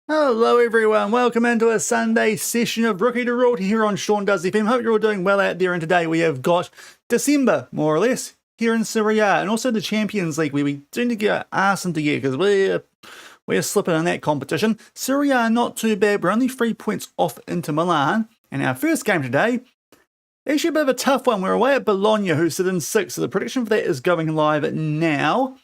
Hello everyone, welcome into a Sunday session of Rookie to Royalty here on Shaun Does FM. Hope you're all doing well out there, and today we have got December, more or less, here in Serie A, and also the Champions League, where we do need to get our arse into gear because we're slipping in that competition. Serie A not too bad, we're only 3 points off into Milan, and our first game today, actually a bit of a tough one. We're away at Bologna, who sit in 6th, so the prediction for that is going live now.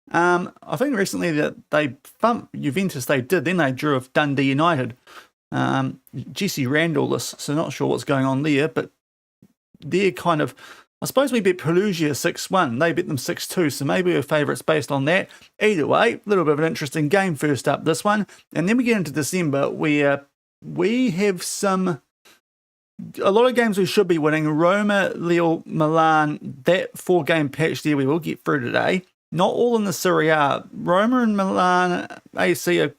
I think recently that they thumped Juventus, then they drew with Dundee United. Jesse ran all this, so not sure what's going on there, but they're kind of, I suppose we beat Perugia 6-1, they beat them 6-2, so maybe we're favourites based on that. Either way, a little bit of an interesting game first up, this one, and then we get into December, where we have a lot of games we should be winning. Roma, Lille, Milan, that 4-game patch there we will get through today. Not all in the Serie A. Roma and Milan, AC are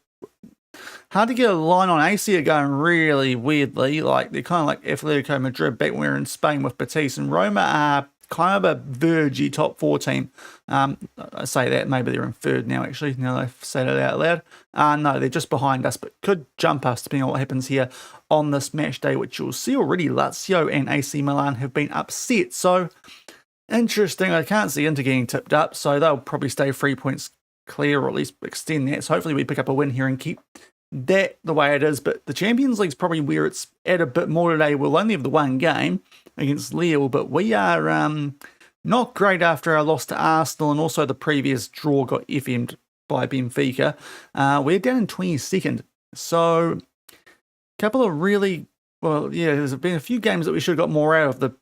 hard to get a line on. AC are going really weirdly. Like they're kind of like Atletico Madrid back when we were in Spain with Betis. And Roma are kind of a vergy top 4 team. I say that, maybe they're in 3rd now actually, now that I've said it out loud. No, they're just behind us, but could jump us depending on what happens here on this match day, which you'll see already. Lazio and AC Milan have been upset. So interesting. I can't see Inter getting tipped up, so they'll probably stay 3 points clear, or at least extend that. So hopefully we pick up a win here and keep that the way it is. But the Champions League's probably where it's at a bit more today. We'll only have the one game against Lille, but we are not great after our loss to Arsenal, and also the previous draw got FM'd by Benfica. We're down in 22nd. So a couple of really, well, yeah, there's been a few games that we should have got more out of. The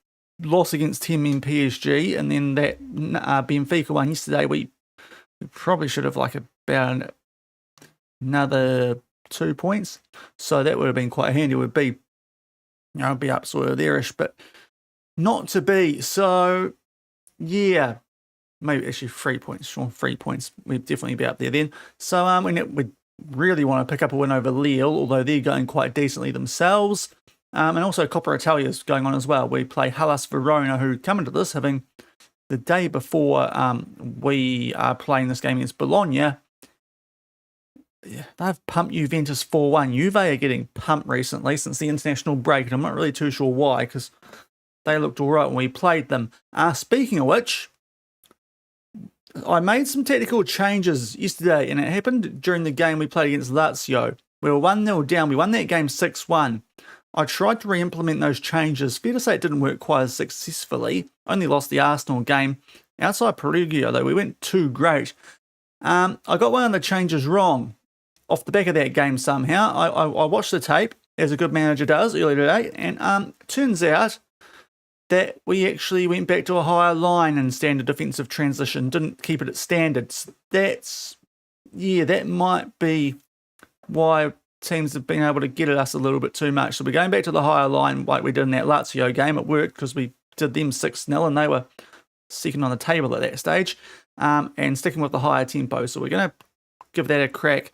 loss against Team in PSG, and then that Benfica one yesterday, we probably should have about another 2 points. So that would have been quite handy. It would be, be up sort of there-ish, but not to be. So yeah, maybe actually 3 points. Sure, 3 points. We'd definitely be up there then. So we really want to pick up a win over Lille, although they're going quite decently themselves. And also Coppa Italia is going on as well. We play Hellas Verona, who come into this having the day before we are playing this game against Bologna. Yeah, they've pumped Juventus 4-1. Juve are getting pumped recently since the international break, and I'm not really too sure why, because they looked all right when we played them. Speaking of which, I made some technical changes yesterday, and it happened during the game we played against Lazio. We were 1-0 down. We won that game 6-1. I tried to re-implement those changes. Fair to say it didn't work quite as successfully. Only lost the Arsenal game. Outside Perugia, though, we went too great. I got one of the changes wrong off the back of that game somehow. I watched the tape, as a good manager does, earlier today, and turns out that we actually went back to a higher line in standard defensive transition, didn't keep it at standards. That might be why teams have been able to get at us a little bit too much. So we're going back to the higher line like we did in that Lazio game. It worked because we did them 6-0 and they were second on the table at that stage, and sticking with the higher tempo. So we're going to give that a crack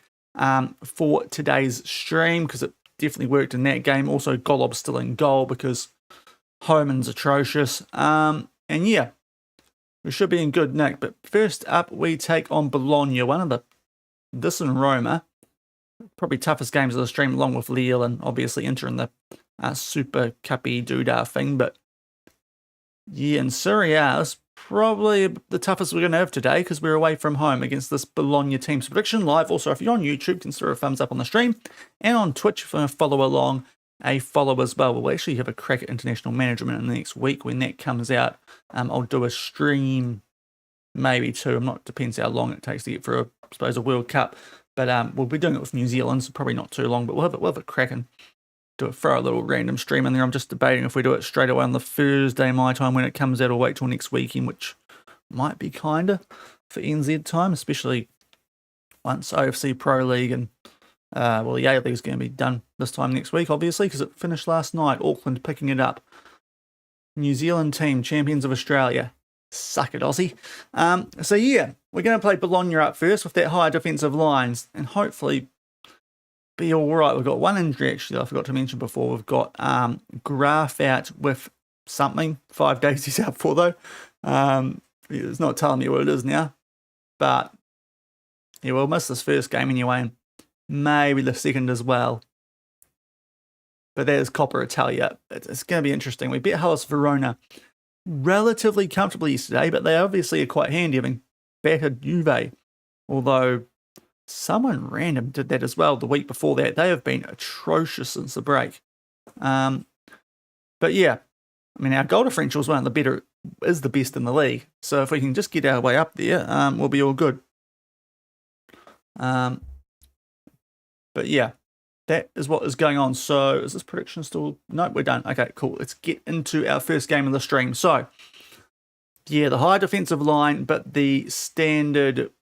for today's stream, because it definitely worked in that game. Also, Golob's still in goal because Homan's atrocious. And yeah, we should be in good nick. But first up, we take on Bologna, this and Roma. Probably toughest games of the stream, along with Lille and obviously Inter in the Super Cuppy doodah thing. But yeah, in Serie A is probably the toughest we're going to have today, because we're away from home against this Bologna team's prediction live. Also, if you're on YouTube, consider a thumbs up on the stream, and on Twitch, if you want to follow along, a follow as well. We'll actually have a crack at international management in the next week when that comes out. I'll do a stream, maybe 2. Depends how long it takes to get through, I suppose, a World Cup. But we'll be doing it with New Zealand, so probably not too long, but we'll have a crack and throw a little random stream in there. I'm just debating if we do it straight away on the Thursday my time when it comes out, or wait till next weekend, which might be kinda for NZ time, especially once OFC Pro League and the A League is going to be done this time next week, obviously, because it finished last night. Auckland picking it up. New Zealand team, champions of Australia. Suck it, Aussie. So yeah, we're going to play Bologna up first with that higher defensive lines, and hopefully be all right. We've got one injury, actually, I forgot to mention before. We've got Graf out with something. 5 days he's out for, though. It's not telling me what it is now. But yeah, we'll miss this first game anyway, and maybe the second as well. But there's Coppa Italia. It's going to be interesting. We beat Hellas Verona relatively comfortably yesterday, but they obviously are quite handy, having battered Juve. Although someone random did that as well the week before that. They have been atrocious since the break. But yeah, I mean, our goal differential is one of the better, is the best in the league. So if we can just get our way up there, we'll be all good. But yeah, that is what is going on. So is this prediction still? No, we're done. Okay, cool. Let's get into our first game of the stream. So yeah, the high defensive line, but the standard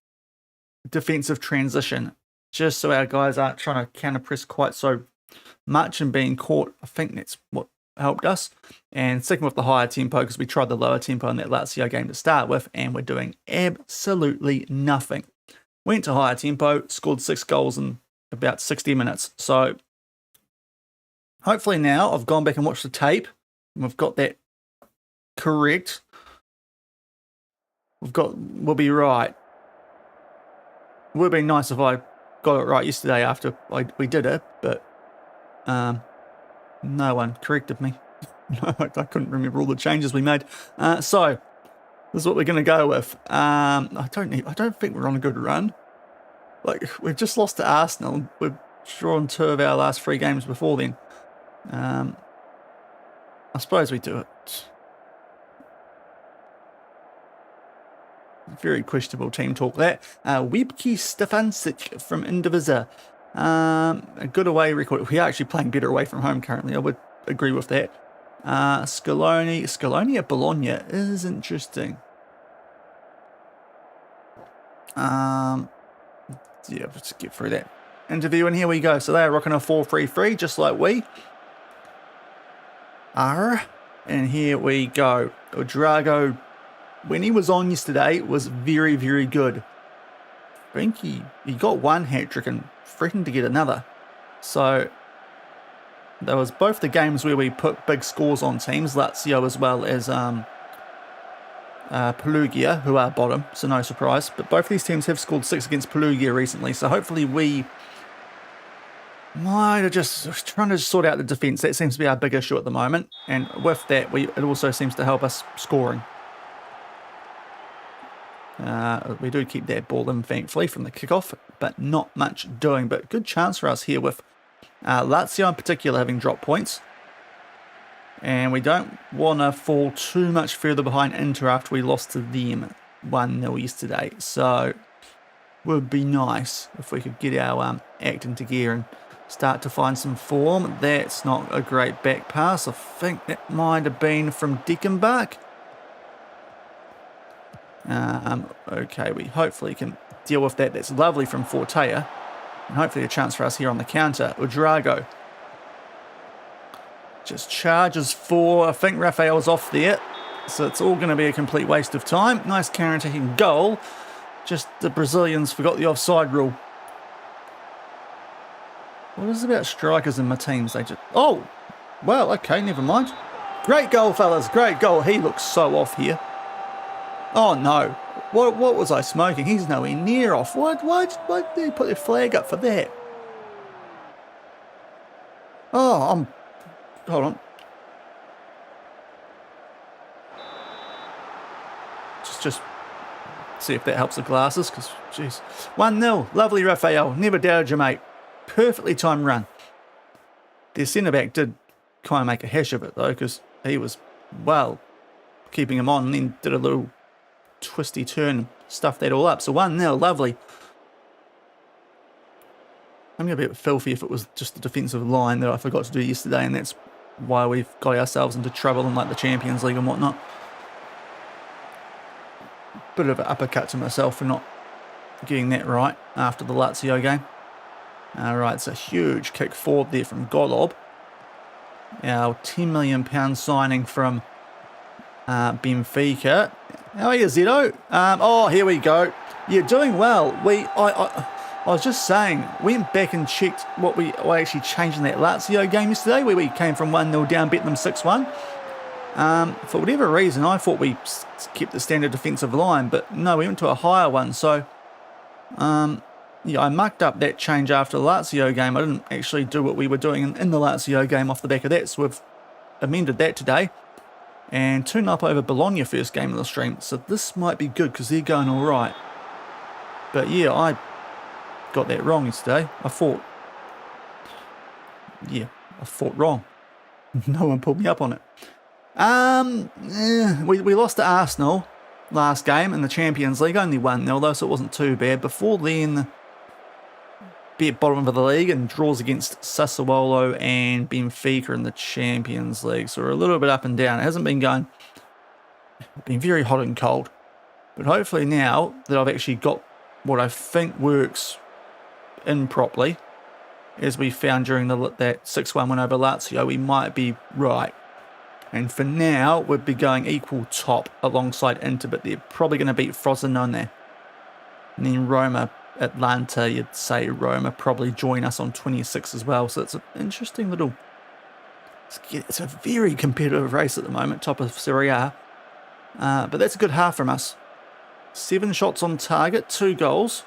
defensive transition, just so our guys aren't trying to counter press quite so much and being caught. I think that's what helped us. And sticking with the higher tempo, because we tried the lower tempo in that Lazio game to start with, and we're doing absolutely nothing. Went to higher tempo, scored 6 goals in about 60 minutes. So hopefully now I've gone back and watched the tape and we've got that correct. We'll be right. It would have been nice if I got it right yesterday after we did it, but no one corrected me. I couldn't remember all the changes we made. So this is what we're going to go with. I don't think we're on a good run. Like, we've just lost to Arsenal. We've drawn 2 of our last 3 games before then. I suppose we do it. Very questionable team talk, that. Webke Stefancic from Indivisa. A good away record. We are actually playing better away from home currently. I would agree with that. Scaloni at Bologna is interesting. Yeah, let's get through that interview, and here we go. So they are rocking a 4-3-3, just like we are. And here we go. Drago, when he was on yesterday, was very, very good. I think he got 1 hat-trick and threatened to get another. So there was both the games where we put big scores on teams, Lazio as well as Perugia, who are bottom, so no surprise. But both of these teams have scored 6 against Perugia recently, so hopefully we might have just trying to sort out the defence. That seems to be our big issue at the moment, and with that, it also seems to help us scoring. We do keep that ball in, thankfully, from the kickoff, but not much doing. But good chance for us here with Lazio in particular having dropped points. And we don't want to fall too much further behind Inter after we lost to them 1-0 yesterday. So would be nice if we could get our act into gear and start to find some form. That's not a great back pass. I think that might have been from Dickenbach. Okay, we hopefully can deal with that. That's lovely from Fortea. And hopefully a chance for us here on the counter. Udrago just charges for, I think Raphael's off there. So it's all going to be a complete waste of time. Nice counter-attacking goal. Just the Brazilians forgot the offside rule. What is it about strikers in my teams? They just... Oh! Well, okay, never mind. Great goal, fellas. Great goal. He looks so off here. Oh, no. What was I smoking? He's nowhere near off. Why did they put their flag up for that? Oh, hold on. Just see if that helps the glasses, because, jeez. 1-0. Lovely, Raphael. Never doubted you, mate. Perfectly timed run. Their centre-back did kind of make a hash of it, though, because he was, well, keeping him on, and then did a little twisty turn, stuffed that all up. So 1-0, lovely. I'm going to be a bit filthy if it was just the defensive line that I forgot to do yesterday, and that's why we've got ourselves into trouble in like the Champions League and whatnot. Bit of an uppercut to myself for not getting that right after the Lazio game. Alright, it's a huge kick forward there from Golob. Our £10 million signing from Benfica. How are you, Zito? Oh, here we go. You're doing well. I was just saying, went back and checked what we actually changed in that Lazio game yesterday, where we came from 1-0 down, bet them 6-1. For whatever reason, I thought we kept the standard defensive line, but no, we went to a higher one. So, Yeah, I mucked up that change after the Lazio game. I didn't actually do what we were doing in the Lazio game off the back of that, so we've amended that today. And 2-0 up over Bologna first game of the stream, so this might be good because they're going all right. But yeah, I got that wrong yesterday. I thought wrong. No one pulled me up on it. We lost to Arsenal last game in the Champions League, only 1-0 though, so it wasn't too bad. Before then, be at bottom of the league and draws against Sassuolo and Benfica in the Champions League. So we're a little bit up and down. It hasn't been going, been very hot and cold. But hopefully now that I've actually got what I think works in properly, as we found during that 6-1 win over Lazio, we might be right. And for now, we'd be going equal top alongside Inter, but they're probably going to beat Frosinone. And then Roma, Atlanta, you'd say Roma probably join us on 26 as well. So it's an interesting little... It's a very competitive race at the moment, top of Serie A. But that's a good half from us. 7 shots on target, 2 goals.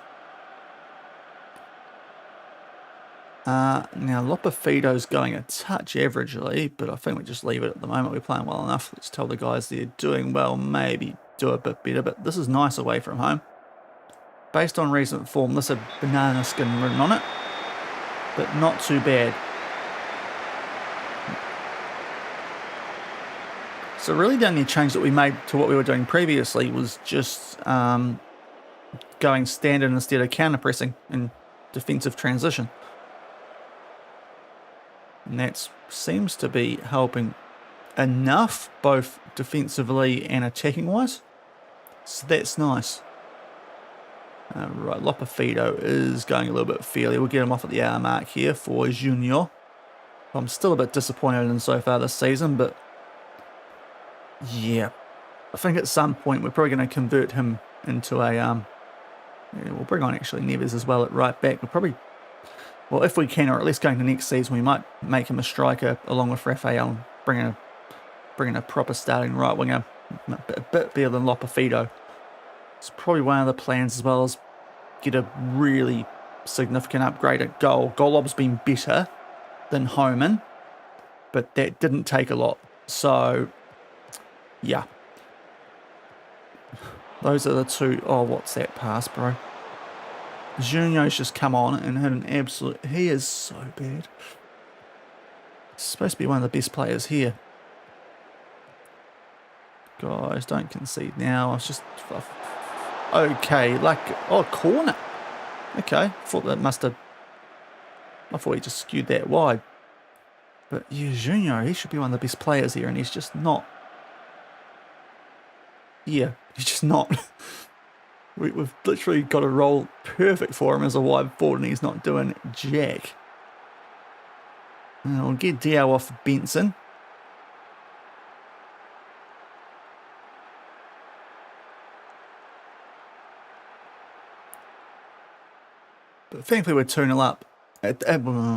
Now, Lopefido's going a touch averagely, but I think we just leave it at the moment. We're playing well enough. Let's tell the guys they're doing well, maybe do a bit better, but this is nice away from home. Based on recent form, this had banana skin written on it, but not too bad. So really the only change that we made to what we were doing previously was just going standard instead of counter-pressing in defensive transition. And that seems to be helping enough, both defensively and attacking-wise. So that's nice. Right, Lopefido is going a little bit fairly. We'll get him off at the hour mark here for Junior. I'm still a bit disappointed in so far this season, but yeah, I think at some point we're probably going to convert him into a... we'll bring on actually Neves as well at right back. We'll probably... Well, if we can, or at least going to next season, we might make him a striker along with Rafael and bring in a proper starting right winger, a bit better than Lopefido. It's probably one of the plans, as well as get a really significant upgrade at goal. Golob's been better than Homan, but that didn't take a lot. So, yeah. Those are the two. Oh, what's that pass, bro? Junior's just come on and had an absolute... He is so bad. He's supposed to be one of the best players here. Guys, don't concede now. I was just... Okay, like... Oh, corner. Okay, thought that must have... I thought he just skewed that wide. But yeah, Junior, he should be one of the best players here, and he's just not... Yeah, he's just not... We've literally got a role perfect for him as a wide forward, and he's not doing jack. And we'll get Diao off Benson. But thankfully we're 2-0 up. I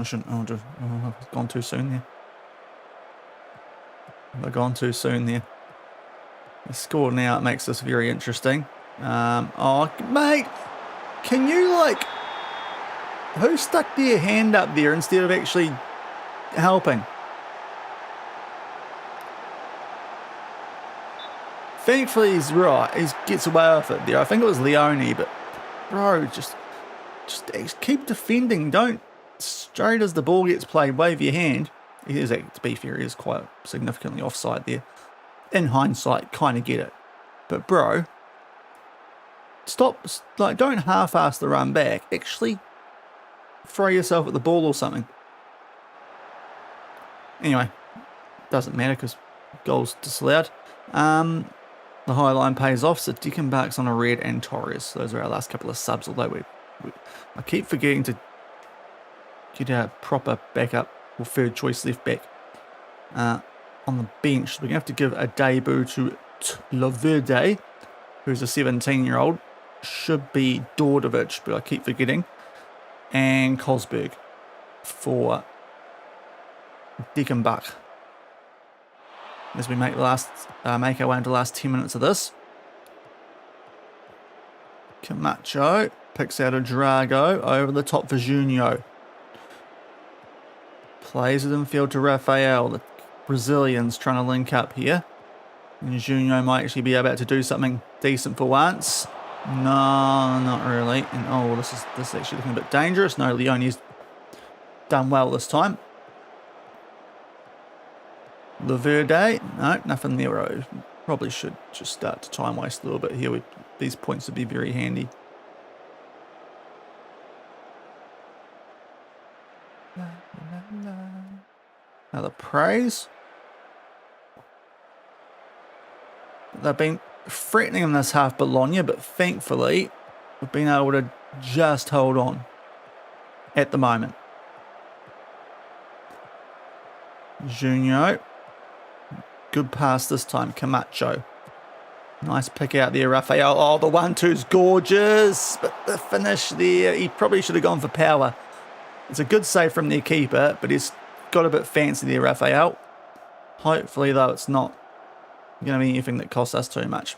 shouldn't. I've gone too soon there. I've gone too soon there. The score now, it makes this very interesting. Oh, mate, can you, like, who stuck their hand up there instead of actually helping? Thankfully, he's right. He gets away with it there. I think it was Leone, but, bro, just keep defending. Don't, straight as the ball gets played, wave your hand. He is, to be fair, he is quite significantly offside there. In hindsight, kind of get it. But, bro... Stop, like, don't half-ass the run back. Actually throw yourself at the ball or something. Anyway, doesn't matter because goal's disallowed. The high line pays off, so Dickenbach's on a red and Torres. Those are our last couple of subs, although I keep forgetting to get our proper backup or third choice left back on the bench. We're going to have to give a debut to Loverde, who's a 17-year-old. Should be Dordovic, but I keep forgetting. And Kosberg for Dickenbach. As we make our way into the last 10 minutes of this. Camacho Picks out a Drago over the top for Junio. Plays it in field to Rafael. The Brazilians trying to link up here. And Junio might actually be able to do something decent for once. No, not really. And oh, this is actually looking a bit dangerous. No, Leone's done well this time. Laverde, no, nothing there. Probably should just start to time waste a little bit here. These points would be very handy. Another praise. They've been threatening in this half Bologna, but thankfully we've been able to just hold on at the moment. Junio. Good pass this time. Camacho. Nice pick out there, Rafael. Oh, the 1-2's gorgeous. But the finish there, he probably should have gone for power. It's a good save from their keeper, but he's got a bit fancy there, Rafael. Hopefully, though, it's not going to be anything that costs us too much.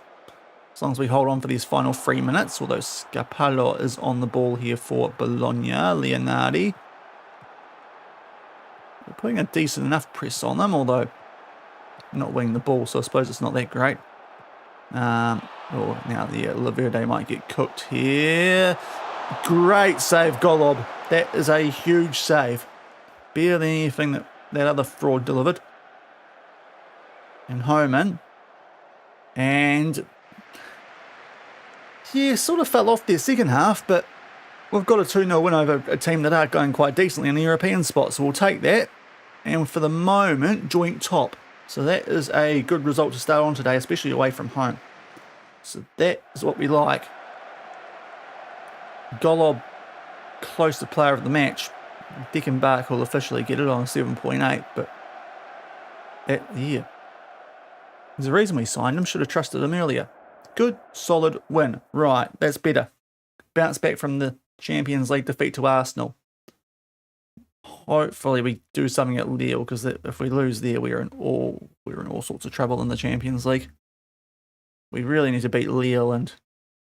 As long as we hold on for these final 3 minutes, although Scapalo is on the ball here for Bologna. Leonardi. We're putting a decent enough press on them, although not winning the ball, so I suppose it's not that great. Now the Laverde might get cooked here. Great save, Golob. That is a huge save. Better than anything that other fraud delivered. And Homan. And yeah, sort of fell off their second half, but we've got a 2-0 win over a team that are going quite decently in the European spot, so we'll take that. And for the moment, joint top. So that is a good result to start on today, especially away from home. So that is what we like. Golob, close to player of the match. Deckenbach will officially get it on 7.8, but yeah. There's a reason we signed him. Should have trusted him earlier. Good, solid win. Right, that's better. Bounce back from the Champions League defeat to Arsenal. Hopefully we do something at Lille, because if we lose there, we're in all sorts of trouble in the Champions League. We really need to beat Lille, and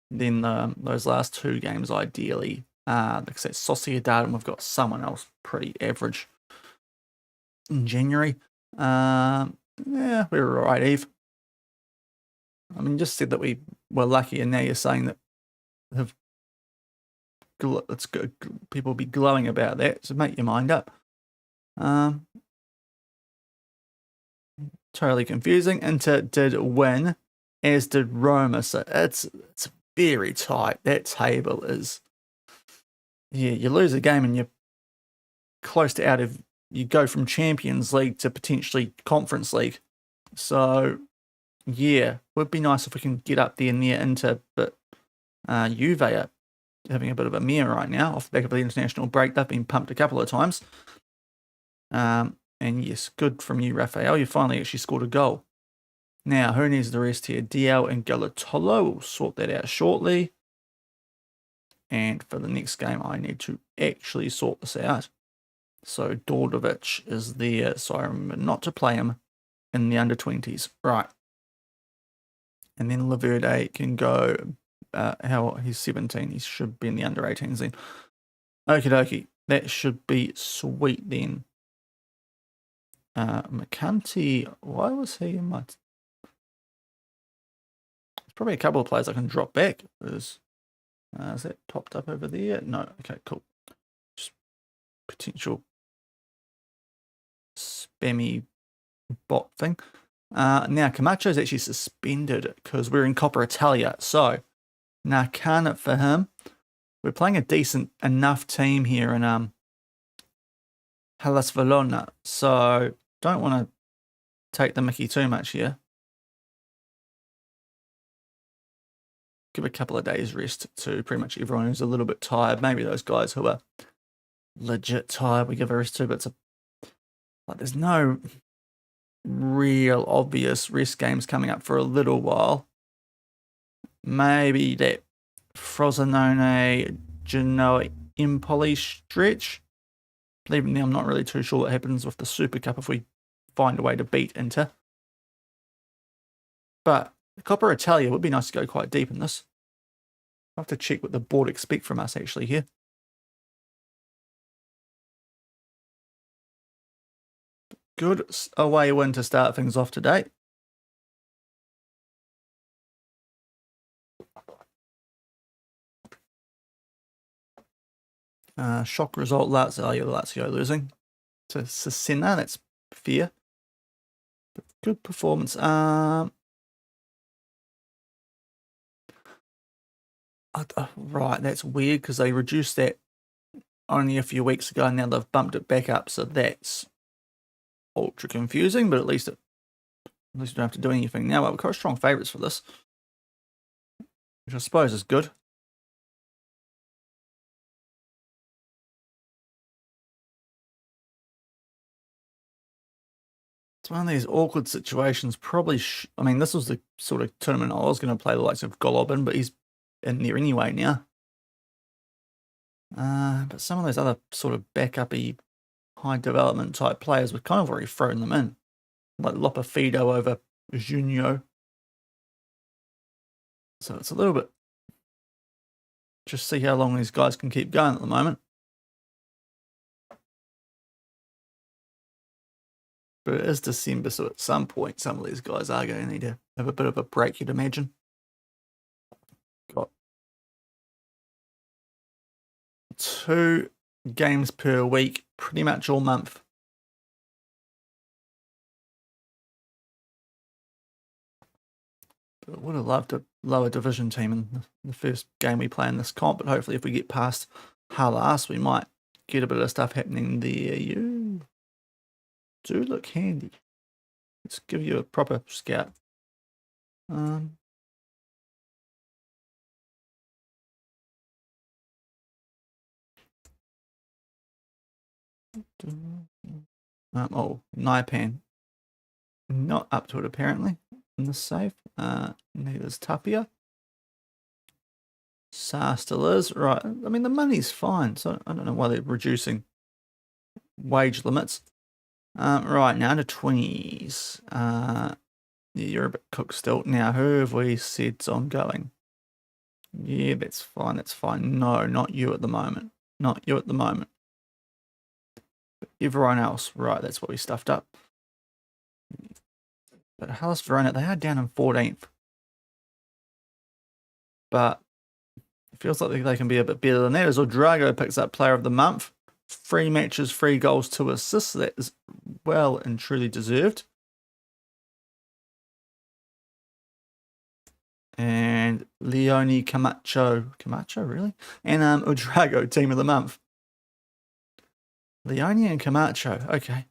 then those last 2 games ideally. Like I said, Sociedad, and we've got someone else pretty average in January. Yeah, we were all right, Eve. I mean, just said that we were lucky, and now you're saying that it's good. People will be glowing about that, so make your mind up. Totally confusing. Inter did win, as did Roma, so it's very tight. That table is, yeah, you lose a game and you're close to out of, you go from Champions League to potentially Conference League. So yeah, would be nice if we can get up there near Inter, but Juve are having a bit of a mare right now off the back of the international break. They've been pumped a couple of times. And yes, good from you, Rafael. You finally actually scored a goal. Now, who needs the rest here? DL and Galatolo. We'll sort that out shortly. And for the next game, I need to actually sort this out. So Dordovic is there. So I remember not to play him in the under-20s. Right. And then Laverde can go. He's 17. He should be in the under-18s then. Okie dokie. That should be sweet then. McCanty, why was he in my... There's probably a couple of players I can drop back. Is that popped up over there? No. Okay, cool. Just potential spammy bot thing. Now, Camacho's actually suspended because we're in Coppa Italia. So, Narcan for him. We're playing a decent enough team here in Hellas Verona. So, don't want to take the mickey too much here. Give a couple of days rest to pretty much everyone who's a little bit tired. Maybe those guys who are legit tired we give a rest to, but there's no real obvious rest games coming up for a little while. Maybe that Frosinone Genoa Empoli stretch. Even now, I'm not really too sure what happens with the Super Cup if we find a way to beat Inter. But Coppa Italia would be nice to go quite deep in this. I'll have to check what the board expect from us actually here. Good away win to start things off today. Shock result, Lazio losing to Cesena. That's fair. But good performance. Right, that's weird because they reduced that only a few weeks ago and now they've bumped it back up. So that's ultra confusing, but at least you don't have to do anything now. Well, we've got strong favourites for this, which I suppose is good. It's one of these awkward situations. Probably, I mean, this was the sort of tournament I was going to play the likes of Golobin, but he's in there anyway now. But some of those other sort of backup-y, high development type players, we've kind of already thrown them in. Like Lopafido over Junio. So it's a little bit, just see how long these guys can keep going at the moment. But it is December, so at some point, some of these guys are going to need to have a bit of a break, you'd imagine. Got 2 games per week, pretty much all month. But I would have loved a lower division team in the first game we play in this comp, but hopefully if we get past Hellas, we might get a bit of stuff happening there. You do look handy. Let's give you a proper scout. Oh, Naipan. Not up to it apparently in the safe. Neither's Tapia. Sar still is. Right. I mean, the money's fine, so I don't know why they're reducing wage limits. Right, now to 20s. Yeah, you're a bit cooked still. Now, who have we said's ongoing? Yeah, that's fine, that's fine. No, not you at the moment. Not you at the moment. But everyone else, right, that's what we stuffed up. But Hellas Verona, they are down in 14th. But it feels like they can be a bit better than that. As Drago picks up Player of the Month. 3 matches, 3 goals, 2 assists. That is well and truly deserved. And Leone Camacho, really? And Udrago, Team of the Month. Leone and Camacho, okay.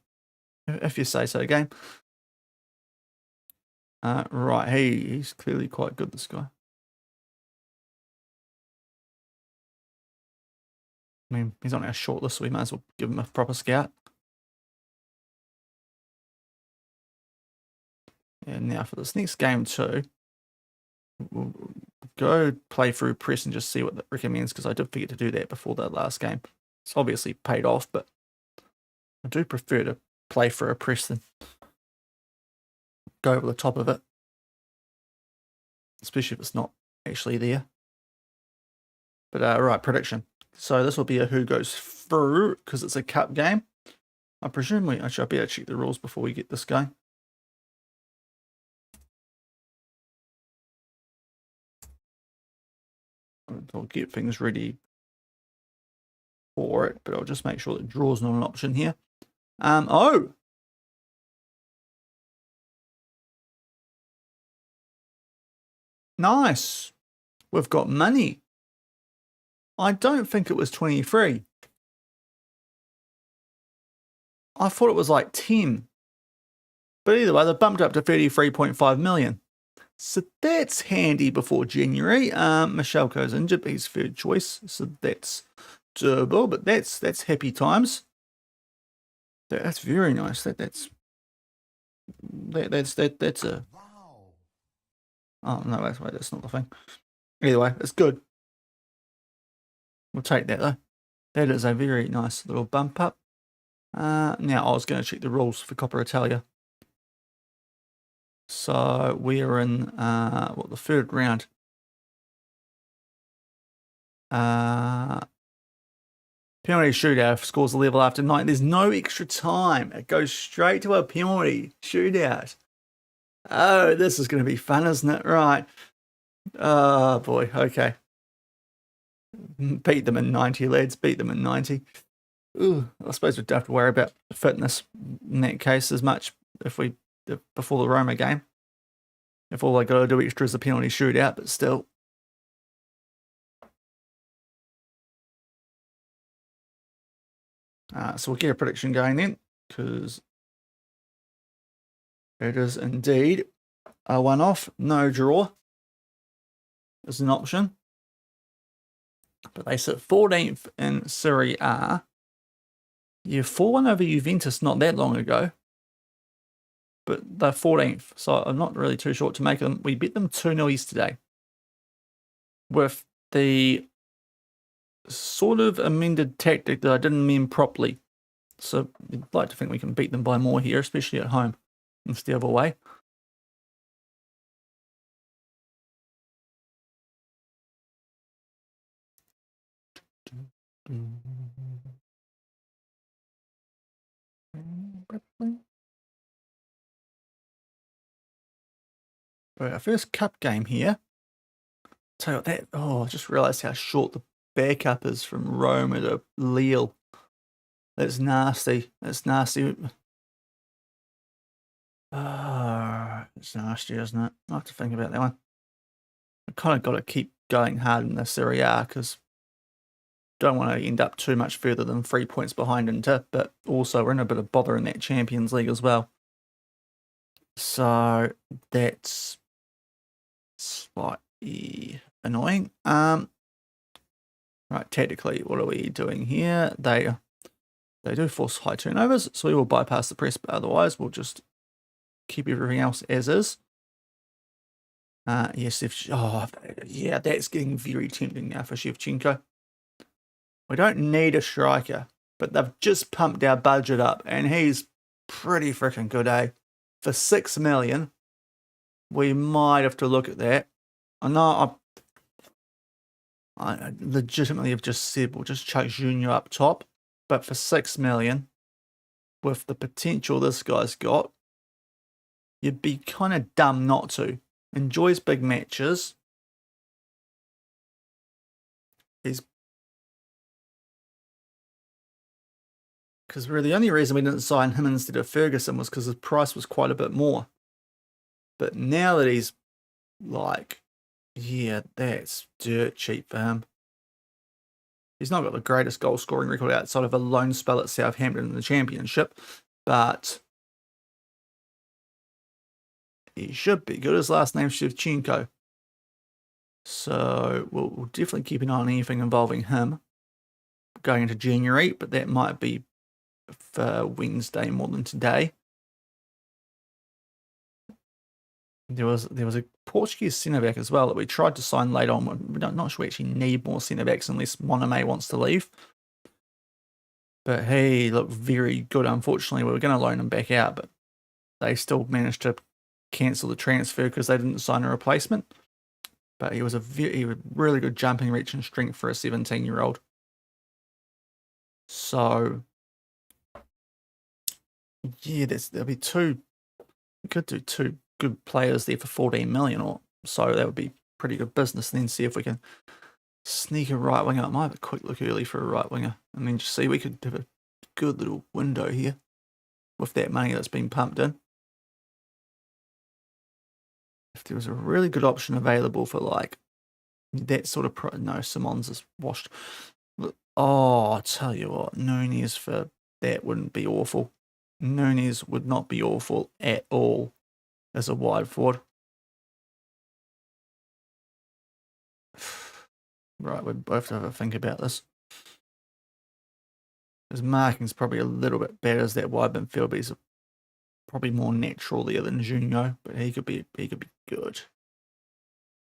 If you say so, game. Right, he's clearly quite good, this guy. I mean, he's on our shortlist, so we might as well give him a proper scout. And now for this next game too, we'll go play through press and just see what that recommends, because I did forget to do that before the last game. It's obviously paid off, but I do prefer to play for a press than go over the top of it, especially if it's not actually there. But right, prediction. So this will be a who goes through, because it's a cup game. I presume I should be able to check the rules before we get this going. I'll get things ready for it, but I'll just make sure that draw's not an option here. Oh! Nice! We've got money. I don't think it was 23. I thought it was like 10. But either way, they bumped up to 33.5 million. So that's handy before January. Michelko's injured, but he's third choice. So that's doable, but that's happy times. That's very nice. That's a... Oh, no, that's not the thing. Either way, it's good. We'll take that though. That is a very nice little bump up. Now I was going to check the rules for Coppa Italia. So we're in the third round. Penalty shootout scores a level after 9. There's no extra time. It goes straight to a penalty shootout. Oh, this is going to be fun, isn't it? Right. Oh, boy. Okay. Beat them in 90, lads. Beat them in 90. Ooh, I suppose we don't have to worry about fitness in that case as much before the Roma game. If all I got to do extra is a penalty shootout, but still. So we'll get a prediction going then, because it is indeed a one-off. No draw is an option. But they sit 14th in Serie A. You 4-1 over Juventus not that long ago. But they're 14th, so I'm not really too sure what to make of them. We beat them 2-0 yesterday with the sort of amended tactic that I didn't mean properly. So I'd like to think we can beat them by more here, especially at home instead of away. Right, our first cup game here. Tell you what, I just realised how short the backup is from Roma to Lille. That's nasty. That's nasty. It's nasty, isn't it? I have to think about that one. I kind of got to keep going hard in the Serie A because don't want to end up too much further than 3 points behind in tip, but also we're in a bit of bother in that Champions League as well. So that's slightly annoying. Right, tactically, what are we doing here? They do force high turnovers, so we will bypass the press, but otherwise we'll just keep everything else as is. Yes, yeah, that's getting very tempting now for Shevchenko. We don't need a striker, but they've just pumped our budget up, and he's pretty freaking good, eh? For 6 million, we might have to look at that. I know I legitimately have just said we'll just chuck Junior up top, but for 6 million, with the potential this guy's got, you'd be kind of dumb not to. Enjoys big matches. Because really the only reason we didn't sign him instead of Ferguson was because his price was quite a bit more. But now that he's like, yeah, that's dirt cheap for him. He's not got the greatest goal scoring record outside of a loan spell at Southampton in the Championship, but he should be good. His last name's Shevchenko. So we'll definitely keep an eye on anything involving him going into January, but that might be for Wednesday more than today. There was a Portuguese centre-back as well that we tried to sign late on. We're not sure we actually need more centre-backs unless Moname wants to leave. But he looked very good. Unfortunately, we were going to loan him back out, but they still managed to cancel the transfer because they didn't sign a replacement. But he was he was really good jumping reach and strength for a 17-year-old. So yeah, there'll be we could do 2 good players there for 14 million or so. That would be pretty good business. And then see if we can sneak a right winger. I might have a quick look early for a right winger. And then just see, we could have a good little window here with that money that's been pumped in. If there was a really good option available for like that sort of no, Simons is washed. Oh, I tell you what, Nunez for that wouldn't be awful. Nunez would not be awful at all as a wide forward. Right, we both have to think about this. His marking's probably a little bit better as that wide midfield, but he's probably more natural there than Junio. But he could be good.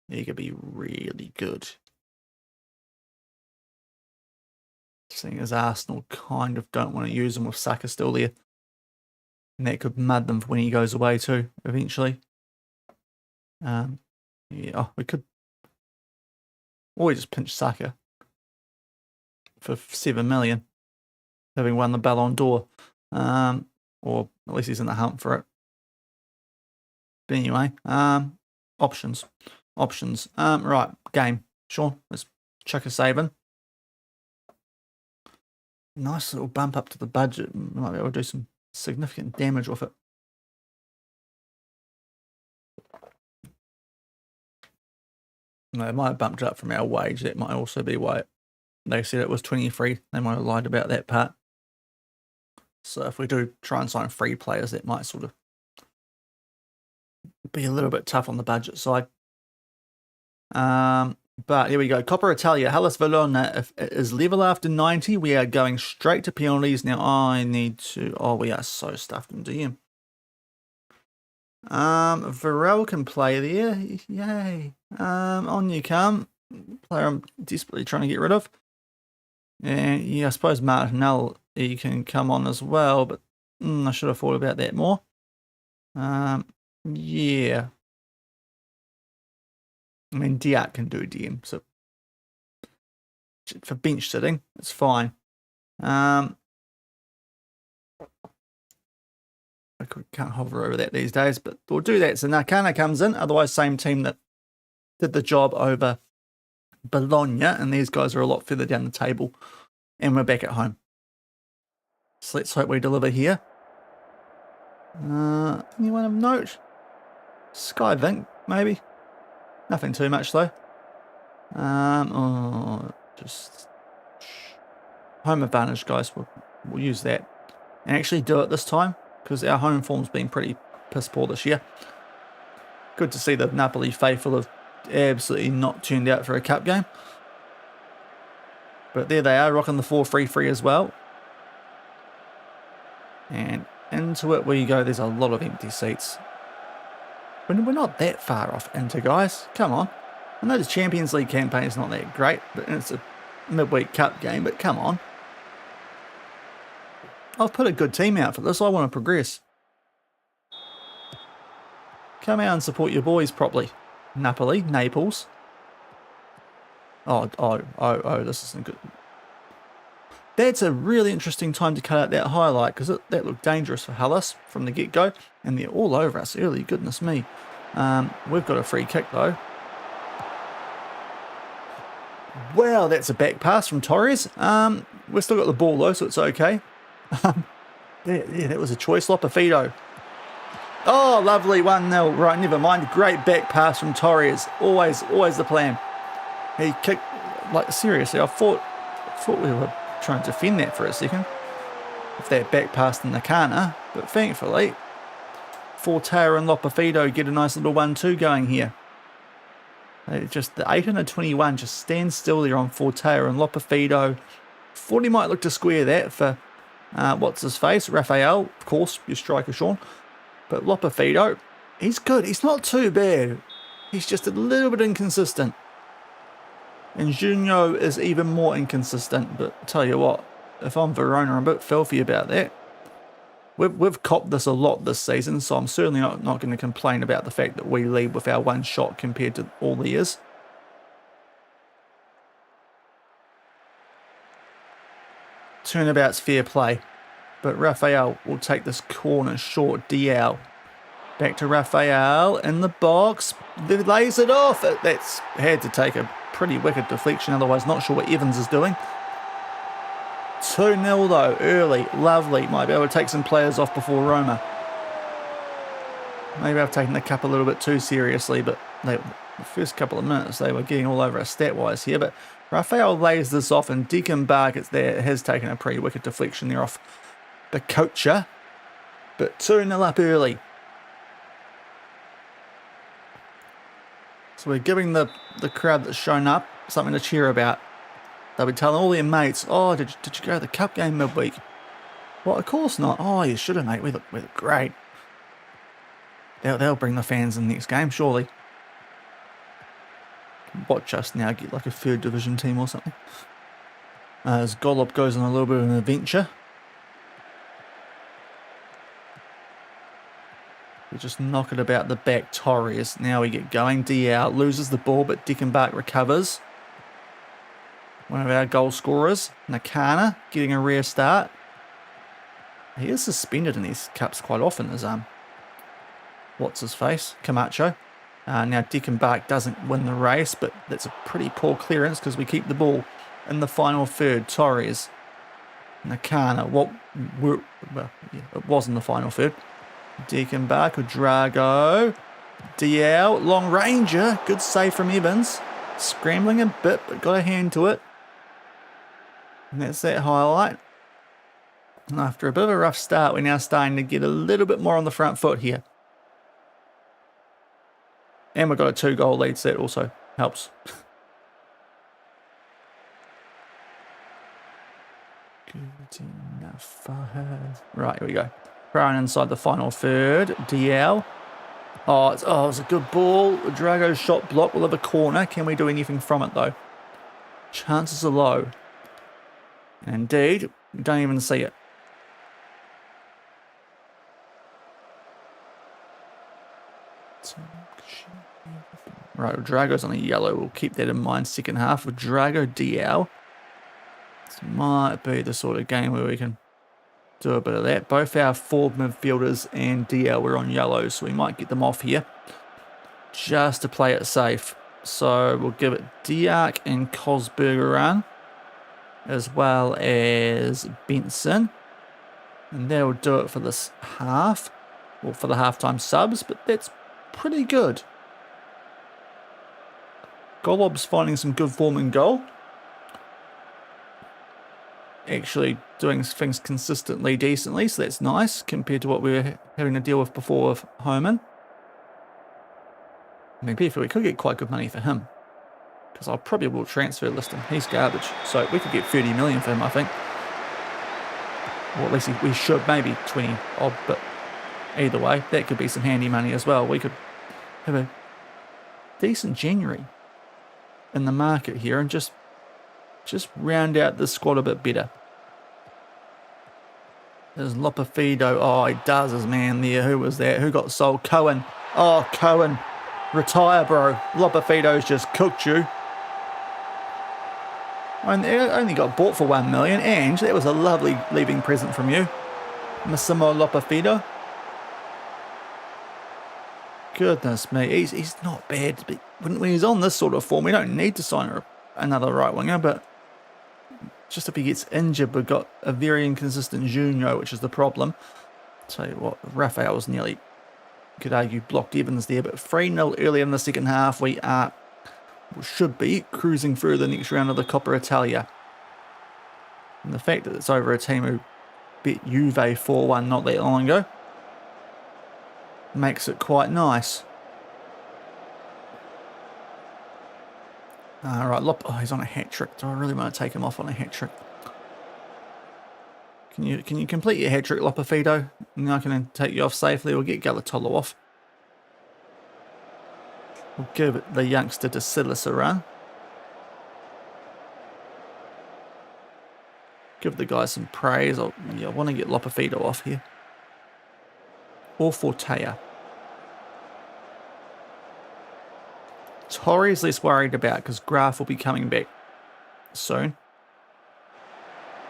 He could be really good. Seeing as Arsenal kind of don't want to use him with Saka still there. And that could mud them for when he goes away too, eventually. Yeah, we could. Or we just pinch Saka. for 7 million, having won the Ballon d'Or. Or at least he's in the hunt for it. But anyway, options. Right, game. Shaun, let's chuck a save in. Nice little bump up to the budget. Might be able to do some significant damage with it. No, it might have bumped it up from our wage. That might also be why they said it was 23. They might have lied about that part. So if we do try and sign free players, that might sort of be a little bit tough on the budget side. But here we go. Coppa Italia. Hellas Verona is level after 90. We are going straight to penalties. Now I need to... Oh, we are so stuffed in DM. Varel can play there. Yay. On you come. Player I'm desperately trying to get rid of. And yeah, I suppose Martinelli can come on as well, but I should have thought about that more. Yeah. I mean, Diak can do DM, so for bench sitting, it's fine. I can't hover over that these days, but we'll do that. So Nakana comes in, otherwise same team that did the job over Bologna, and these guys are a lot further down the table, and we're back at home. So let's hope we deliver here. Anyone of note? Sky Vink, maybe. Nothing too much though. Just home advantage, guys. We'll use that and actually do it this time because our home form's been pretty piss poor this year. Good to see the Napoli faithful have absolutely not tuned out for a cup game. But there they are, rocking the 4-3-3 as well. And into it we go. There's a lot of empty seats. We're not that far off into, guys. Come on. I know the Champions League campaign is not that great, but it's a midweek cup game, but come on. I've put a good team out for this. I want to progress. Come out and support your boys properly. Naples. Oh, this isn't good. That's a really interesting time to cut out that highlight because that looked dangerous for Hellas from the get-go. And they're all over us early, goodness me. We've got a free kick though. Well, that's a back pass from Torres. We've still got the ball though, so it's okay. Yeah, that was a choice. Lopafido. Oh, lovely 1-0. Right, never mind. Great back pass from Torres. Always the plan. He kicked, like, seriously, I thought we were trying to defend that for a second. If that back pass in the corner, but thankfully, Fortea and Lopafido get a nice little 1-2 going here. Just the 8 and a 21 just stand still there on Fortea and Lopafido. Thought he might look to square that for what's his face, Raphael, of course, your striker, Shaun. But Lopafido, he's good. He's not too bad. He's just a little bit inconsistent. And Junio is even more inconsistent. But I tell you what, if I'm Verona, I'm a bit filthy about that. We've copped this a lot this season, so I'm certainly not going to complain about the fact that we lead with our one shot compared to all the years. Turnabout's fair play. But Raphael will take this corner short DL. Back to Raphael in the box. They lays it off. That's had to take a pretty wicked deflection, otherwise not sure what Evans is doing. 2-0 though, early, lovely. Might be able to take some players off before Roma. Maybe I've taken the cup a little bit too seriously, but the first couple of minutes they were getting all over us stat-wise here. But Raphael lays this off, and Deacon Barkett there has taken a pretty wicked deflection there off the coacher. But 2-0 up early. So we're giving the crowd that's shown up something to cheer about. They'll be telling all their mates, oh, did you go to the cup game midweek? Well, of course not. Oh, you should have, mate. We look great. They'll bring the fans in the next game, surely. Watch us now get like a 3rd division team or something. As Golub goes on a little bit of an adventure. We just knock it about the back. Torres. Now we get going. DL loses the ball, but Dickenbach recovers. one of our goal scorers, Nakana, getting a rare start. He is suspended in these cups quite often, as what's his face? Camacho. Now Deckenbach doesn't win the race, but that's a pretty poor clearance because we keep the ball in the final third. Torres, Nakana, well, yeah, it was in the final third. Deckenbach, Drago, DL, long ranger, good save from Evans. Scrambling a bit, but got a hand to it. And that's that highlight. And after a bit of a rough start, we're now starting to get a little bit more on the front foot here. And we've got a 2-goal lead, so that also helps. Good enough for her. Right, here we go. Thrown inside the final third. DL. Oh, it was a good ball. Drago's shot block. We'll have a corner. Can we do anything from it, though? Chances are low. And indeed, we don't even see it. Right, Drago's on a yellow. We'll keep that in mind. Second half with Drago, DL. This might be the sort of game where we can do a bit of that. Both our forward midfielders and DL were on yellow, so we might get them off here just to play it safe. So we'll give it Diak and Cosberg a run, as well as Benson. And that'll do it for this half, or for the halftime subs, but that's pretty good. Golob's finding some good form in goal. Actually doing things consistently decently, so that's nice compared to what we were having to deal with before with Homan. I mean, we could get quite good money for him, because I probably will transfer list him. He's garbage, so we could get 30 million for him, I think. Or at least we should, maybe 20 odd, but either way, that could be some handy money as well. We could have a decent January in the market here and just round out the squad a bit better. There's Lopafido. Oh, he does his man there. Who was that? Who got sold? Cohen. Oh, Cohen. Retire, bro. Lopafido's just cooked you. Only got bought for 1 million, and that was a lovely leaving present from you, Massimo Lopafido. Goodness me, he's not bad. But when he's on this sort of form, we don't need to sign another right winger, but just if he gets injured, we've got a very inconsistent Junior, which is the problem. Tell you what, Raphael's nearly, could argue, blocked Evans there, but 3-0 early in the second half. We should be cruising through the next round of the Coppa Italia. And the fact that it's over a team who beat Juve 4-1 not that long ago makes it quite nice. Right, he's on a hat-trick. Do I really want to take him off on a hat-trick? Can you complete your hat-trick, Lopafido? And I can take you off safely. We'll get Galatolo off. We'll give the youngster De Silas a run. Give the guy some praise. I want to get Lopafido off here. Or Fortea. Torres less worried about because Graf will be coming back soon.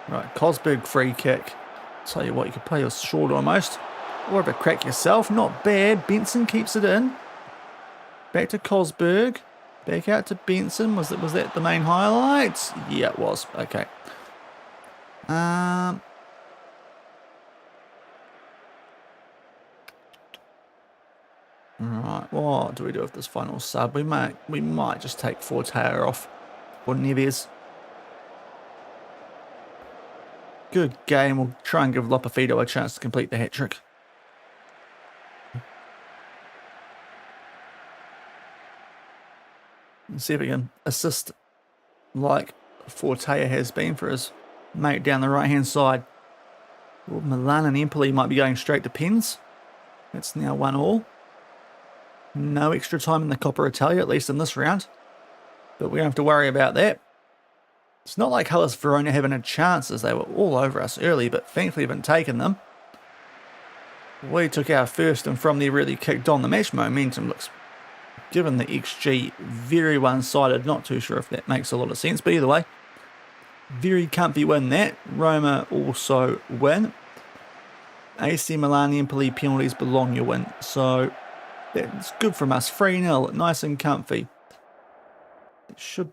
Right, Cosberg free kick. Tell you what, you could play your short almost. Or have a crack yourself. Not bad. Benson keeps it in. Back to Cosberg. Back out to Benson. Was that the main highlights? Yeah, it was. Okay. Right, what do we do with this final sub? We might just take Fortea off or Neves. Good game. We'll try and give Lopafido a chance to complete the hat-trick. And see if we can assist like Fortea has been for his mate down the right-hand side. Well, Milan and Empoli might be going straight to pens. It's now 1-1. No extra time in the Coppa Italia, at least in this round. But we don't have to worry about that. It's not like Hellas Verona having a chance, as they were all over us early, but thankfully haven't taken them. We took our first, and from there really kicked on. The match momentum looks, given the XG, very one-sided. Not too sure if that makes a lot of sense, but either way, Very comfy win that. Roma also win. AC Milan, Empoli penalties, Bologna win. So that's good from us. 3-0, nice and comfy. It should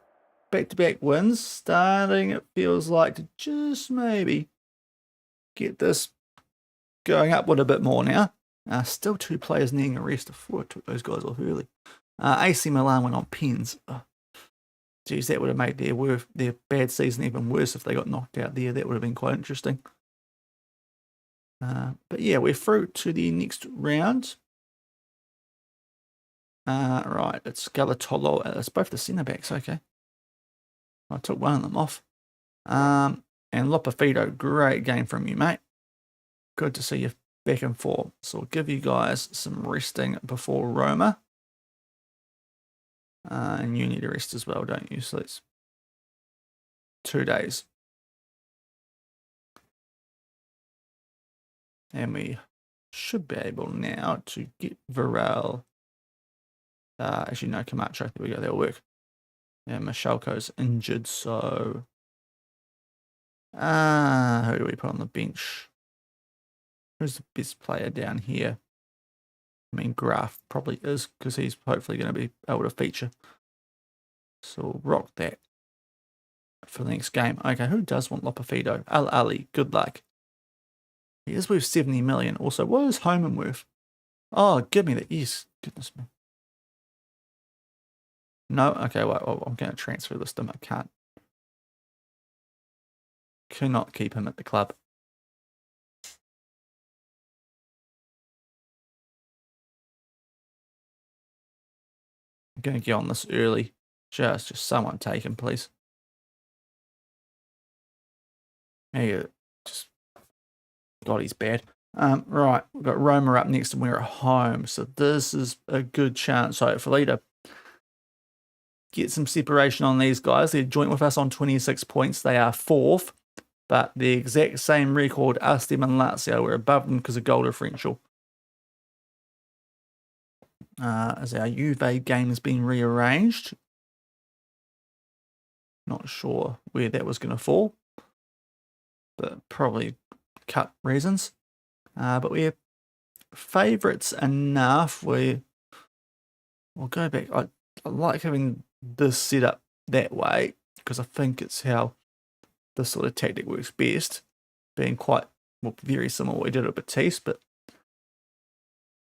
back-to-back wins. Starting, it feels like, to just maybe get this going upward a bit more now. Still 2 players needing a rest. I took those guys off early. AC Milan went on pens. Geez, that would have made their bad season even worse if they got knocked out there. That would have been quite interesting. But yeah, we're through to the next round. Right, it's Galatolo. It's both the centre backs, okay. I took one of them off. And Lopafido, great game from you, mate. Good to see you back in form. So I'll give you guys some resting before Roma. And you need a rest as well, don't you? So it's 2 days. And we should be able now to get Varel. Actually, no, Camacho. There we go. That'll work. Yeah, Michalko's injured, so... who do we put on the bench? Who's the best player down here? I mean, Graf probably is, because he's hopefully going to be able to feature. So we'll rock that for the next game. Okay, who does want Lopafido? Al Ali, good luck. He is worth 70 million. Also, what is Homan worth? Oh, give me the... Yes, goodness me. No? Okay, well, I'm going to transfer this to him. I can't. Cannot keep him at the club. I'm going to get on this early. Just someone take him, please. Yeah, just... God, he's bad. Right, we've got Roma up next and we're at home. So this is a good chance, hopefully, to get some separation on these guys. They're joint with us on 26 points. They are 4th, but the exact same record, us, them, and Lazio. We're above them because of goal differential. As our Juve game has been rearranged. Not sure where that was going to fall, but probably cut reasons. But we're favourites enough. We'll go back. I like having this set up that way because I think it's how this sort of tactic works best, being quite very similar to what we did at Batiste, but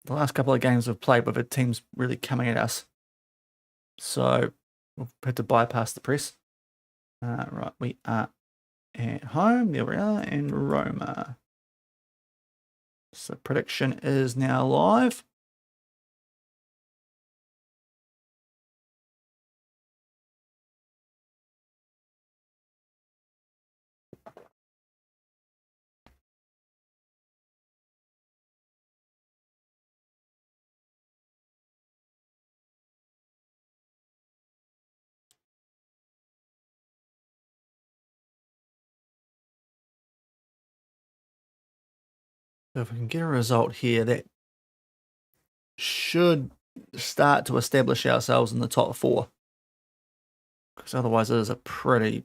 the last couple of games we've played with, the teams really coming at us. So we've had to bypass the press. Right, we are at home. There we are, and Roma. So prediction is now live. So if we can get a result here, that should start to establish ourselves in the top 4. Because otherwise it is a pretty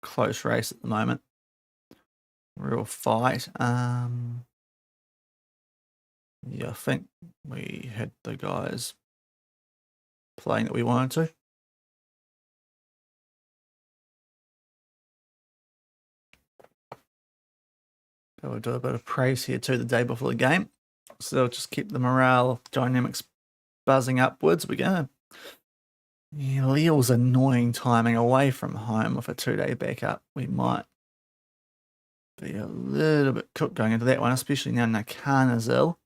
close race at the moment. Real fight. Yeah, I think we had the guys playing that we wanted to. So we'll do a bit of praise here too the day before the game. So they'll just keep the morale dynamics buzzing upwards. We're going to... Yeah, Lille's annoying timing away from home with a 2-day backup. We might be a little bit cooked going into that one, especially now Nakana's ill.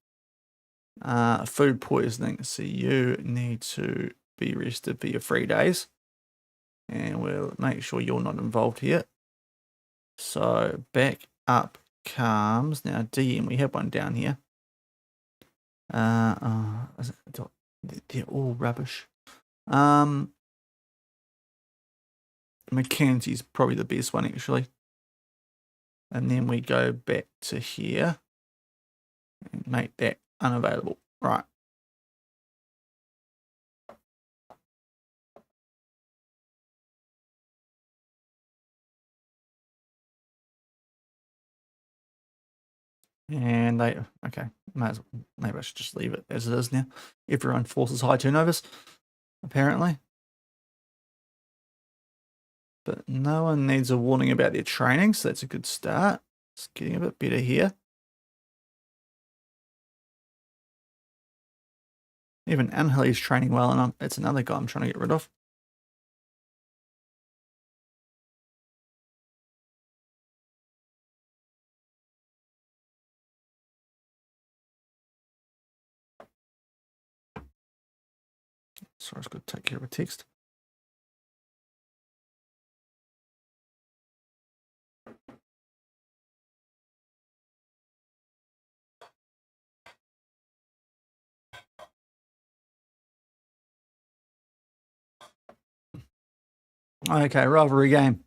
Food poisoning, so you need to be rested for your 3 days. And we'll make sure you're not involved here. So back up comes now DM. We have one down here. They're all rubbish. Mackenzie's probably the best one actually. And then we go back to here and make that unavailable. Right. And they, okay, maybe I should just leave it as it is now. Everyone forces high turnovers, apparently. But no one needs a warning about their training, so that's a good start. It's getting a bit better here. Even Angeli's training well, and it's another guy I'm trying to get rid of. Sorry, I was going to take care of a text. Okay, rivalry game.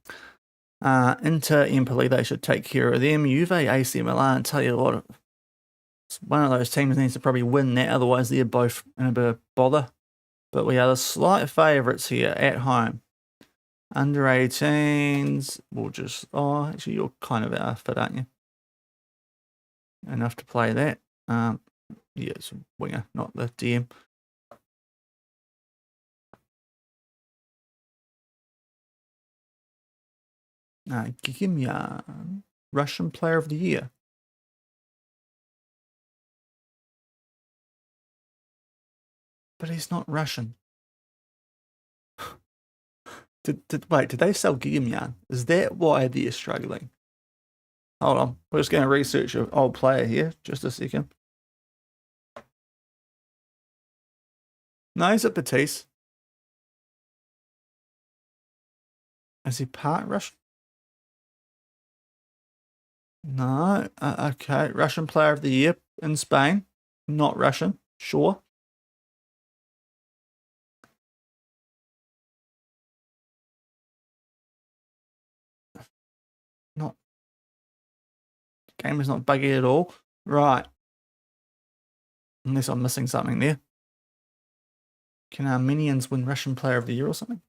Inter Empoli, they should take care of them. Juve, AC Milan, tell you what, it's one of those teams needs to probably win that, otherwise they're both in a bit of bother. But we are the slight favourites here at home. Under 18s, we'll just, oh, actually you're kind of out fit, aren't you? Enough to play that. Yeah, it's a winger, not the DM. Gigimyan, Russian Player of the Year. But he's not Russian. Wait, did they sell Gigimyan? Is that why they're struggling? Hold on, we're just going to research an old player here. Just a second. No, he's at Batiste. Is he part Russian? No. Okay, Russian Player of the Year in Spain. Not Russian, sure. Not. Game is not buggy at all. Right. Unless I'm missing something there. Can our minions win Russian Player of the Year or something?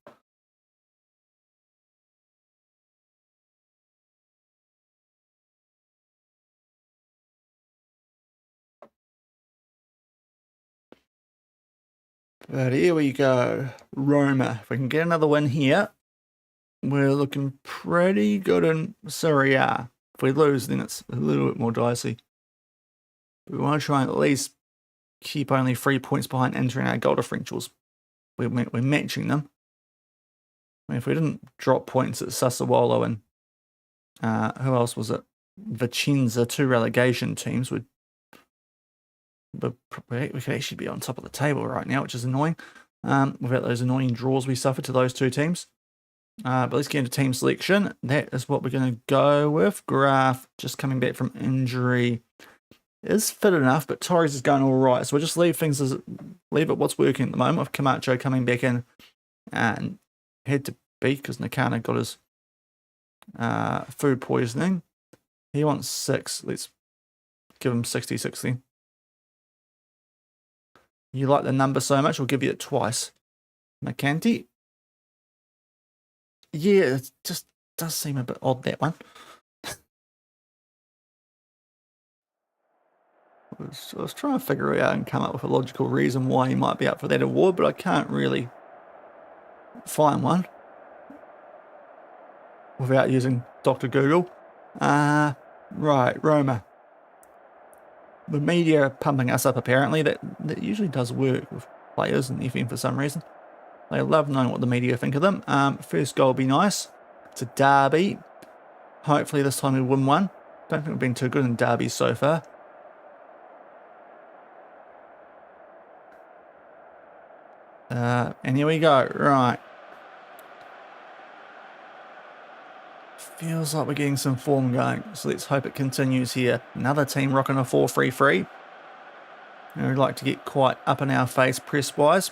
But here we go. Roma. If we can get another win here, we're looking pretty good in Serie A. If we lose, then it's a little bit more dicey. We want to try and at least keep only 3 points behind entering our goal differentials. We're matching them. I mean, if we didn't drop points at Sassuolo and who else was it? Vicenza, 2 relegation teams, we could actually be on top of the table right now, which is annoying. Without those annoying draws we suffered to those 2 teams. But let's get into team selection. That is what we're going to go with. Graf, just coming back from injury, is fit enough, but Torres is going all right. So we'll just leave it what's working at the moment, with Camacho coming back in and had to be because Nakano got his food poisoning. He wants 6. Let's give him 66 then. You like the number so much, we'll give you it twice. McCanty. Yeah, it just does seem a bit odd, that one. I was trying to figure it out and come up with a logical reason why he might be up for that award, but I can't really find one without using Dr. Google. Right, Roma. The media are pumping us up, apparently. That usually does work with players in FM for some reason. They love knowing what the media think of them. First goal will be nice. It's a derby. Hopefully this time we win one. Don't think we've been too good in derbies so far. And here we go. Right. Feels like we're getting some form going, so let's hope it continues here. Another team rocking a 4-3-3. And we'd like to get quite up in our face press-wise.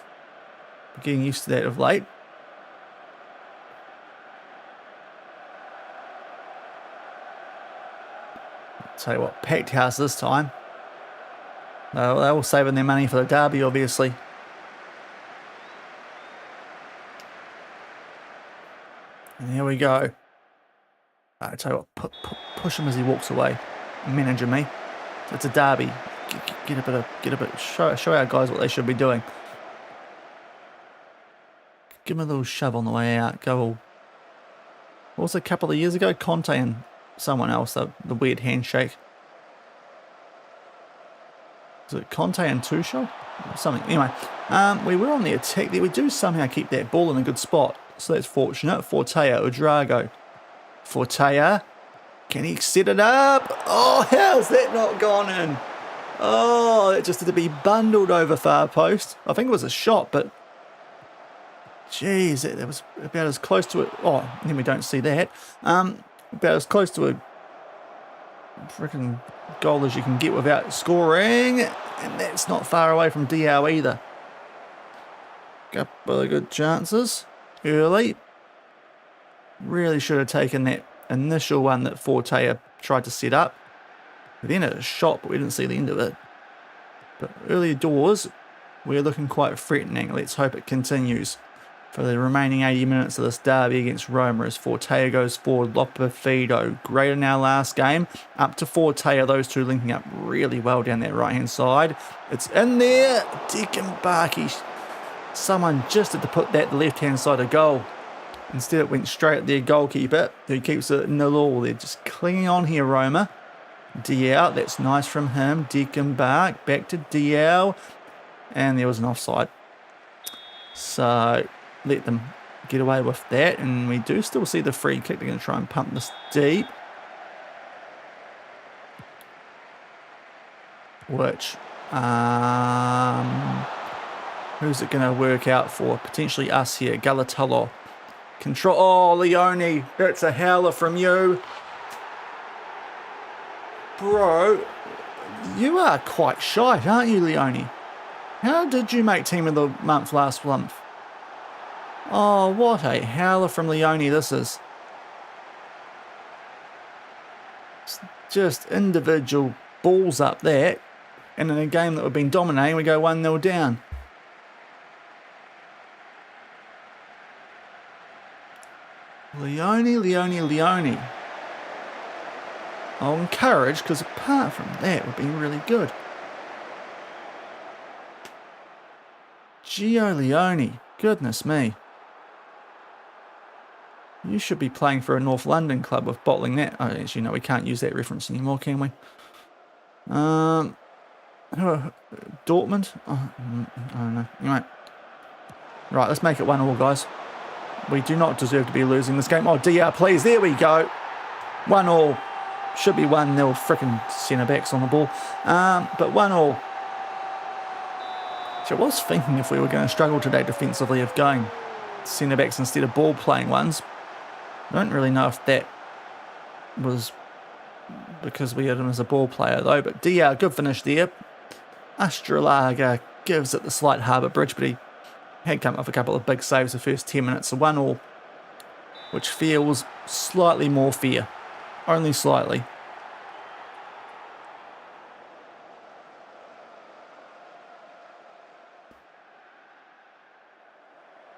We're getting used to that of late. I'll tell you what, packed house this time. They're all saving their money for the derby, obviously. And here we go. I tell you what, push him as he walks away. Manager me. It's a derby. Get a bit. Show our guys what they should be doing. Give them a little shove on the way out. Go all. What was it, a couple of years ago? Conte and someone else. The weird handshake. Was it Conte and Tuchel? Something. Anyway, we were on the attack there. We do somehow keep that ball in a good spot. So that's fortunate. Fortea, Udrago. Fortea. Can he set it up? Oh, how's that not gone in? Oh, it just had to be bundled over far post. I think it was a shot, but... Jeez, that was about as close to it. Oh, then we don't see that. About as close to a freaking goal as you can get without scoring. And that's not far away from Diao either. Couple of good chances early. Really should have taken that initial one that Fortea tried to set up. We then had a shot, but we didn't see the end of it. But early doors, we're looking quite threatening. Let's hope it continues for the remaining 80 minutes of this derby against Roma as Fortea goes forward. Lopefido, great in our last game. Up to Fortea, those two linking up really well down that right-hand side. It's in there. Dickenbach. Someone just had to put that left-hand side of goal. Instead, it went straight at their goalkeeper, who keeps it 0-0. They're just clinging on here, Roma. Diao, that's nice from him. Dickenbach, back to Diao. And there was an offside. So... let them get away with that, and we do still see the free kick. They're going to try and pump this deep. Which, who's it going to work out for? Potentially us here. Galatello. Control. Oh, Leone, that's a howler from you. Bro, you are quite shite, aren't you, Leone? How did you make team of the month last month? Oh, what a howler from Leone this is. It's just individual balls up there. And in a game that we've been dominating, we go 1-0 down. Leone. I'll encourage, because apart from that, we've been really good. Gio Leone. Goodness me. You should be playing for a North London club with bottling that. Oh, actually, no, we can't use that reference anymore, can we? Dortmund? Oh, I don't know. Anyway. Right, let's make it 1-1, guys. We do not deserve to be losing this game. Oh, DR, please. There we go. 1-1. Should be 1-0. Frickin' centre-backs on the ball. But 1-1. So I was thinking if we were going to struggle today defensively of going centre-backs instead of ball-playing ones. I don't really know if that was because we had him as a ball player though, but DR, good finish there. Astralaga gives it the slight harbour bridge, but he had come up with a couple of big saves the first 10 minutes, so 1-1, which feels slightly more fair, only slightly.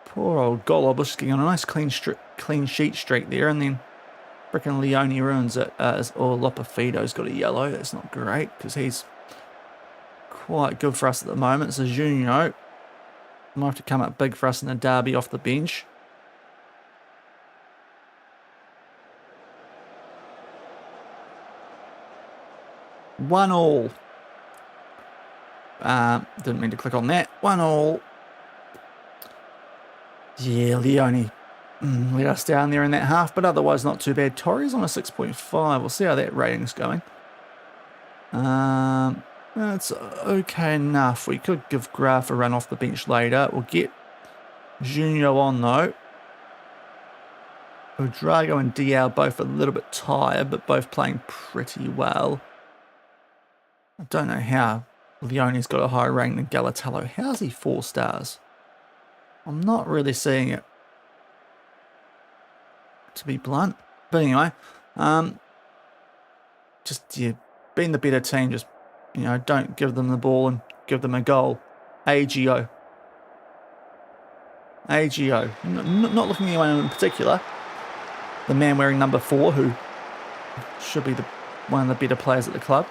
Poor old Golob was getting on a nice clean sheet streak there, and then frickin' Leone ruins it. Lopefido's got a yellow. That's not great, because he's quite good for us at the moment. So Junio might have to come up big for us in the derby off the bench. One all. Didn't mean to click on that. 1-1. Yeah, Leone let us down there in that half, but otherwise not too bad. Torres on a 6.5. We'll see how that rating's going. That's okay enough. We could give Graf a run off the bench later. We'll get Junio on though. Udrago and Diao both a little bit tired, but both playing pretty well. I don't know how Leone's got a higher rating than Galatello. How's he 4 stars? I'm not really seeing it, to be blunt. But anyway, just being the better team, just, don't give them the ball and give them a goal. AGO. Not looking at anyone in particular. The man wearing number 4, who should be one of the better players at the club.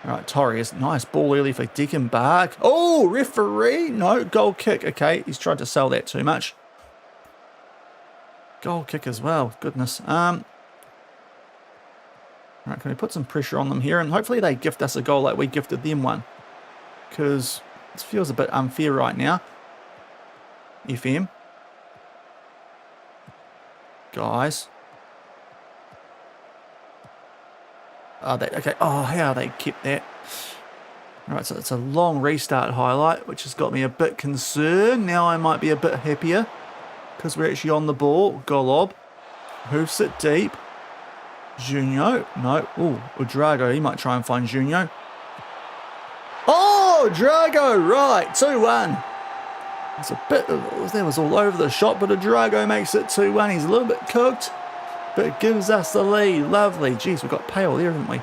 All right, Torres, nice ball early for Dickenbach. Oh, referee. No, goal kick. Okay, he's tried to sell that too much. Goal kick as well. Goodness. All right, can we put some pressure on them here? And hopefully they gift us a goal like we gifted them one. Because it feels a bit unfair right now. FM. Guys. Okay. Oh, how they kept that. Right, so it's a long restart highlight, which has got me a bit concerned. Now I might be a bit happier because we're actually on the ball. Golob hoofs it deep. Junio, no. Oh, Drago, he might try and find Junio. Oh, Drago, right, 2-1. It's a bit, that was all over the shot, but Drago makes it 2-1. He's a little bit cooked, but it gives us the lead. Lovely. Jeez, we've got pale there, haven't we?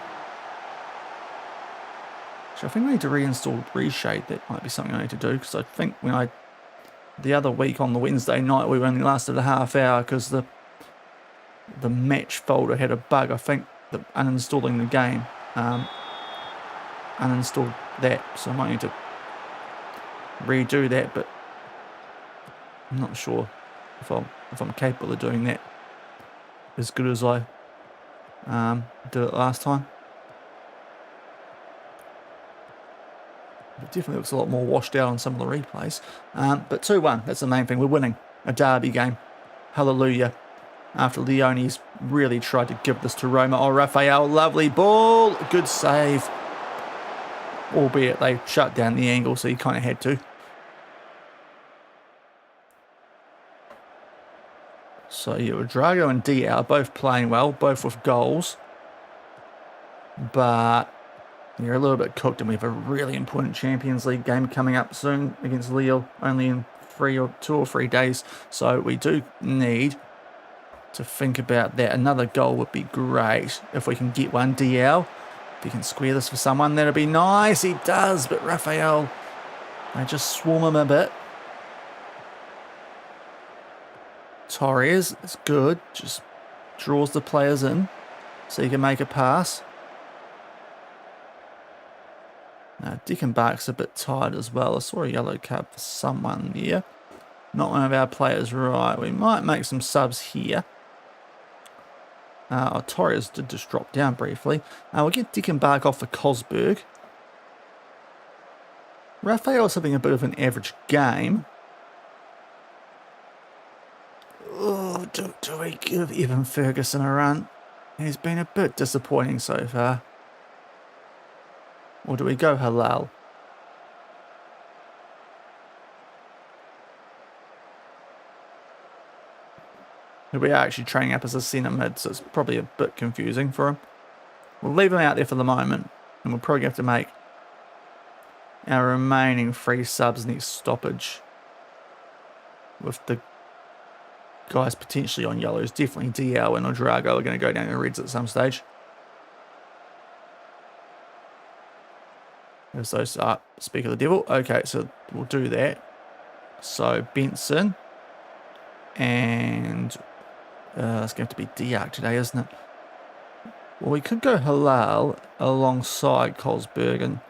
So I think we need to reinstall Reshade. That might be something I need to do, because I think when the other week on the Wednesday night, we only lasted a half hour because the match folder had a bug. I think that uninstalling the game uninstalled that, so I might need to redo that, but I'm not sure if I'm capable of doing that as good as I did it last time. It definitely looks a lot more washed out on some of the replays. But 2-1, that's the main thing. We're winning a derby game. Hallelujah. After Leone's really tried to give this to Roma. Oh, Raphael, lovely ball. Good save. Albeit they shut down the angle, so he kind of had to. So yeah, Drago and Diao are both playing well, both with goals. But you're a little bit cooked, and we have a really important Champions League game coming up soon against Lille, only in 2 or 3 days. So we do need to think about that. Another goal would be great if we can get one. Diao, if he can square this for someone, that'd be nice. He does, but Raphael, they just swarm him a bit. Torres, it's good, just draws the players in so he can make a pass. Now, Dickenbach's a bit tired as well. I saw a yellow card for someone there. Not one of our players, right. We might make some subs here. Torres did just drop down briefly. We'll get Dickenbach off for Cosberg. Raphael's having a bit of an average game. Oh, do we give Evan Ferguson a run? He's been a bit disappointing so far. Or do we go Halal? We are actually training up as a centre mid, so it's probably a bit confusing for him. We'll leave him out there for the moment, and we'll probably have to make our remaining 3 subs next stoppage. With the guys potentially on yellows, definitely Diao and Drago are going to go down in reds at some stage. There's those, speak of the devil. Okay, so we'll do that. So Benson and it's going to be Diak today, isn't it? Well, we could go Halal alongside Cosberg, and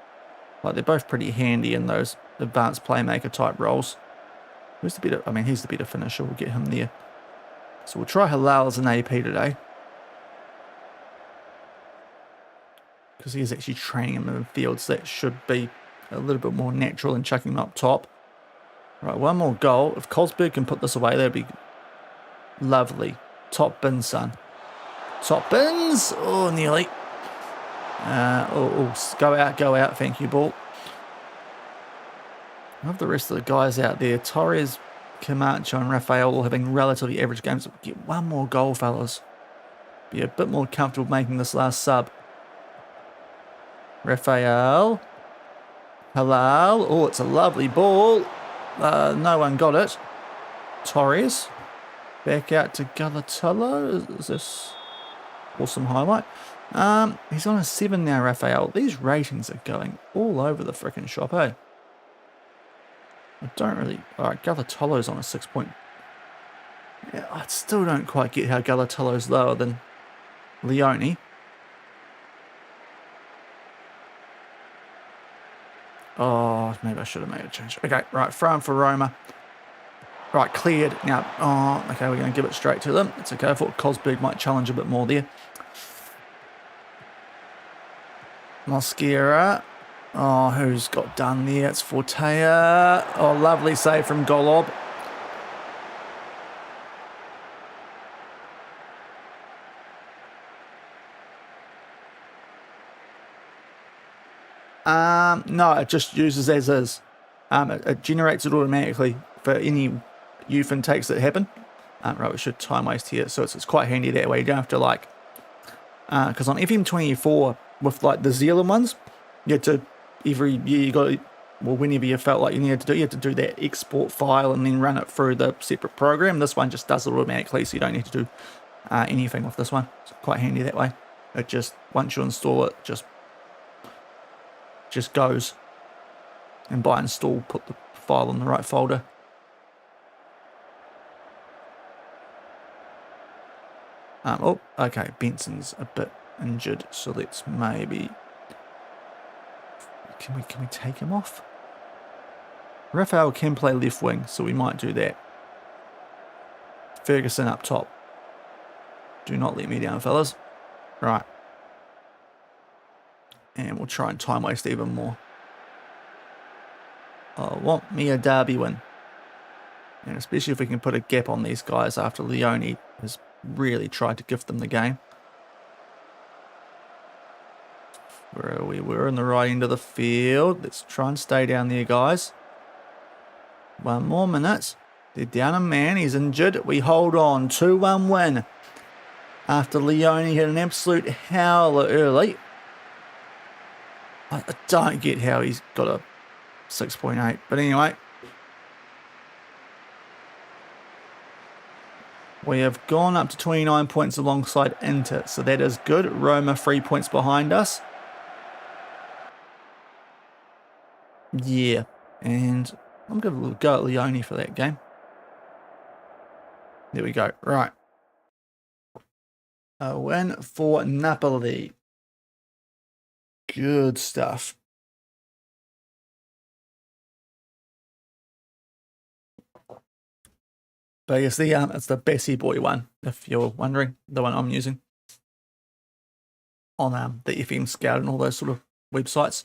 like they're both pretty handy in those advanced playmaker type roles. Who's the better? I mean, he's the better finisher. We'll get him there. So we'll try Halal as an AP today, because he's actually training him in the field, so that should be a little bit more natural than chucking him up top. Right, one more goal. If Cosberg can put this away, that'd be lovely. Top bin, son. Top bins. Oh, nearly. Go out. Thank you, ball. I have the rest of the guys out there. Torres, Camacho, and Raphael all having relatively average games. Get one more goal, fellas. Be a bit more comfortable making this last sub. Raphael. Halal. Oh, it's a lovely ball. No one got it. Torres. Back out to Galatello. Is this awesome highlight? He's on a 7 now, Raphael. These ratings are going all over the frickin' shop, eh? I don't really... Alright, Galatello's on a 6 point. Yeah, I still don't quite get how Galatello's lower than Leone. Oh, maybe I should have made a change. Okay, right, throw him for Roma. Right, cleared. Now, oh, okay, we're going to give it straight to them. It's okay. I thought Cosberg might challenge a bit more there. Mosquera. Oh, who's got done there? It's Fortea. Oh, lovely save from Golob. No, it just uses as is. It generates it automatically for any youth intakes that happen. Right, we should time waste here, so it's quite handy that way. You don't have to like, because on FM24 with like the Zealand ones, you had to every year you got, well, whenever you felt like you had to do that export file and then run it through the separate program. This one just does it automatically, so you don't need to do anything with this one. It's quite handy that way. It just, once you install it, just goes, and by install put the file in the right folder. Oh, okay, Benson's a bit injured, so let's maybe, can we take him off? Raphael can play left wing, so we might do that. Ferguson up top. Do not let me down, fellas. Right. And we'll try and time waste even more. I want me a derby win. And especially if we can put a gap on these guys after Leone has really tried to gift them the game. Where are we? We're in the right end of the field. Let's try and stay down there, guys. 1 more minute. They're down a man. He's injured. We hold on. 2-1 win. After Leone hit an absolute howler early. I don't get how he's got a 6.8. But anyway. We have gone up to 29 points alongside Inter. So that is good. Roma 3 points behind us. Yeah. And I'm going to go at Leone for that game. There we go. Right. A win for Napoli. Good stuff. But yes, it's the Bessie Boy one, if you're wondering, the one I'm using on the FM Scout and all those sort of websites.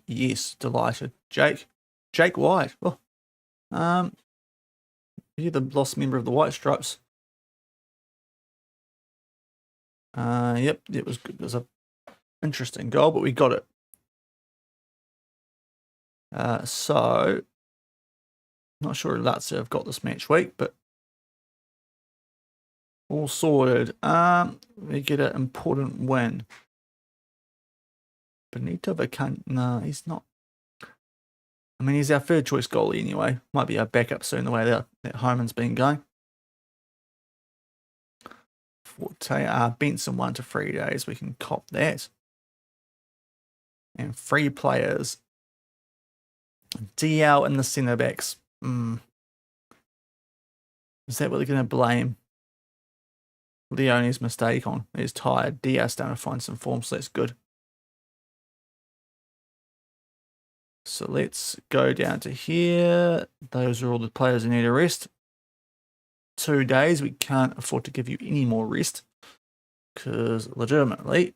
Yes, delighted. Jake White. Oh, you're the lost member of the White Stripes. Yep, it was good. It was a interesting goal, but we got it. So not sure if Lazio have got this match week, but all sorted. We get an important win. Benito Vacant, no, he's not. I mean, he's our third choice goalie anyway. Might be our backup soon, the way that Homan's been going. Forte, Benson 1 to 3 days. We can cop that. And 3 players. DL and the centre backs. Is that what they're going to blame Leone's mistake on? He's tired. DL's starting to find some form, so that's good. So let's go down to here. Those are all the players who need a rest. 2 days. We can't afford to give you any more rest because legitimately,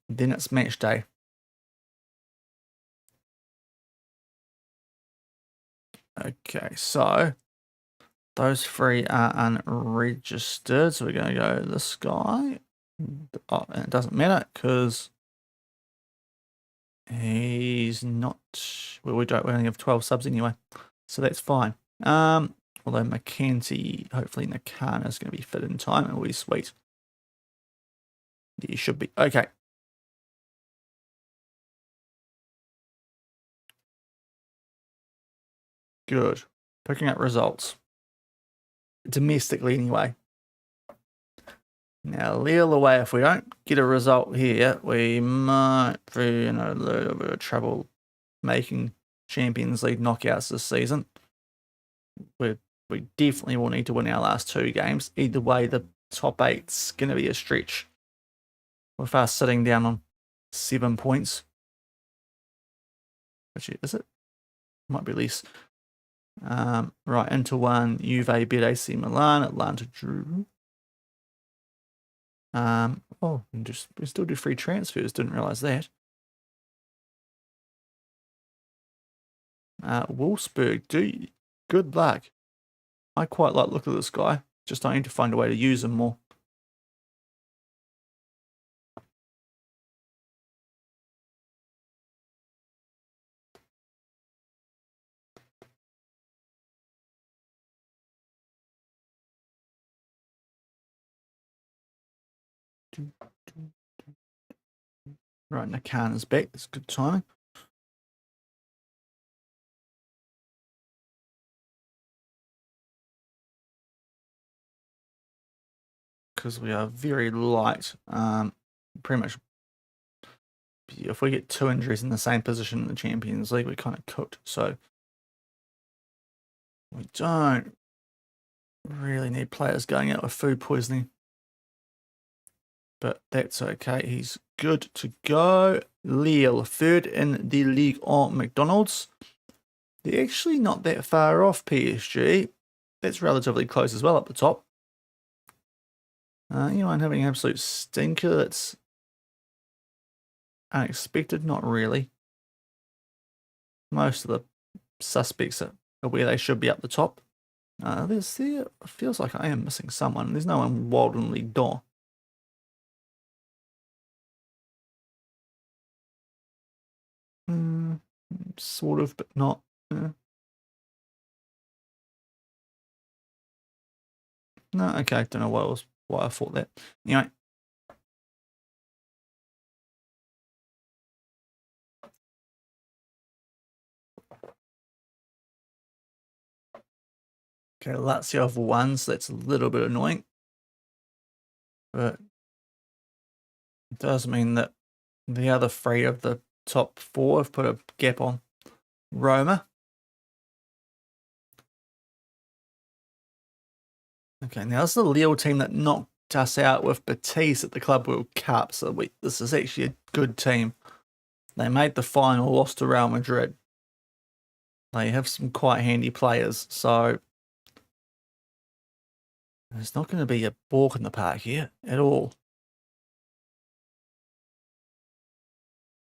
then it's match day. Okay, so those 3 are unregistered. So we're going to go this guy. Oh, and it doesn't matter because he's not. Well, we only have 12 subs anyway, so that's fine. Although McKenzie, hopefully Nakana is going to be fit in time. It'll be sweet. Yeah, he should be. Okay. Good. Picking up results. Domestically anyway. Now, Lille away, if we don't get a result here, we might be in a little bit of trouble making Champions League knockouts this season. We definitely will need to win our last 2 games. Either way, the top 8's going to be a stretch. With us sitting down on 7 points. Actually, is it? Might be less. Right, into one. Juve beat AC Milan. Atlanta drew. Oh, we still do free transfers. Didn't realize that. Wolfsburg, good luck. I quite like the look of this guy. Just I need to find a way to use him more. Right, Nakan is back. That's good timing. Because we are very light. Pretty much, if we get 2 injuries in the same position in the Champions League, we're kind of cooked. So we don't really need players going out with food poisoning. But that's okay. He's good to go. Lille, third in the league on McDonald's. They're actually not that far off PSG. That's relatively close as well up the top. Anyone having an absolute stinker that's unexpected? Not really. Most of the suspects are where they should be up the top. There feels like I am missing someone. There's no one wildly door. Sort of, but not. No, okay. Don't know why I thought that. Anyway. Okay, Lazio have won, so that's a little bit annoying. But it does mean that the other 3 of the top 4 have put a gap on Roma. Okay, now this is the Lille team that knocked us out with Betis at the Club World Cup. So this is actually a good team. They made the final, lost to Real Madrid. They have some quite handy players, so it's not going to be a walk in the park here at all.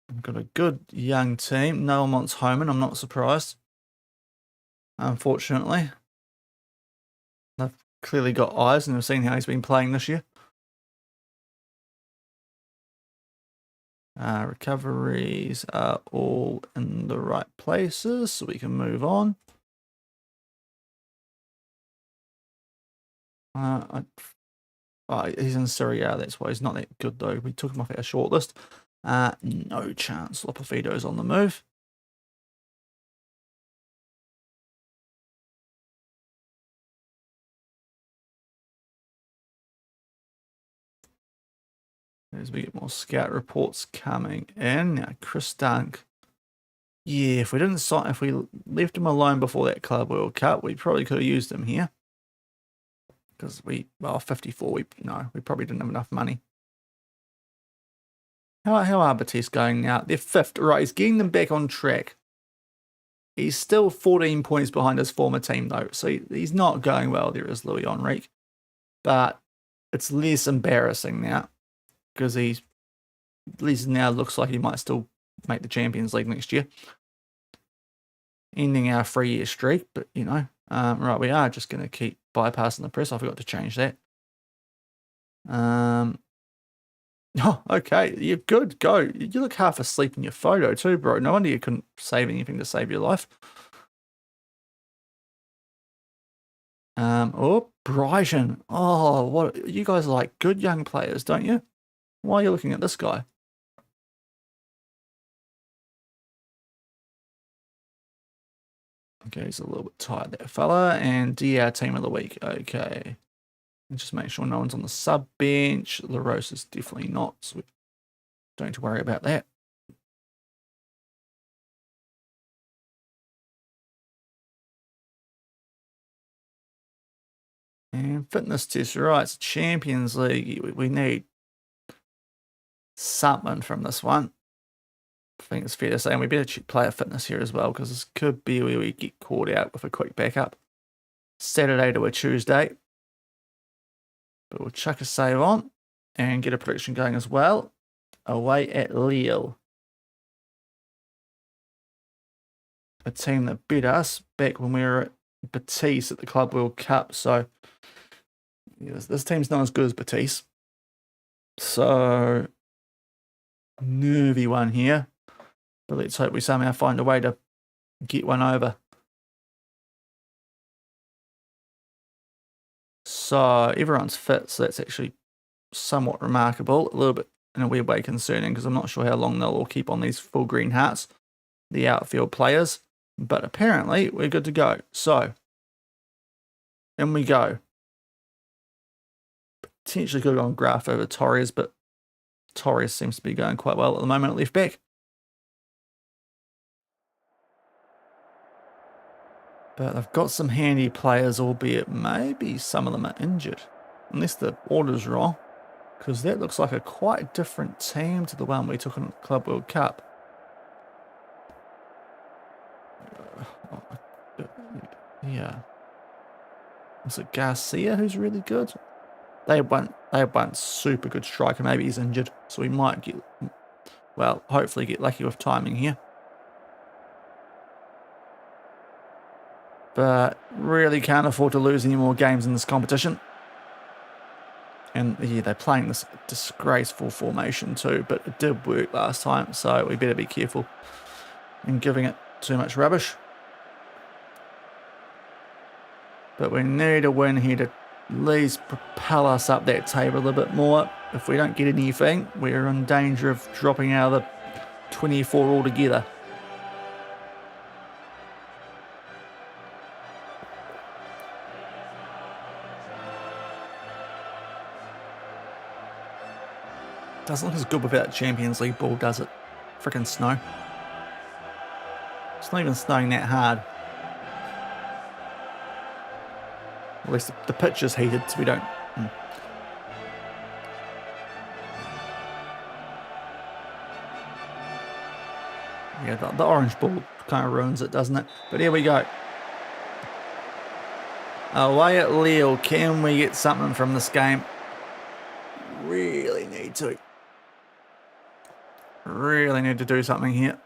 We've got a good young team. No one wants Homan, I'm not surprised. Unfortunately. They've clearly got eyes and have seen how he's been playing this year. Recoveries are all in the right places, so we can move on. He's in Serie A, that's why he's not that good though. We took him off our shortlist. No chance. Lopofido's on the move. As we get more scout reports coming in. Now, Chris Dunk. Yeah, if we left him alone before that Club World Cup, we probably could have used him here. Because 54, we probably didn't have enough money. How are Betis going now? They're 5th. Right, he's getting them back on track. He's still 14 points behind his former team, though. So he's not going well there as Louis Enrique. But it's less embarrassing now. Because at least now looks like he might still make the Champions League next year. Ending our 3-year streak, but right, we are just going to keep bypassing the press. I forgot to change that. Oh, okay, you're good. Go. You look half asleep in your photo too, bro. No wonder you couldn't save anything to save your life. Oh, Brighton. Oh, what? You guys are like good young players, don't you? Why are you looking at this guy? Okay, he's a little bit tired, that fella. And DR team of the week. Okay. And just make sure no one's on the sub bench. LaRose is definitely not, so we don't need to worry about that. And fitness test, right? It's Champions League. We need something from this one. I think it's fair to say, and we better check player fitness here as well, because this could be where we get caught out with a quick backup. Saturday to a Tuesday. But we'll chuck a save on and get a prediction going as well. Away at Lille. A team that beat us back when we were at Betis at the Club World Cup. So yeah, this team's not as good as Betis. So nervy one here. But let's hope we somehow find a way to get one over. So everyone's fit, so that's actually somewhat remarkable. A little bit in a weird way concerning, because I'm not sure how long they'll all keep on these full green hearts, the outfield players. But apparently we're good to go. So in we go. Potentially could have gone Graf over Torres, but Torres seems to be going quite well at the moment at left back. But they've got some handy players, albeit maybe some of them are injured. Unless the order's wrong. Because that looks like a quite different team to the one we took in the Club World Cup. Yeah. Is it Garcia who's really good? They have one super good striker. Maybe he's injured. So we might get, well, hopefully get lucky with timing here. But really can't afford to lose any more games in this competition. And yeah, they're playing this disgraceful formation too, but it did work last time, so we better be careful in giving it too much rubbish. But we need a win here to at least propel us up that table a little bit more. If we don't get anything, we're in danger of dropping out of the 24 altogether. Doesn't look as good without Champions League ball, does it? Frickin' snow. It's not even snowing that hard. At least the pitch is heated, so we don't... Yeah, the orange ball kind of ruins it, doesn't it? But here we go. Away at Lille, can we get something from this game? Really need to. Really need to do something here.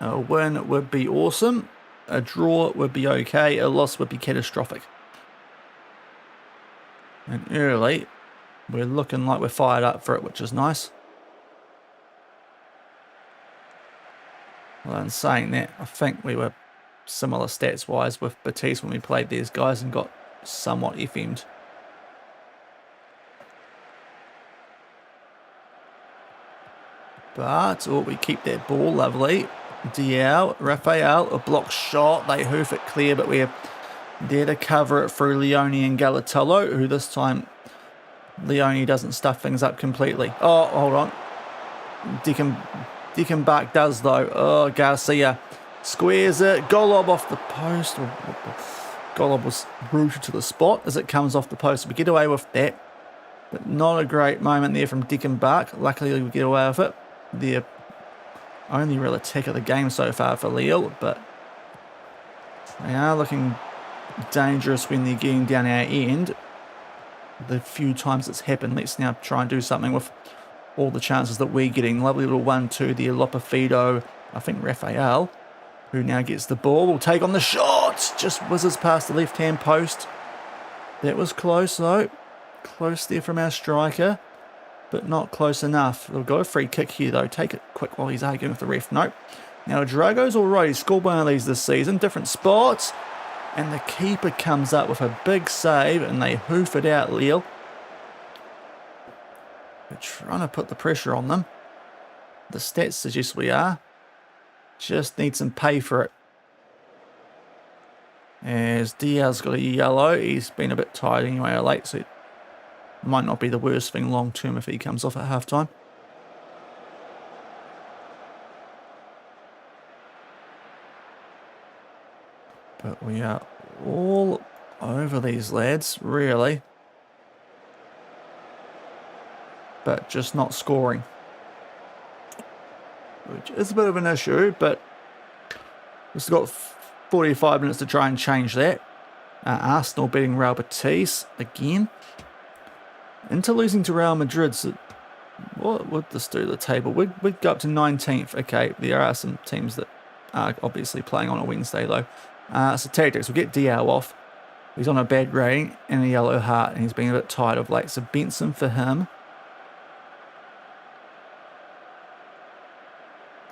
A win would be awesome. A draw would be okay. A loss would be catastrophic. And early, we're looking like we're fired up for it, which is nice. Well, in saying that, I think we were similar stats-wise with Betis when we played these guys and got somewhat FM'd. But, oh, we keep that ball, lovely. Rafael, a block shot. They hoof it clear, but we're there to cover it through Leone and Galatolo, who this time Leone doesn't stuff things up completely. Oh, hold on. Dickenbach does, though. Oh, Garcia squares it. Golob off the post. Golob was rooted to the spot as it comes off the post. We get away with that. But not a great moment there from Dickenbach. Luckily, we get away with it. The only real attack of the game so far for Lille, but they are looking dangerous when they're getting down our end. The few times it's happened, let's now try and do something with all the chances that we're getting. Lovely little 1-2 there, Lopafido, I think Rafael, who now gets the ball, will take on the shot, just whizzes past the left-hand post. That was close though, close there from our striker, but not close enough. We'll go a free kick here though, take it quick while he's arguing with the ref. Nope. Now Drago's already scored one of these this season, different spots, and the keeper comes up with a big save and they hoof it out, Lille. We're trying to put the pressure on them. The stats suggest we are. Just need some pay for it. As Diaz got a yellow, he's been a bit tired anyway, late, so it might not be the worst thing long term if he comes off at halftime. But we are all over these lads, really. but just not scoring, which is a bit of an issue, but we've still got 45 minutes to try and change that. Arsenal beating Real Betis again. Inter losing to Real Madrid. So what would this do to the table? We'd go up to 19th. Okay, there are some teams that are obviously playing on a Wednesday, though. So tactics, we'll get Diao off. He's on a bad rating and a yellow heart, and he's been a bit tired of late. So Benson for him.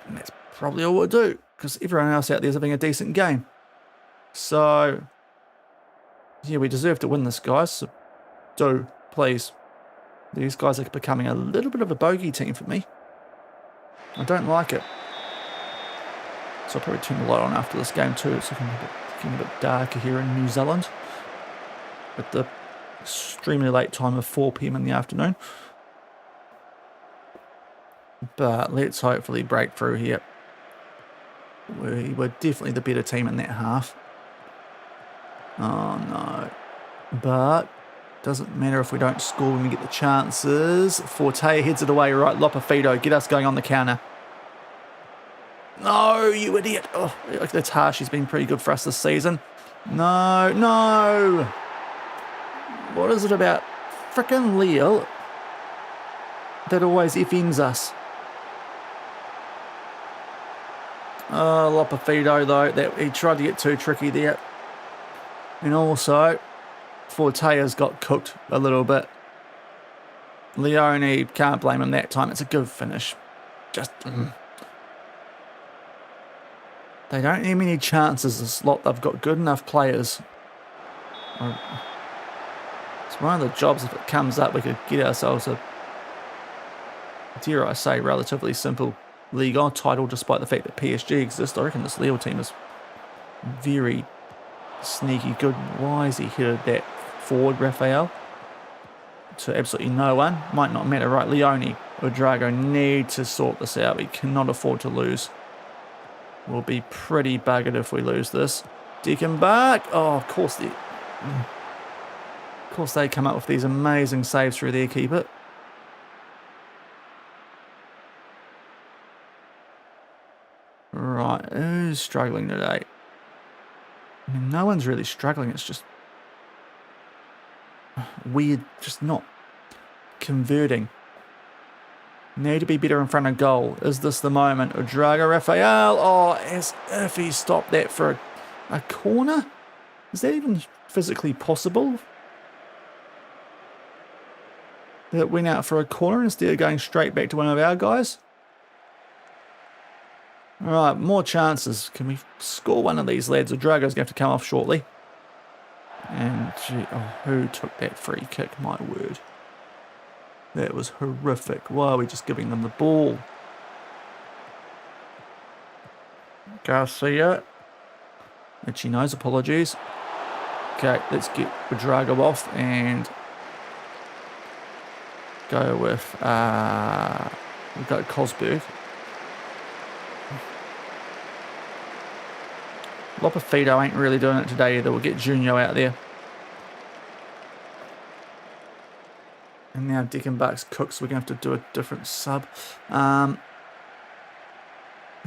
And that's probably all we'll do, because everyone else out there is having a decent game. So, yeah, we deserve to win this, guys. So do, please. These guys are becoming a little bit of a bogey team for me. I don't like it. So I'll probably turn the light on after this game too. It's looking a bit darker here in New Zealand, at the extremely late time of 4 PM in the afternoon. But let's hopefully break through here. We were definitely the better team in that half. Oh no. But doesn't matter if we don't score when we get the chances. Forte heads it away, right? Lopafido, get us going on the counter. No, you idiot. Oh, that's harsh. He's been pretty good for us this season. No, no. What is it about frickin' Lille that always FMs us? Oh, Lopafido, though, that he tried to get too tricky there. And also, Forte has got cooked a little bit. Leone, can't blame him that time. It's a good finish. Just... They don't need many chances this lot. They've got good enough players. It's one of the jobs, if it comes up, we could get ourselves a, dare I say, relatively simple Liga title, despite the fact that PSG exists. I reckon this Lille team is very sneaky good. Why is he headed that forward, Raphael? To absolutely no one. Might not matter, right? Leone or Drago need to sort this out. We cannot afford to lose. We'll be pretty buggered if we lose this. Deckenbach. Oh, of course they come up with these amazing saves through their keeper. Right, who's struggling today? I mean, no one's really struggling. It's just weird, just not converting. Need to be better in front of goal. Is this the moment? Drago Raphael. Oh, as if he stopped that for a corner. Is that even physically possible? That went out for a corner instead of going straight back to one of our guys. All right, more chances. Can we score one of these lads? Drago's going to have to come off shortly. And gee, oh, who took that free kick? My word. That was horrific. Why are we just giving them the ball? Garcia. Itchy nose, apologies. Okay, let's get Drago off and go with, we've got Cosberg. Lopafido ain't really doing it today either. We'll get Junior out there. And now Deckenbach's cooked, so we're going to have to do a different sub. Let's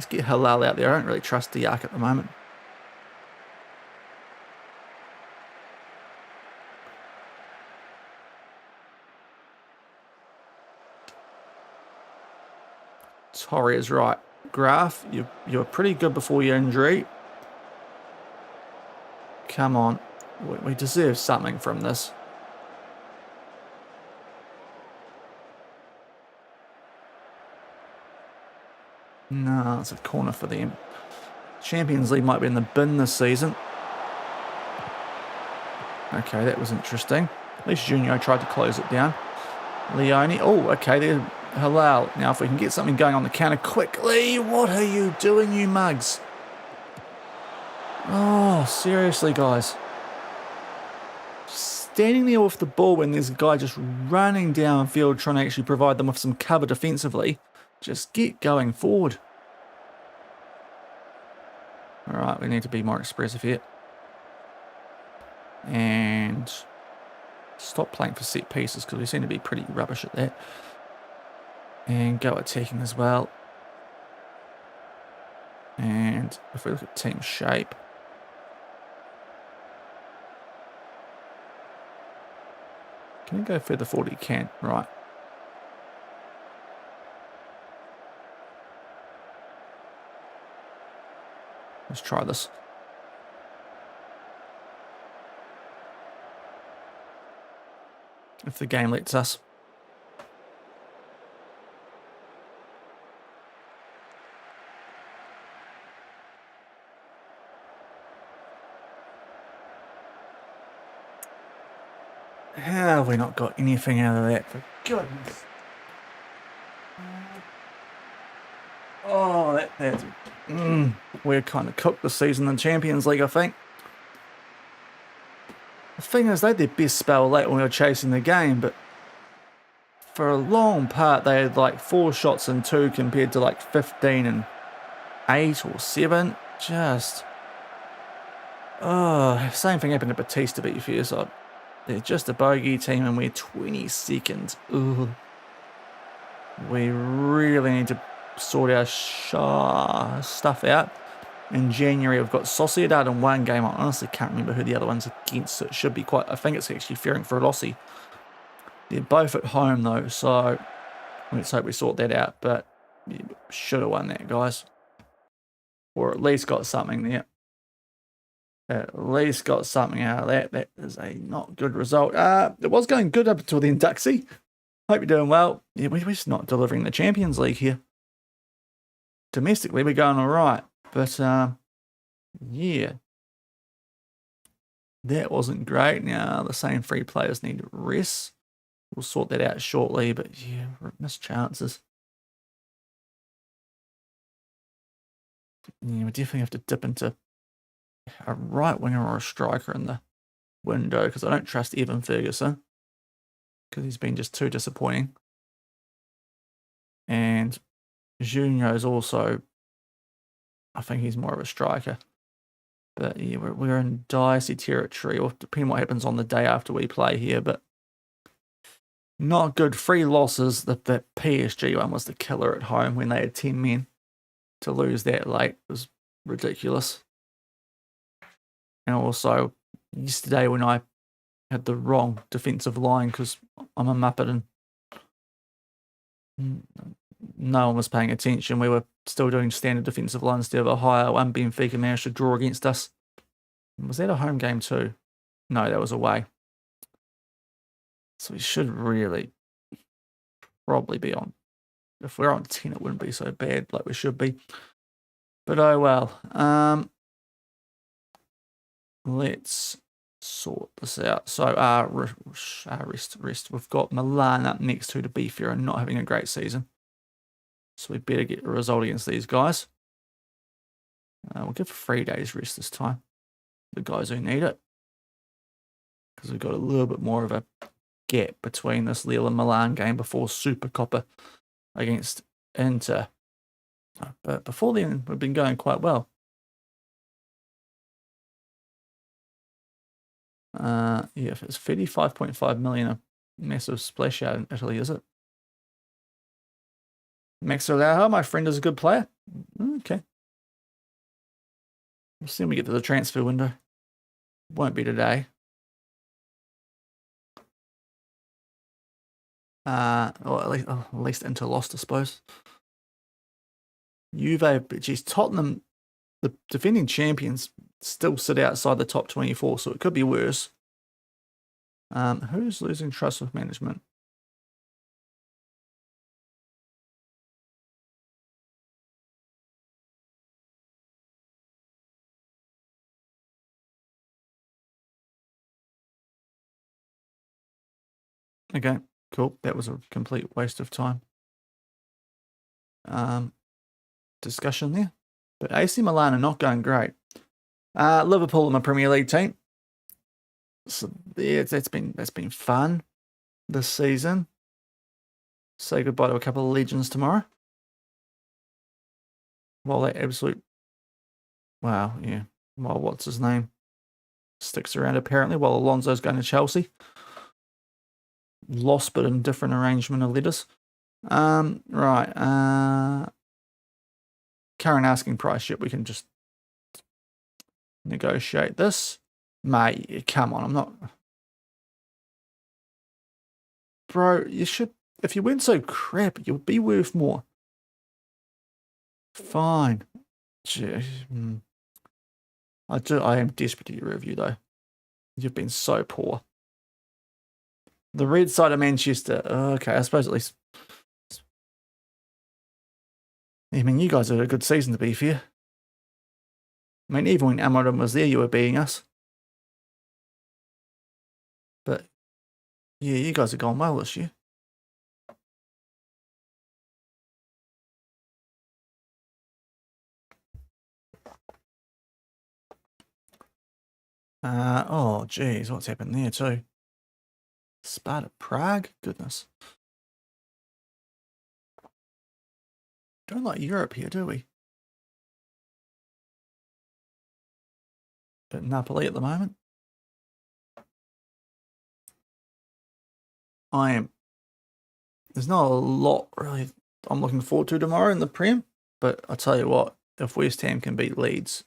get Halal out there. I don't really trust Diak at the moment. Torre is right. Graf, you were pretty good before your injury. Come on. We deserve something from this. No, it's a corner for them. Champions League might be in the bin this season. Okay, that was interesting. At least Junior tried to close it down. Leone. Oh, okay, there. Halal. Now, if we can get something going on the counter quickly. What are you doing, you mugs? Oh, seriously, guys. Standing there with the ball when there's a guy just running downfield trying to actually provide them with some cover defensively. Just get going forward. Alright, we need to be more expressive here. And stop playing for set pieces because we seem to be pretty rubbish at that. And go attacking as well. And if we look at team shape, can you go further forward? You can, right. Let's try this. If the game lets us. How have we not got anything out of that? For goodness. Oh, that's... we're kind of cooked this season in Champions League, I think. The thing is, they had their best spell late when we were chasing the game, but for a long part, they had like 4 shots and 2 compared to like 15 and 8 or 7. Just... oh, same thing happened to Batista, to be fair, so they're just a bogey team and we're 22nd. Ugh. We really need to sort our stuff out. In January, we've got Sociedad in 1 game. I honestly can't remember who the other one's against. So it should be quite... I think it's actually fearing for a Lossie. They're both at home, though, so let's hope we sort that out. But yeah, should have won that, guys. Or at least got something there. At least got something out of that. That is a not good result. It was going good up until the Induxie. Hope you're doing well. Yeah, we're just not delivering the Champions League here. Domestically, we're going all right. But, yeah. That wasn't great. Now, the same 3 players need rest. We'll sort that out shortly. But, yeah, missed chances. Yeah, we definitely have to dip into a right winger or a striker in the window, because I don't trust Evan Ferguson, because he's been just too disappointing. And Junior's also, I think he's more of a striker. But yeah, we're in dicey territory, or depending on what happens on the day after we play here, but not good. 3 losses. That PSG one was the killer at home when they had 10 men. To lose that late was ridiculous. And also, yesterday when I had the wrong defensive line, because I'm a muppet and no one was paying attention. We were still doing standard defensive line instead of a higher one. Benfica managed to draw against us. Was that a home game too? No, that was away. So we should really probably be on. If we're on 10, it wouldn't be so bad like we should be. But oh well. Let's sort this out. So rest. We've got Milan up next, who, to be fair, are not having a great season. So we better get a result against these guys. We'll give 3 days rest this time. The guys who need it. Because we've got a little bit more of a gap between this Lille and Milan game before Super Coppa against Inter. But before then, we've been going quite well. Yeah, if it's 35.5 million, a massive splash out in Italy, is it? Max Olauho, my friend, is a good player. Okay. We'll see when we get to the transfer window. Won't be today. Or at least Inter lost, I suppose. Juve, but geez, Tottenham, the defending champions, still sit outside the top 24, so it could be worse. Who's losing trust with management? Okay, cool. That was a complete waste of time. Discussion there. But AC Milan are not going great. Liverpool are my Premier League team. So yeah, that's been fun this season. Say goodbye to a couple of legends tomorrow. While that absolute... wow, yeah. While what's his name sticks around apparently, while Alonso's going to Chelsea. Lost but in different arrangement of letters. Right. Current asking price. Yep, we can just negotiate this. Mate, come on, I'm not... Bro, you should... If you weren't so crap, you'll be worth more. Fine. Jeez. I am desperate to get a review, though. You've been so poor. The red side of Manchester. Okay, I suppose at least... I mean, you guys had a good season, to be fair. I mean, even when Amarim was there, you were beating us. But, yeah, you guys have gone well this year. Oh, geez, what's happened there, too? Sparta Prague? Goodness. Don't like Europe here, do we? At Napoli at the moment. There's not a lot really I'm looking forward to tomorrow in the Prem, but I tell you what, if West Ham can beat Leeds,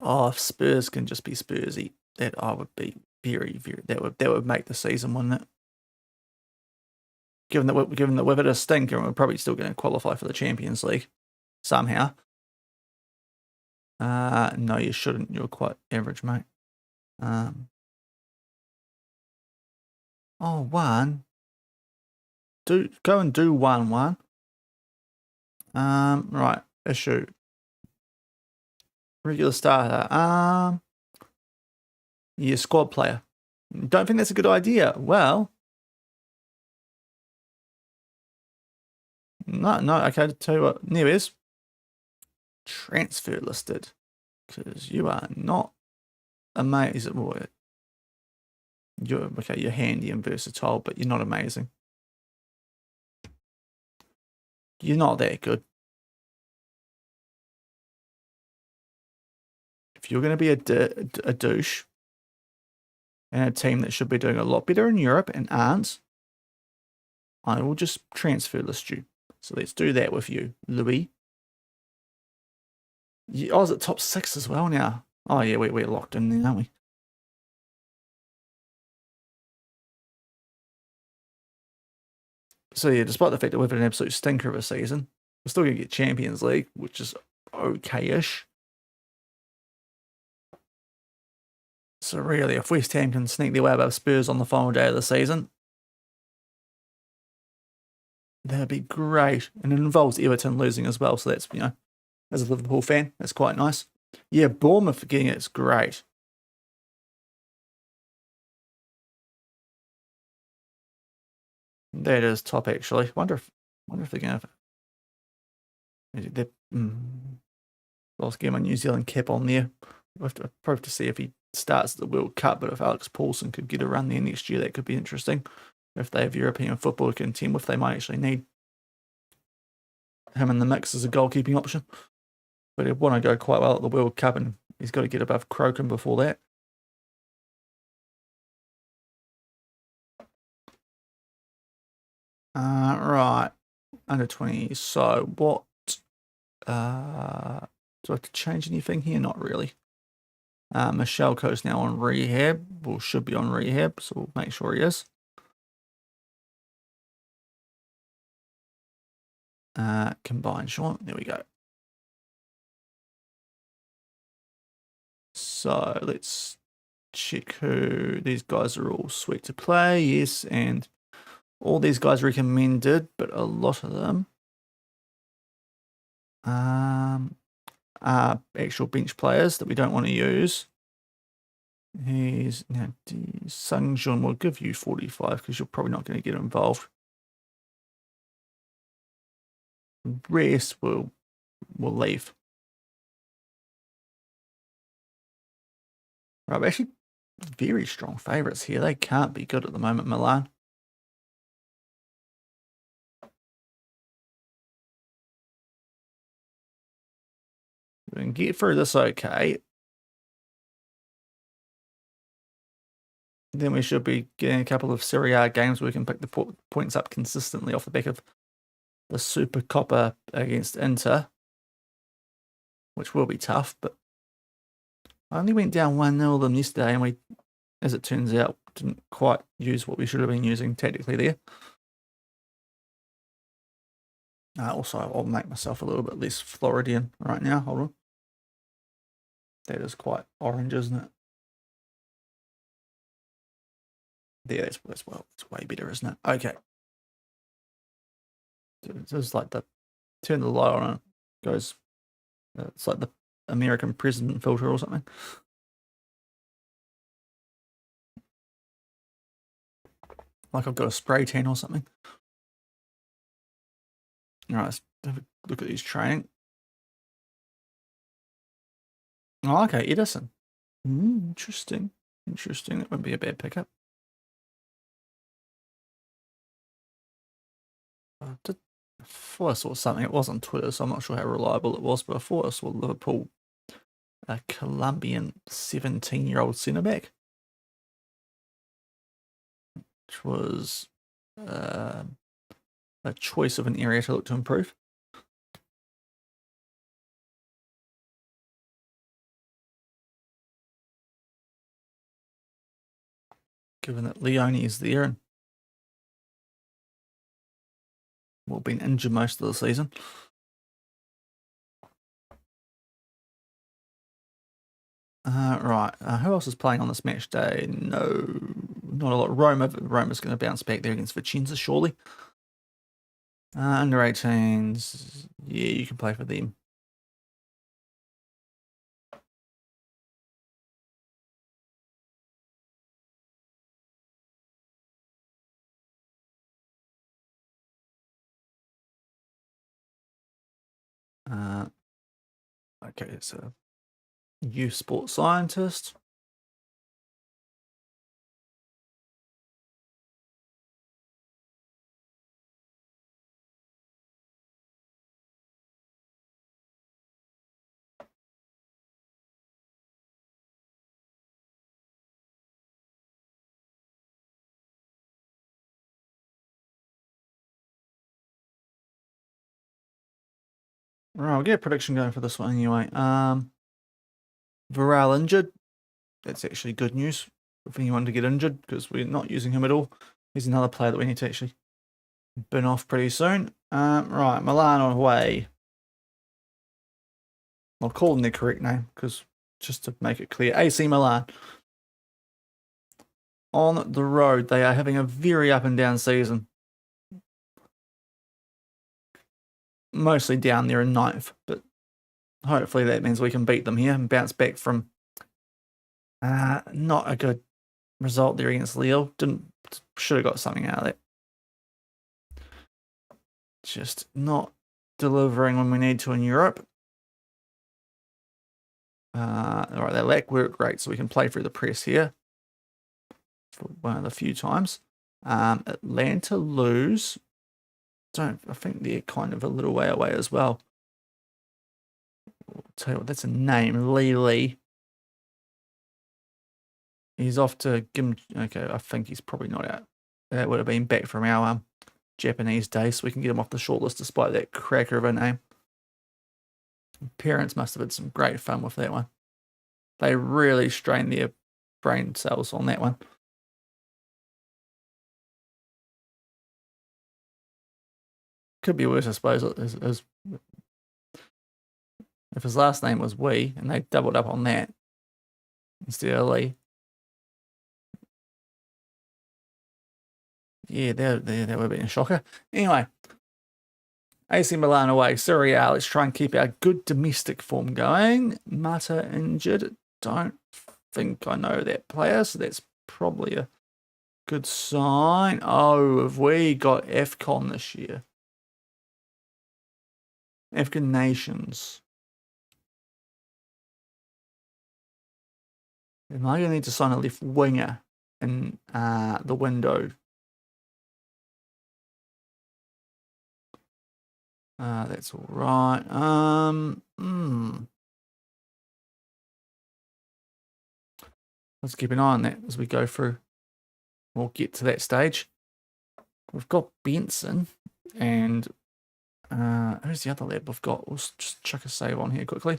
if Spurs can just be Spursy, that I would be very, very, that would make the season, wouldn't it? Given that we've had a stinker and we're probably still going to qualify for the Champions League somehow. No, you shouldn't. You're quite average, mate. One. Go and do 1-1. Right. Issue. Regular starter. Yeah, squad player. Don't think that's a good idea. Well. No. Okay, I'll tell you what. There is. Transfer listed. Because you are not amazing. You're handy and versatile, but you're not amazing. You're not that good. If you're going to be a douche and a team that should be doing a lot better in Europe and aren't, I will just transfer list you. So let's do that with you, Louis. I was at top 6 as well now. Oh yeah, we're locked in there, aren't we? So yeah, despite the fact that we've had an absolute stinker of a season, we're still going to get Champions League, which is okay-ish. So really, if West Ham can sneak their way above Spurs on the final day of the season, that'd be great. And it involves Everton losing as well, so that's, as a Liverpool fan, that's quite nice. Yeah, Bournemouth getting it's great. That is top, actually. Wonder if they're going to... I'll get my New Zealand cap on there. We'll probably have to see if he starts the World Cup, but if Alex Paulson could get a run there next year, that could be interesting. If they have European football to contend with, they might actually need him in the mix as a goalkeeping option. But he'd want to go quite well at the World Cup, and he's got to get above Crocombe before that. Right. Under 20. So what... do I have to change anything here? Not really. Michelko's now on rehab, or should be on rehab, so we'll make sure he is. Combine Shaun, there we go. So let's check who these guys are all sweet to play. Yes, and all these guys recommended, but a lot of them are actual bench players that we don't want to use. He's now Sungjun will give you 45 because you're probably not going to get involved. Rest will leave. Right, we're actually very strong favourites here. They can't be good at the moment, Milan. We can get through this okay. then we should be getting a couple of Serie A games where we can pick the points up consistently off the back of the Super Coppa against Inter, which will be tough, but I only went down 1-0 them yesterday, and we, as it turns out, didn't quite use what we should have been using tactically there. Also, I'll make myself a little bit less Floridian right now. Hold on. That is quite orange, isn't it? There, that's well, it's way better, isn't it? Okay. It's just like turn the light on, it goes, it's like the American president filter or something. Like I've got a spray tan or something. All right, let's have a look at these training. Oh, okay, Edison. Interesting. Interesting. That wouldn't be a bad pickup. I thought I saw something. It was on Twitter, so I'm not sure how reliable it was, but I thought I saw Liverpool, a Colombian 17-year-old centre-back, which was a choice of an area to look to improve. Given that Leone is there and will be injured most of the season. Right, who else is playing on this match day? No, not a lot. Roma's going to bounce back there against Vicenza, surely. Under 18s, yeah, you can play for them. Okay, so youth sports scientist. Right, we'll get a prediction going for this one anyway. Varel injured. That's actually good news if anyone to get injured, because we're not using him at all. He's another player that we need to actually bin off pretty soon. Right, Milan away. I'll call them the correct name, because just to make it clear, AC Milan. On the road, they are having a very up and down season. Mostly down there in 9th, but hopefully that means we can beat them here and bounce back from not a good result there against Lille. Should have got something out of that. Just not delivering when we need to in Europe. All right, they lack work rate, so we can play through the press here for one of the few times. Atlanta lose. I think they're kind of a little way away as well. I'll tell you what, that's a name, Lille. He's off to Gim. Okay, I think he's probably not out. That would have been back from our Japanese days, so we can get him off the shortlist despite that cracker of a name. Parents must have had some great fun with that one. They really strained their brain cells on that one. Could be worse, I suppose. If his last name was Wee and they doubled up on that instead of Lee. Yeah, that would have been a shocker. Anyway, AC Milan away, Serie A. Let's try and keep our good domestic form going. Mata injured. Don't think I know that player, so that's probably a good sign. Oh, have we got AFCON this year? African nations. Am I going to need to sign a left winger in the window? That's all right. Let's keep an eye on that as we go through we'll get to that stage. We've got Benson and who's the other lad we've got? We'll just chuck a save on here quickly.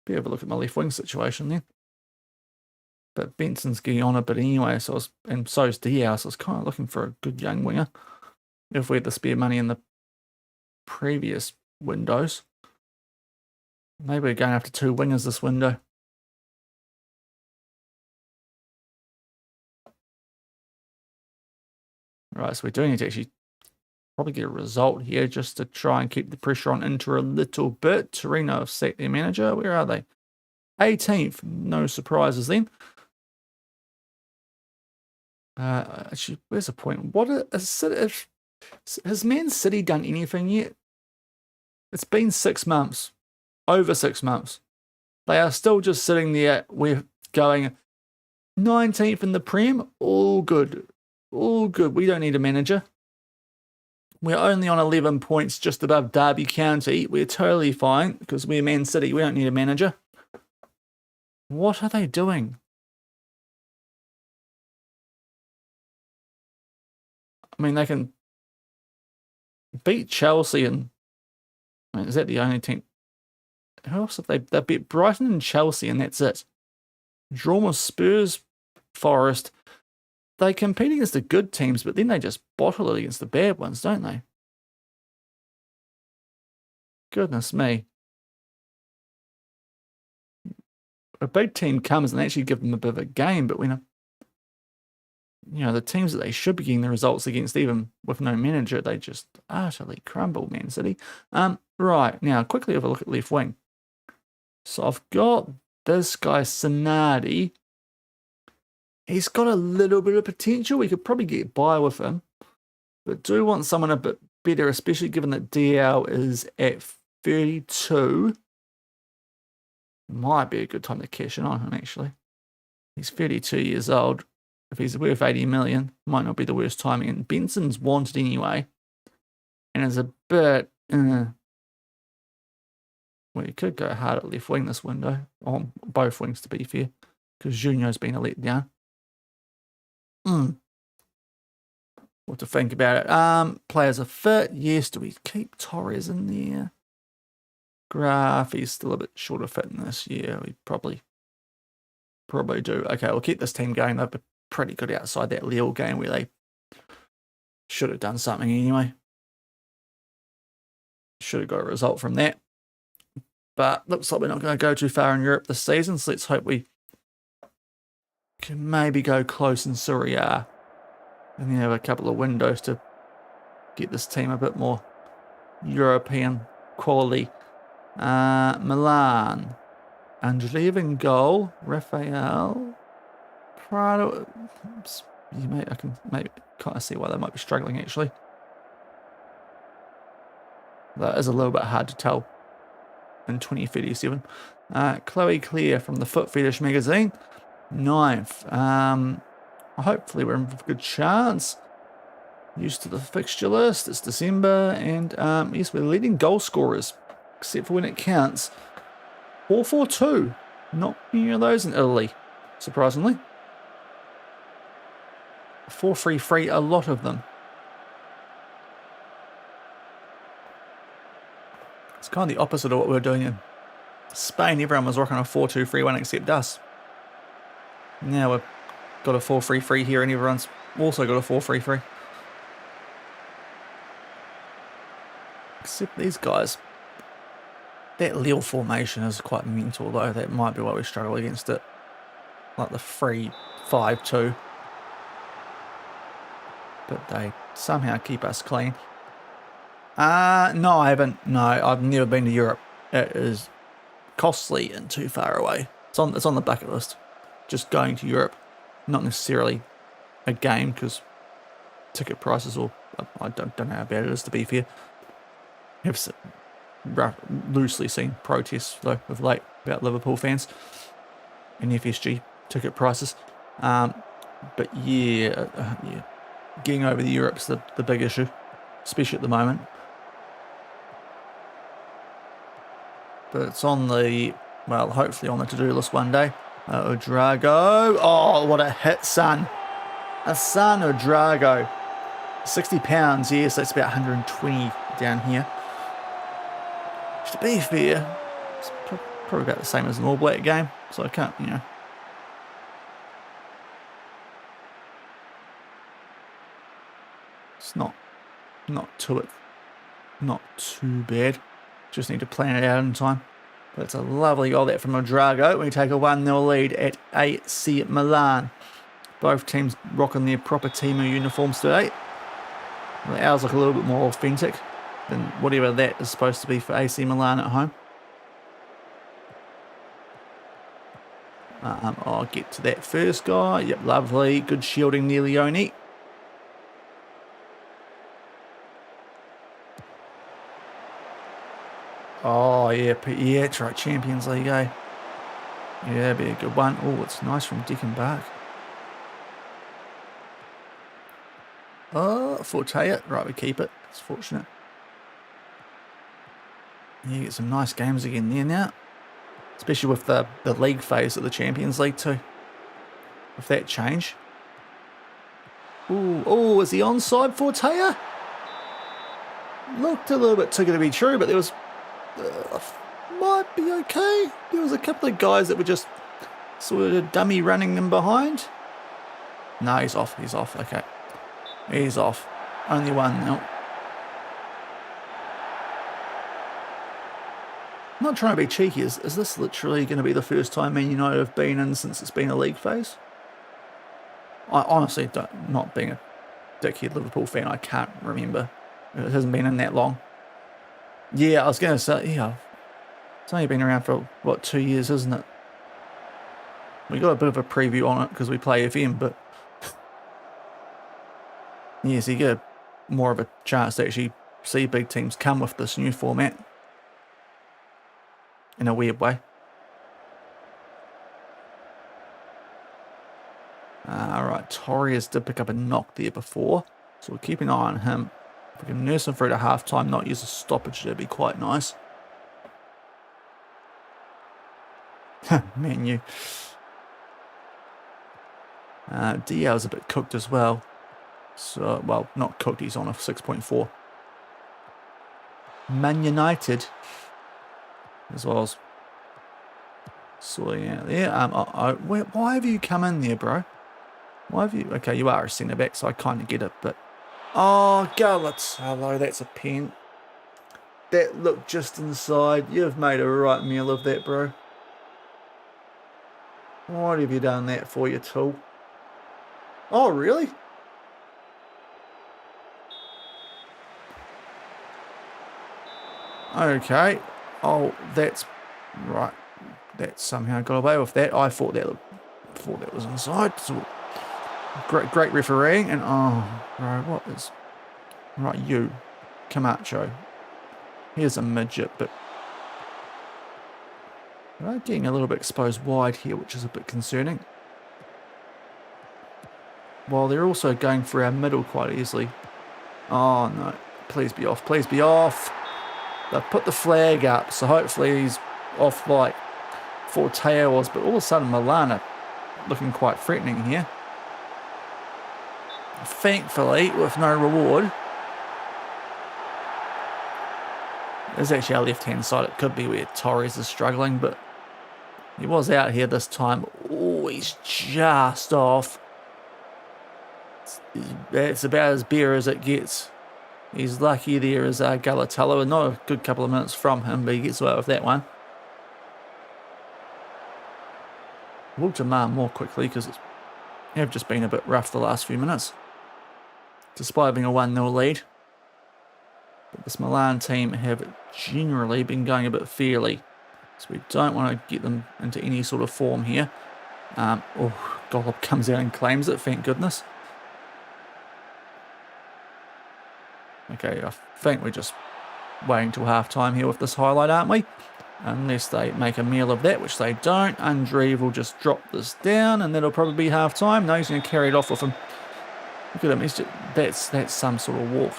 Be able to look at my left wing situation then. But Benson's getting on a bit anyway, and so's Diao, so I was kind of looking for a good young winger. If we had the spare money in the previous windows. Maybe we're going after 2 wingers this window. Right, so we do need to actually probably get a result here just to try and keep the pressure on Inter a little bit. Torino have sacked their manager. Where are they? 18th. No surprises then. Actually, where's the point? Has Man City done anything yet? It's been 6 months. Over 6 months. They are still just sitting there. We're going 19th in the Prem. All good. All good. We don't need a manager. We're only on 11 points just above Derby County. We're totally fine because we're Man City. We don't need a manager. What are they doing? I mean, they can beat Chelsea and... I mean, is that the only team? Who else have they beat? Brighton and Chelsea, and that's it. Draw with Spurs, Forest. They compete against the good teams, but then they just bottle it against the bad ones, don't they? Goodness me. A big team comes and actually give them a bit of a game, but when the teams that they should be getting the results against, even with no manager, they just utterly crumble, Man City. Right, now quickly have a look at left wing. So I've got this guy, Sonardi. He's got a little bit of potential. We could probably get by with him. But do want someone a bit better, especially given that DL is at 32. Might be a good time to cash in on him, actually. He's 32 years old. If he's worth 80 million, might not be the worst timing. And Benson's wanted anyway. And is a bit... Well, you could go hard at left wing this window. On both wings, to be fair. Because Junior's been a letdown. What to think about it? Players are fit. Yes, do we keep Torres in there? Graph, he's still a bit short of fit in this year. We probably do. Okay, we'll keep this team going. They've been pretty good outside that Lille game where they should have done something anyway. Should have got a result from that. But looks like we're not going to go too far in Europe this season, so let's hope we can maybe go close in Serie A. And then have a couple of windows to get this team a bit more European quality. Milan. Andreev in goal. Rafael. Prado. I can maybe kind of see why they might be struggling, actually. That is a little bit hard to tell in 2037. Chloe Claire from the Foot Fetish magazine. 9th. Hopefully we're in for a good chance. Used to the fixture list. It's December. And yes, we're leading goal scorers. Except for when it counts. 4-4-2. Not many of those in Italy, surprisingly. 4-3-3, a lot of them. It's kind of the opposite of what we were doing in Spain. Everyone was rocking a 4-2-3-1 except us. Now we've got a 4-3-3 here and everyone's also got a 4-3-3. Except these guys. That Lille formation is quite mental though. That might be why we struggle against it. Like the 3-5-2. But they somehow keep us clean. No, I haven't. No, I've never been to Europe. It is costly and too far away. It's on the bucket list. Just going to Europe. Not necessarily a game because ticket prices, or I don't know how bad it is, to be fair. I've loosely seen protests though of late about Liverpool fans and FSG ticket prices. But yeah, getting over the Europe's the big issue, especially at the moment. But it's on the, well, hopefully on the to-do list one day. Drago. Oh, what a hit, son. Asano Drago. £60, yes, that's about 120 down here. To be fair, it's probably about the same as an All Black game, so I can't, you know. It's not too bad. Just need to plan it out in time. But it's a lovely goal that from Drago. We take a 1-0 lead at AC Milan. Both teams rocking their proper team uniforms today. Well, ours look a little bit more authentic than whatever that is supposed to be for AC Milan at home. I'll get to that first guy. Yep, lovely. Good shielding near Leone. Oh, yeah, that's right. Champions League, eh? Yeah, that'd be a good one. Oh, it's nice from Dickenbach. Oh, Fortea. Right, we keep it. It's fortunate. You get some nice games again there now. Especially with the league phase of the Champions League too. With that change. Ooh, is he onside, Fortea? Looked a little bit too good to be true, but there was... might be okay. There was a couple of guys that were just sort of dummy running them behind. No, he's off. He's off. Okay. He's off. Only 1-0. I'm not trying to be cheeky. Is this literally going to be the first time Man United have been in since it's been a league phase? I honestly don't, not being a dickhead Liverpool fan, I can't remember. It hasn't been in that long. Yeah, I was going to say, yeah, it's only been around for, what, 2 years, isn't it? We got a bit of a preview on it because we play FM, but yeah, so you get more of a chance to actually see big teams come with this new format in a weird way. Alright, Torres did pick up a knock there before, so we'll keep an eye on him. If we can nurse him through to half-time, not use a stoppage, that'd be quite nice. Man, you. Diaw's a bit cooked as well. So, well, not cooked, he's on a 6.4. Man United, as well as sorting out there. Why have you come in there, bro? Why have you... Okay, you are a centre-back, so I kind of get it, but... Oh, Hello, that's a pen. That looked just inside. You've made a right meal of that, bro. What have you done that for, you tool? Oh, really? Okay. Oh, that's right. That somehow got away with that. I thought that was inside. So great refereeing, and oh, bro, what is right? You, Camacho. Here's a midget, but right, getting a little bit exposed wide here, which is a bit concerning. While they're also going for our middle quite easily. Oh no! Please be off! Please be off! They've put the flag up, so hopefully he's off like Fortea was, but all of a sudden Milan are looking quite threatening here. Thankfully, with no reward. There's actually our left-hand side. It could be where Torres is struggling, but he was out here this time. Oh, he's just off. It's about as bare as it gets. He's lucky there is Galatello, and not a good couple of minutes from him, but he gets away with that one. We'll demand more quickly because it's have just been a bit rough the last few minutes, despite being a 1-0 lead. But this Milan team have generally been going a bit fairly, so we don't want to get them into any sort of form here. Golub comes out and claims it, thank goodness. Okay, I think we're just waiting till half-time here with this highlight, aren't we? Unless they make a meal of that, which they don't. Andre will just drop this down, and that'll probably be half-time. No, he's going to carry it off with him. Look at him. He's just, that's some sort of walk.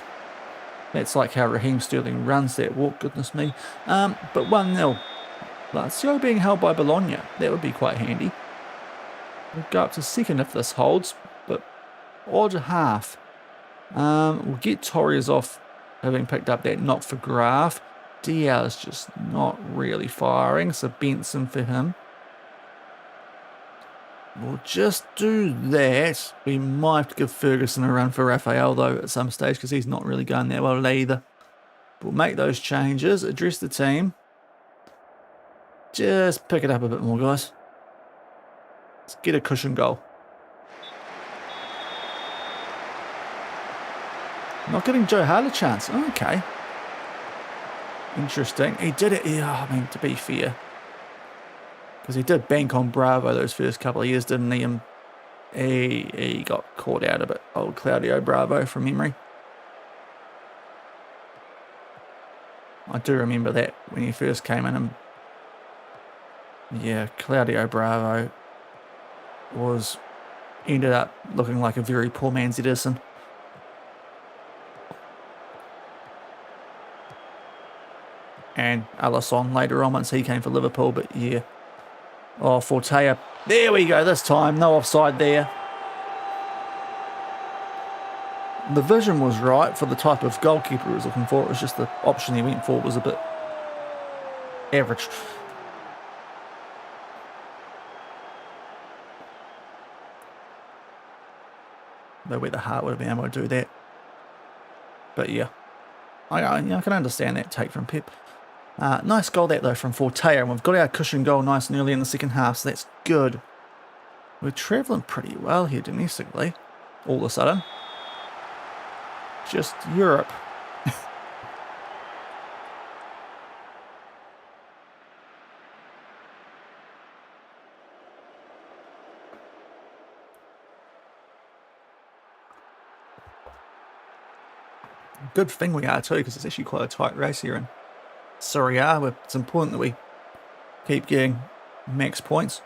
That's like how Raheem Sterling runs that walk, goodness me. But 1-0. Lazio being held by Bologna. That would be quite handy. We'll go up to second if this holds, but odd half. We'll get Torres off, having picked up that knock for Graf. Diaz just not really firing, so Benson for him. We'll just do that. We might have to give Ferguson a run for Raphael, though, at some stage, because he's not really going that well either. We'll make those changes, address the team. Just pick it up a bit more, guys. Let's get a cushion goal. Not giving Joe Hart a chance. Okay. Interesting. He did it. Yeah, I mean, to be fair. Because he did bank on Bravo those first couple of years, didn't he? And he got caught out a bit. Old Claudio Bravo from memory. I do remember that when he first came in. And yeah, Claudio Bravo ended up looking like a very poor man's Edison. And Alisson later on once he came for Liverpool, but yeah. Oh, Fortea. There we go this time. No offside there. The vision was right for the type of goalkeeper he was looking for. It was just the option he went for was a bit average. Though where the heart would have been able to do that. But yeah. I can understand that take from Pep. Nice goal that though from Fortea, and we've got our cushion goal nice and early in the second half, so that's good. We're travelling pretty well here domestically, all of a sudden. Just Europe. Good thing we are too, because it's actually quite a tight race here in Serie A. It's important that we keep getting max points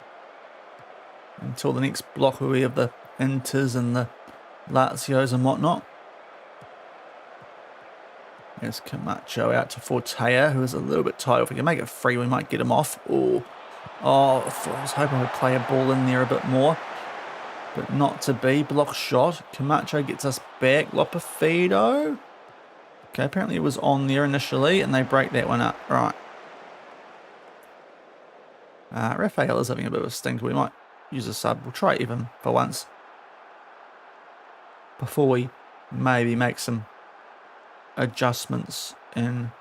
until the next block where we have the Inters and the Lazios and whatnot. There's Camacho out to Fortea, who is a little bit tight. If we can make it free, we might get him off. Oh, I was hoping we'd play a ball in there a bit more, but not to be. Block shot. Camacho gets us back. Lopefido. Okay, apparently it was on there initially, and they break that one up. Right. Raphael is having a bit of a stinker. We might use a sub. We'll try even for once before we maybe make some adjustments in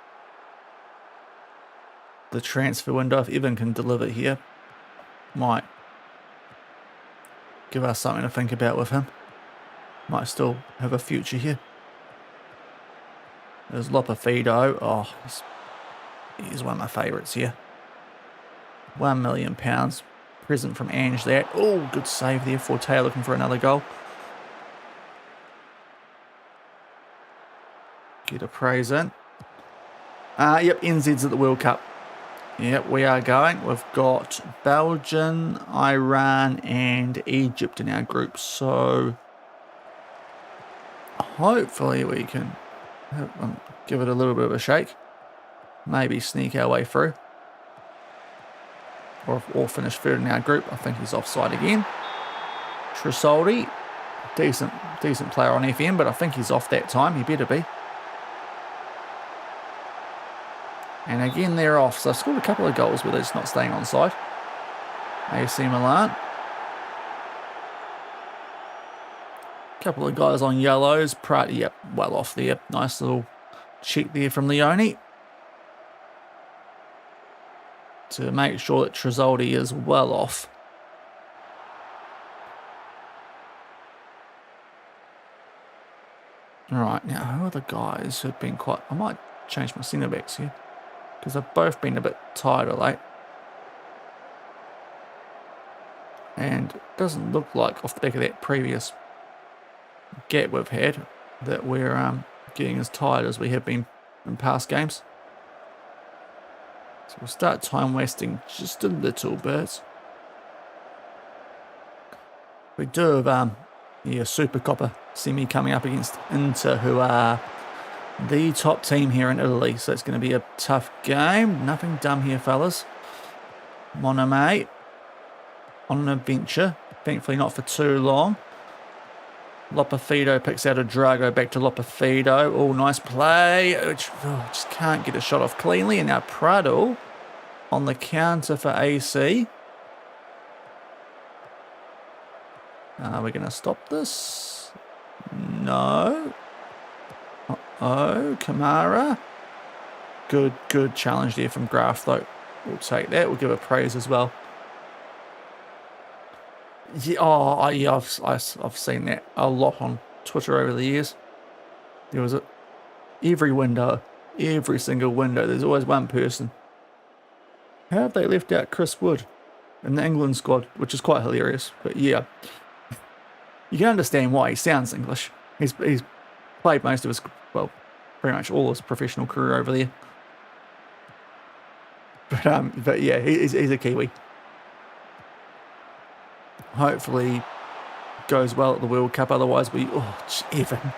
the transfer window. If Evan can deliver here, might give us something to think about with him. Might still have a future here. There's Lopefido. Oh, he's one of my favourites here. £1 million. Present from Ange that. Oh, good save there. Fortea looking for another goal. Get a praise in. Yep, NZ's at the World Cup. Yep, we are going. We've got Belgium, Iran and Egypt in our group. So hopefully we can give it a little bit of a shake. Maybe sneak our way through. Or finish third in our group. I think he's offside again. Tresoldi, decent player on FM, but I think he's off that time. He better be. And again, they're off. So I've scored a couple of goals, but they're just not staying on side. AC Milan. Couple of guys on yellows. Pratt, yep, well off there. Nice little check there from Leone to make sure that Tresoldi is well off. Alright, now who are the guys who've been quite... I might change my centre backs here, because they've both been a bit tired of late. And it doesn't look like, off the back of that previous gap we've had, that we're getting as tired as we have been in past games. So we'll start time wasting just a little bit. We do have Super Coppa semi coming up against Inter, who are the top team here in Italy. So it's going to be a tough game. Nothing dumb here, fellas. Moname on an adventure. Thankfully not for too long. Lopafido picks out a Drago back to Lopafido. Oh, nice play. Just can't get a shot off cleanly. And now Prado on the counter for AC. Are we going to stop this? No. Uh-oh, Kamara. Good challenge there from Graf, though. We'll take that. We'll give it praise as well. Yeah, yeah, I've seen that a lot on Twitter over the years. There was every single window, there's always one person. How have they left out Chris Wood in the England squad, which is quite hilarious. But yeah, you can understand why he sounds English. He's played most of his, well, pretty much all his professional career over there. But yeah, he's a Kiwi. Hopefully goes well at the World Cup. Otherwise, Evan,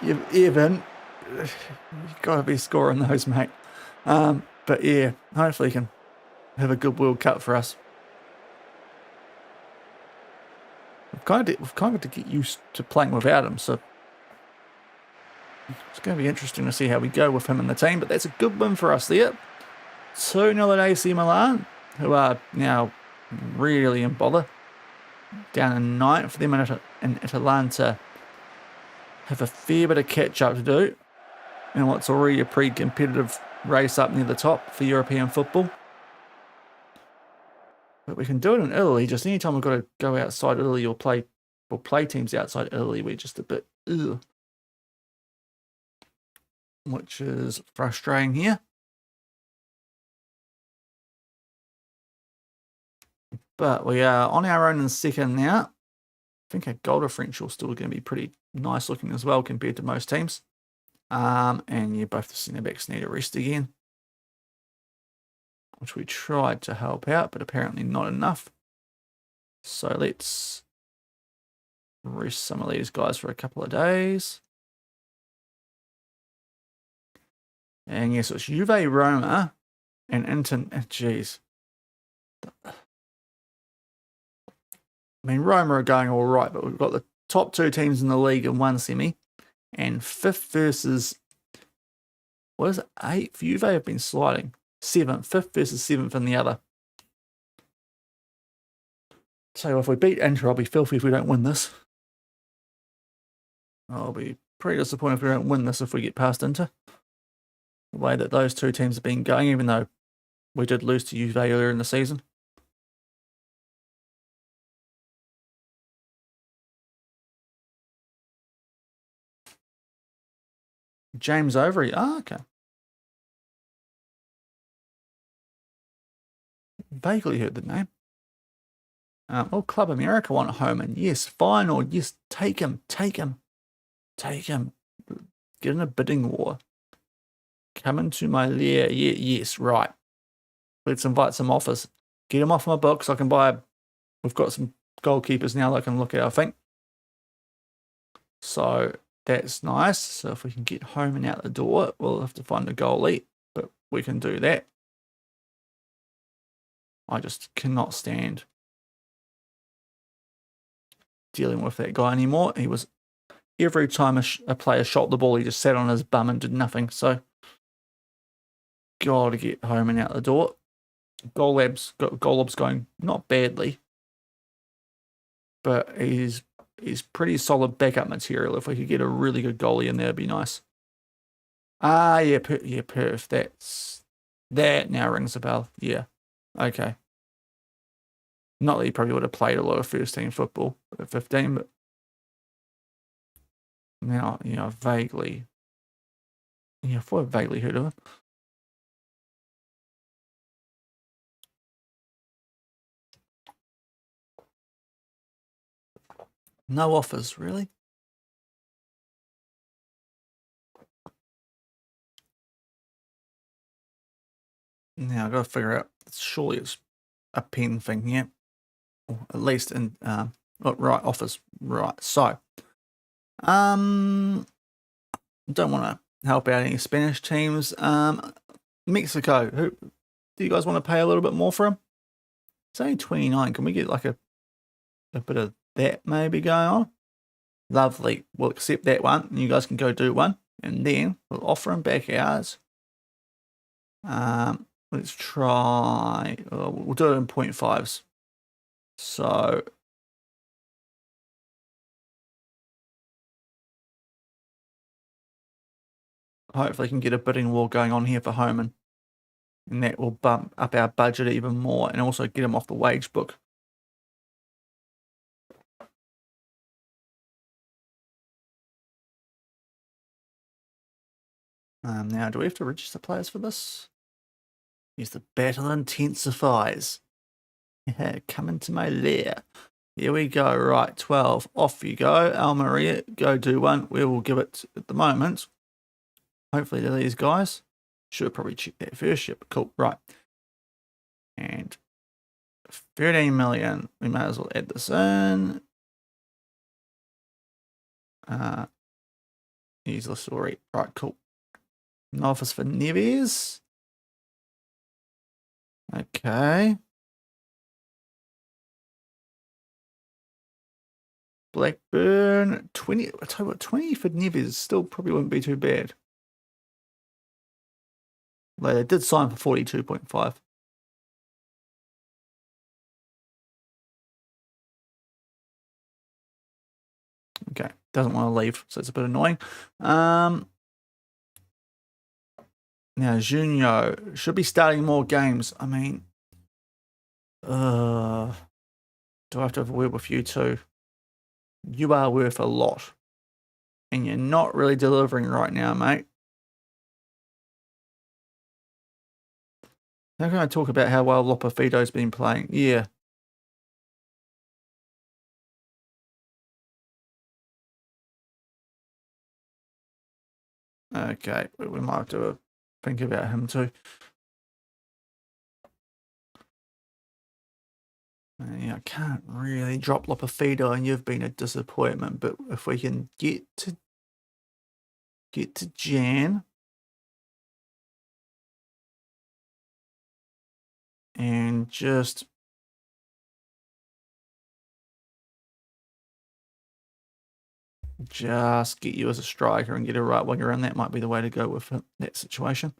you've got to be scoring those, mate. But yeah, hopefully he can have a good World Cup for us. We've kind of got to get used to playing without him, so it's going to be interesting to see how we go with him in the team. But that's a good win for us there. 2-0 at AC Milan, who are now really in bother. Down in 9th for them in Atalanta. Have a fair bit of catch up to do in what's already a pretty competitive race up near the top for European football. But we can do it in Italy. Just anytime we've got to go outside Italy or play teams outside Italy, we're just a bit ugh. Which is frustrating here. But we are on our own in second now. I think our goal differential is still going to be pretty nice looking as well compared to most teams. And yeah, both the centre backs need a rest again, which we tried to help out, but apparently not enough. So let's rest some of these guys for a couple of days. And yes, it's Juve, Roma, and Inter. Jeez. I mean, Roma are going all right, but we've got the top two teams in the league in one semi, and 5th versus, what is it, 8th? Juve have been sliding. 7th, 5th versus 7th in the other. So if we beat Inter, I'll be filthy if we don't win this. I'll be pretty disappointed if we don't win this if we get past Inter. The way that those two teams have been going, even though we did lose to Juve earlier in the season. James Overy. Ah, okay. Vaguely heard the name. Club America want home, and yes, final. Yes, take him. Get in a bidding war. Come into my lair. Yeah, yes, right. Let's invite some offers. Get him off my books. I can buy. We've got some goalkeepers now that I can look at, I think. So that's nice. So if we can get home and out the door, we'll have to find a goalie, but we can do that. I just cannot stand dealing with that guy anymore. He was, every time a player shot the ball, he just sat on his bum and did nothing. So, got to get home and out the door. Golob's going not badly, but he's pretty solid backup material. If we could get a really good goalie in there, it'd be nice. Yeah, perf. That now rings a bell. Yeah, okay. Not that he probably would have played a lot of first team football at 15, but now, vaguely. Yeah, I vaguely heard of him. No offers, really? Now I've got to figure out, surely it's a pen thing, yeah? Or at least in, right, offers, right. So, don't want to help out any Spanish teams. Mexico, who do you guys want to pay a little bit more for him? It's only 29. Can we get like a bit of that maybe going on? Lovely. We'll accept that one. And you guys can go do one. And then we'll offer him back ours. Let's try. We'll do it in 0.5s. So hopefully, can get a bidding war going on here for Homan. And that will bump up our budget even more and also get him off the wage book. Now, do we have to register players for this? Yes, the battle intensifies. Come into my lair. Here we go. Right, 12. Off you go. Almeria, go do one. We will give it at the moment. Hopefully to these guys. Should have probably checked that first. Yep, cool. Right. And 13 million. We might as well add this in. Here's the story. Right, cool. An office for Neves. Okay. Blackburn, 20. I tell you what, 20 for Neves still probably wouldn't be too bad. Like they did sign for 42.5. Okay, doesn't want to leave, so it's a bit annoying. Now, Junio should be starting more games. I mean, do I have to have a word with you too? You are worth a lot. And you're not really delivering right now, mate. How can I talk about how well Lopefido's been playing? Yeah. Okay, we might have to think about him too. Yeah, I can't really drop Lopefido, and you've been a disappointment. But if we can get to Jan and just get you as a striker and get a right winger in, that might be the way to go with that situation.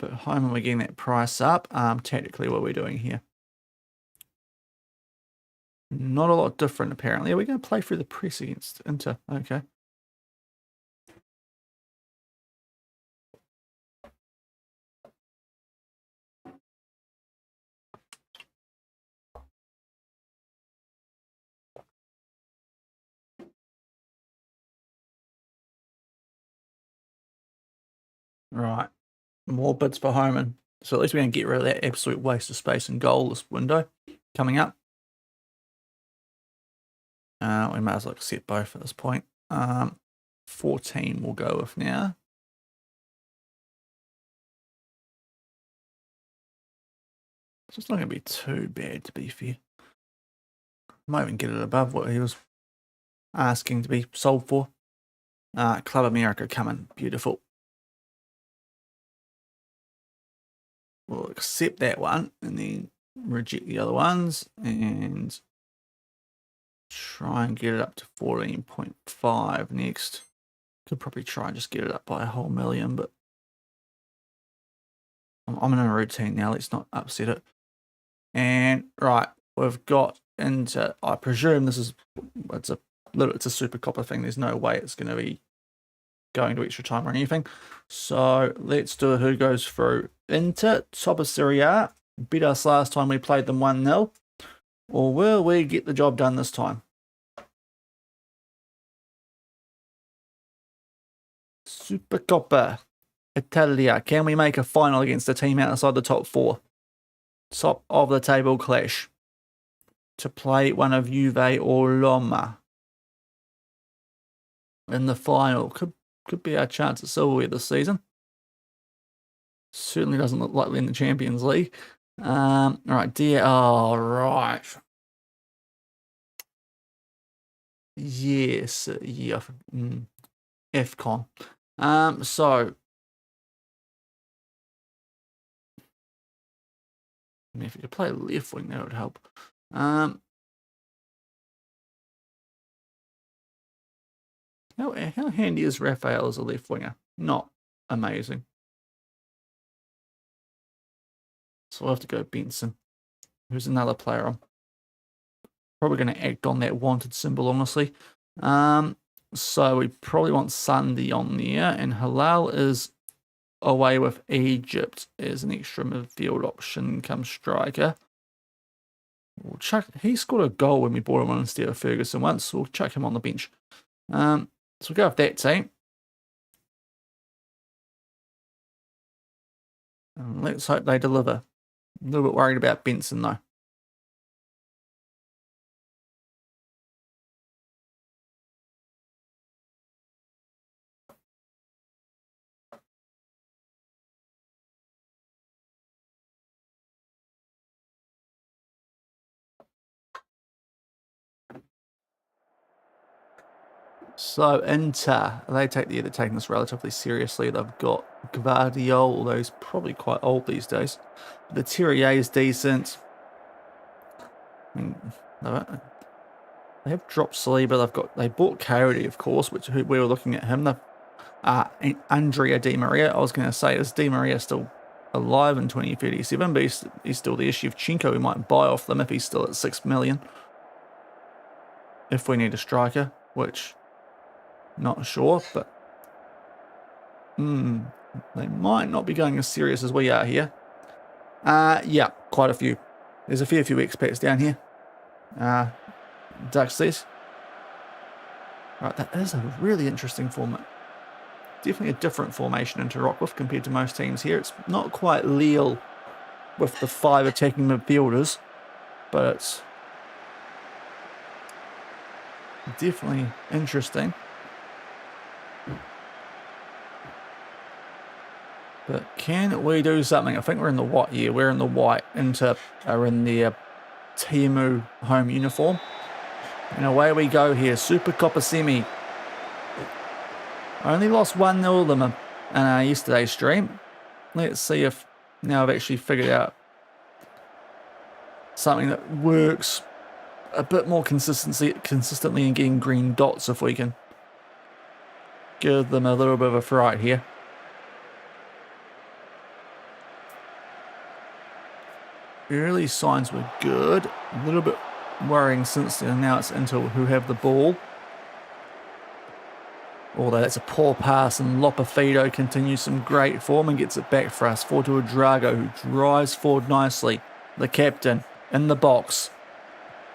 But home, we're getting that price up. Tactically, what we're doing here. Not a lot different, apparently. Are we going to play through the press against Inter? Okay. Right. More bids for Homan. So at least we're going to get rid of that absolute waste of space and goal this window coming up. We might as well accept both at this point. 14 we'll go with now. So it's not going to be too bad, to be fair. Might even get it above what he was asking to be sold for. Club America coming. Beautiful. We'll accept that one and then reject the other ones and try and get it up to 14.5 next. Could probably try and just get it up by a whole million, but I'm in a routine now. Let's not upset it. And right, we've got into, I presume this is, it's a super copper thing. There's no way it's going to be going to extra time or anything. So let's do who goes through. Inter, top of Serie A, beat us last time we played them 1-0. Or will we get the job done this time? Super Coppa Italia. Can we make a final against a team outside the top 4? Top of the table clash. To play one of Juve or Roma in the final. Could be our chance at silverware this season. Certainly doesn't look like we're in the Champions League. All right, dear. Oh, right. Yes. Yeah. FCON. So I mean, if you could play left wing, that would help. How handy is Raphael as a left winger? Not amazing. So we'll have to go Benson, who's another player I'm probably going to act on that wanted symbol, honestly. So we probably want Sunday on there, and Halal is away with Egypt as an extra midfield option come striker. We'll chuck, he scored a goal when we brought him on instead of Ferguson once, so we'll chuck him on the bench. So we'll go with that team. And let's hope they deliver. A little bit worried about Benson though. So Inter, they're taking this relatively seriously. They've got Gvardiol, although he's probably quite old these days. The Serie A is decent. I mean, they have dropped Saliba. They bought Coyote, of course, which we were looking at him. Andrea Di Maria. I was going to say, is Di Maria still alive in 2037? But he's still the issue of Chinko. We might buy off them if he's still at 6 million. If we need a striker, which not sure, but they might not be going as serious as we are here. Yeah, quite a few. There's a fair few expats down here. Dux says. Right, that is a really interesting format. Definitely a different formation to rock with compared to most teams here. It's not quite Lille with the 5 attacking midfielders, but it's definitely interesting. But can we do something? I think we're in the white here. We're in the white. Inter are in their Timu home uniform. And away we go here. Super Coppa Semi. I only lost 1-0 of them in yesterday's stream. Let's see if now I've actually figured out something that works a bit more consistently in getting green dots, if we can give them a little bit of a fright here. Early signs were good. A little bit worrying since then. Now it's Inter who have the ball. Although that's a poor pass, and Lopafido continues some great form and gets it back for us. Forward to Drago, who drives forward nicely. The captain in the box.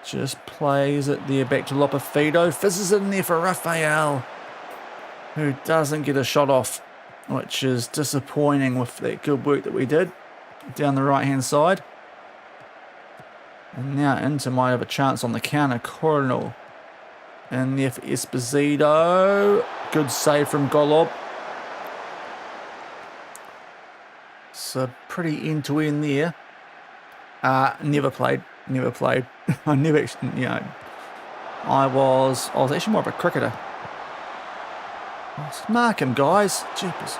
Just plays it there back to Lopafido. Fizzes it in there for Raphael, who doesn't get a shot off, which is disappointing with that good work that we did down the right-hand side. And now Inter might have a chance on the counter. Coronel in there for Esposito. Good save from Golob. So pretty end-to-end there. Never played. I never actually, I was actually more of a cricketer. Let's mark him, guys. Jeepers.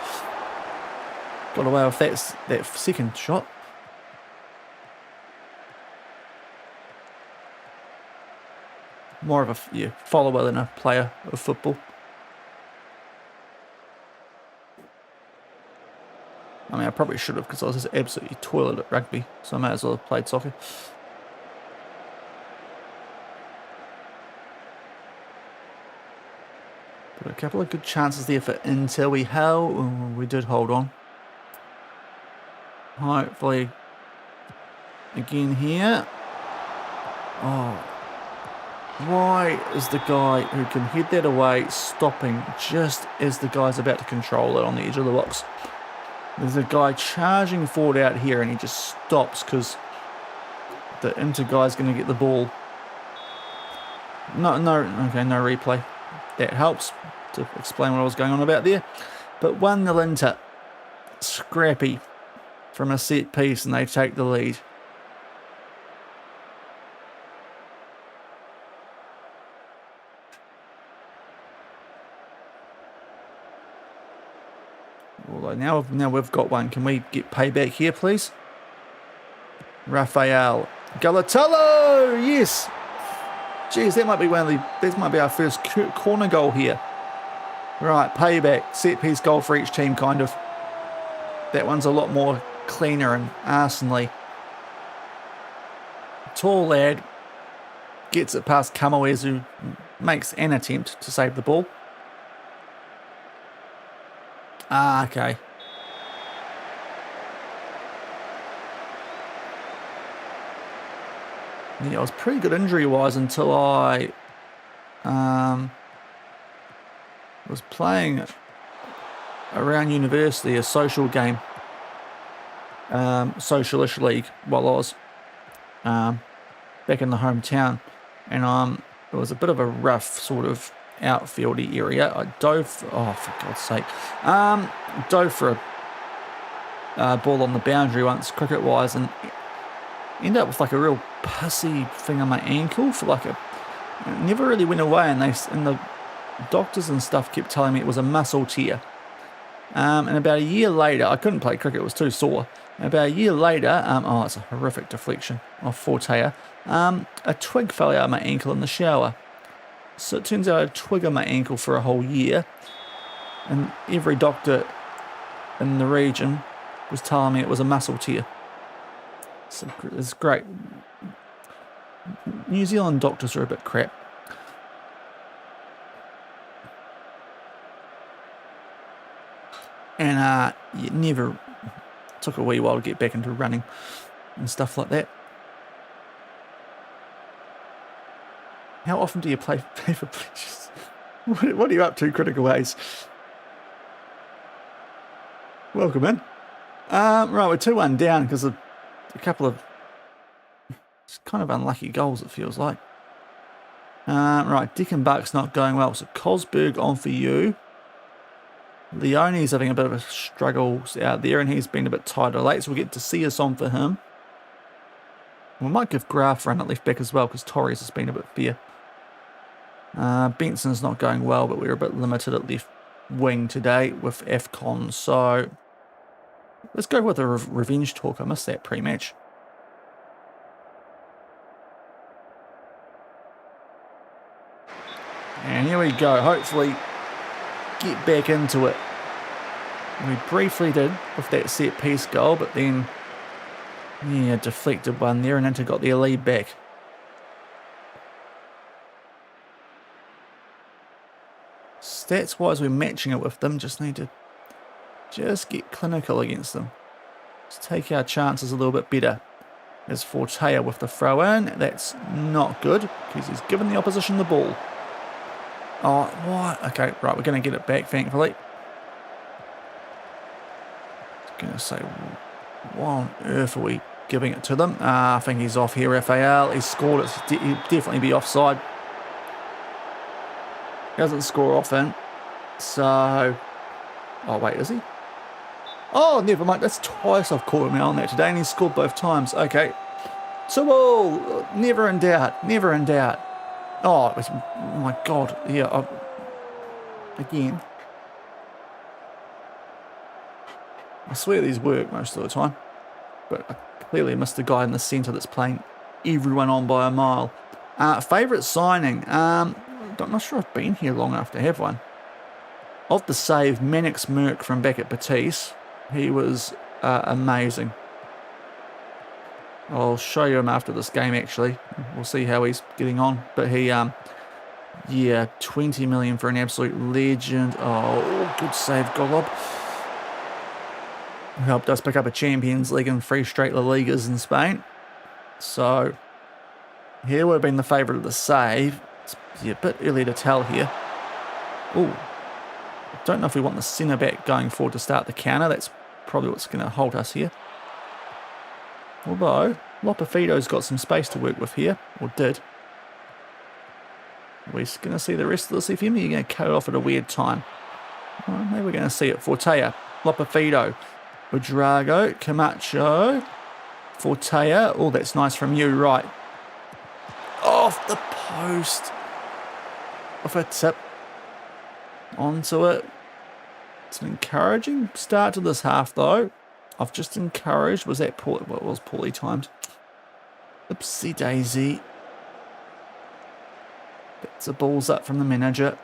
Got away with that second shot. More of a follower than a player of football. I mean, I probably should have, because I was just absolutely toilet at rugby, so I might as well have played soccer. But a couple of good chances there for Inter. We did hold on. Hopefully, again here. Oh. Why is the guy who can head that away stopping just as the guy's about to control it on the edge of the box? There's a guy charging forward out here and he just stops because the Inter guy's going to get the ball. No replay. That helps to explain what I was going on about there. But 1-0 Inter. Scrappy from a set piece and they take the lead. Although now we've got one. Can we get payback here, please? Raphael. Galatello! Yes! Jeez, that might be that might be our first corner goal here. Right, payback. Set piece goal for each team, kind of. That one's a lot more cleaner and arsenally. Tall lad gets it past Camoes, who makes an attempt to save the ball. Ah, okay. Yeah, it was pretty good injury-wise until I was playing around university, a social game, socialish league, while I was back in the hometown, and it was a bit of a rough sort of outfieldy area. I dove, oh for God's sake, dove for a ball on the boundary once, cricket-wise, and ended up with like a real pussy thing on my ankle for like it never really went away, and the doctors and stuff kept telling me it was a muscle tear. And about a year later, I couldn't play cricket, it was too sore. And about a year later, oh, it's a horrific deflection off Fortea. A twig fell out of my ankle in the shower. So it turns out I had a twig on my ankle for a whole year, and every doctor in the region was telling me it was a muscle tear. So it's great. New Zealand doctors are a bit crap. And it never took a wee while to get back into running and stuff like that. How often do you play for pledges? What are you up to, Critical Ace? Welcome in. Right, we're 2-1 down because of a couple of kind of unlucky goals, it feels like. Right, Dick and Buck's not going well. So Cosberg on for you. Leone's having a bit of a struggle out there, and he's been a bit tired of late, so we'll get to see us on for him. We might give Graf a run at left back as well, because Torres has been a bit fair. Benson's not going well, but we're a bit limited at left wing today with AFCON, so let's go with a revenge talk. I missed that pre-match. And here we go, hopefully get back into it. We briefly did with that set piece goal, but then, yeah, deflected one there, and Inter got their lead back. Stats-wise, we're matching it with them. Just need to get clinical against them. Let's take our chances a little bit better. There's Fortea with the throw-in. That's not good, because he's given the opposition the ball. Oh, what? Okay, right, we're going to get it back, thankfully. I was going to say, why on earth are we giving it to them? I think he's off here, Raphael. He's scored it. He'd definitely be offside. He doesn't score often. So, oh, wait, is he? Oh, never mind. That's twice I've caught him on that today, and he's scored both times. Okay. 2-all. Never in doubt. Never in doubt. Oh, it was, oh my God. Yeah, again. I swear these work most of the time. But I clearly missed the guy in the centre that's playing everyone on by a mile. Favourite signing? I'm not sure I've been here long enough to have one. Of the save, Mannix Merck from back at Batiste. He was amazing. I'll show you him after this game, actually. We'll see how he's getting on. But he, yeah, 20 million for an absolute legend. Oh, good save, Golob. Helped us pick up a Champions League and 3 straight La Ligas in Spain. So, here would have been the favourite of the save. It's a bit early to tell here. Oh, I don't know if we want the centre back going forward to start the counter. That's probably what's going to hold us here. Although, Lopefido's got some space to work with here, or did. We're going to see the rest of this FM. You're going to cut it off at a weird time. Well, maybe we're going to see it. Fortea, Lopefido, Udrago, Camacho, Fortea. Oh, that's nice from you, right. Off the post. Off a tip. Onto it. It's an encouraging start to this half, though. I've just encouraged. Was that poor? Well, it was poorly timed. Oopsie daisy. Gets the balls up from the manager.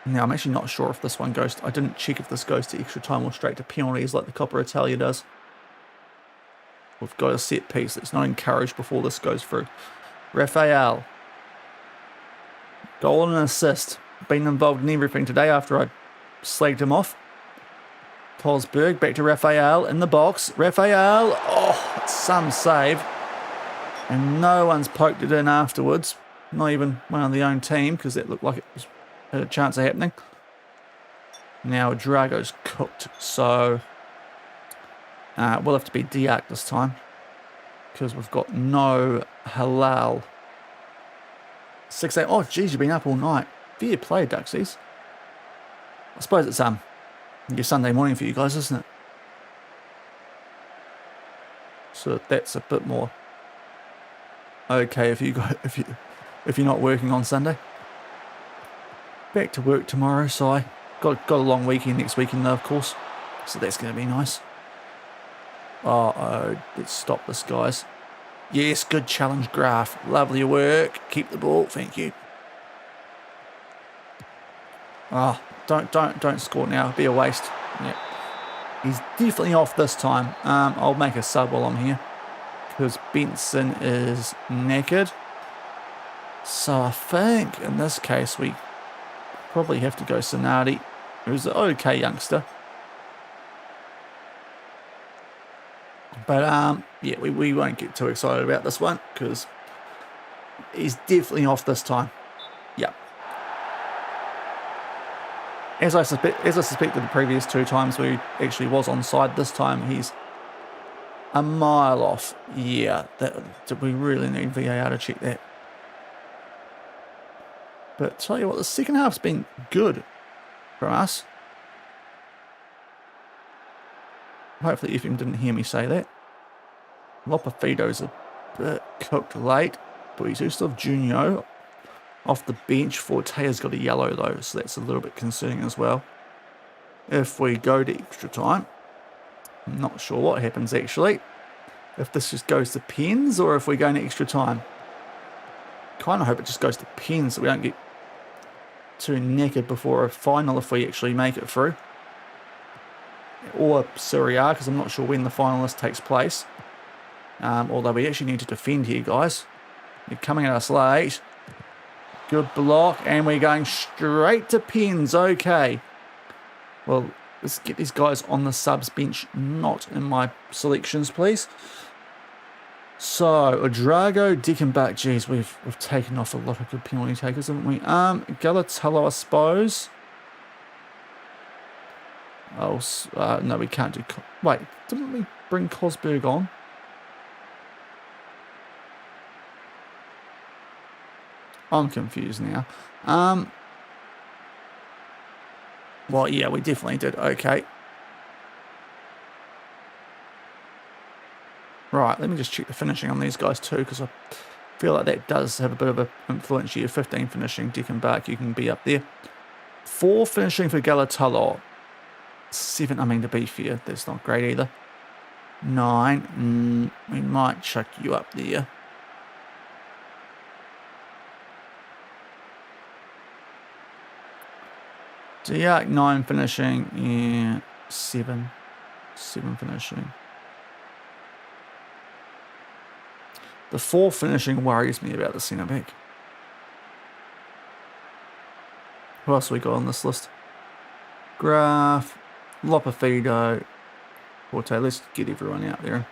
Now, I'm actually not sure if this one goes to, I didn't check if this goes to extra time or straight to penalties like the Coppa Italia does. We've got a set piece that's not encouraged before this goes through. Raphael. Goal and an assist. Been involved in everything today after I slagged him off. Kosberg back to Raphael in the box. Raphael. Oh, some save. And no one's poked it in afterwards. Not even one on the own team, because it looked like it was had a chance of happening. Now Drago's cooked, so we'll have to be Diak this time, because we've got no halal. 6-8. Oh, geez, you've been up all night. Fair play, Duxies. I suppose it's your Sunday morning for you guys, isn't it? So that's a bit more okay if you're not working on Sunday. Back to work tomorrow, so I got a long weekend next weekend though, of course. So that's going to be nice. Uh-oh, let's stop this, guys. Yes, good challenge, Graf. Lovely work. Keep the ball, thank you. Oh, don't score now. It'll be a waste. Yeah. He's definitely off this time. I'll make a sub while I'm here, because Benson is knackered. So I think in this case we probably have to go Sonati, who's an okay youngster. But yeah, we won't get too excited about this one, because he's definitely off this time. Yep. As I suspected the previous two times we actually was onside, this time he's a mile off. Yeah, did we really need VAR to check that? But tell you what, the second half's been good from us. Hopefully FM didn't hear me say that. Lopafido's a bit cooked late, but we do still have Junio off the bench. Fortea's got a yellow though, so that's a little bit concerning as well. If we go to extra time, I'm not sure what happens actually. If this just goes to pens or if we go into extra time. Kind of hope it just goes to pens so we don't get too naked before a final if we actually make it through. Or Serie A, because I'm not sure when the finalist takes place. Although we actually need to defend here, guys. They're coming at us late. Good block, and we're going straight to pens. Okay. Well, let's get these guys on the subs bench, not in my selections, please. So, Drago, Dickenbach, geez, we've taken off a lot of good penalty takers, haven't we? Galatello, I suppose. Oh, no, we can't do... Wait, didn't we bring Kosberg on? I'm confused now. Well, yeah, we definitely did. Okay. Right, let me just check the finishing on these guys too, because I feel like that does have a bit of an influence here. 15 finishing, Dickenbach, you can be up there. 4 finishing for Galatello. 7, I mean, to be fair, that's not great either. 9, we might chuck you up there. Diak, 9 finishing, yeah, 7 finishing. The 4 finishing worries me about the centre back. Who else have we got on this list? Graf, Lopafido, Forte. Let's get everyone out there.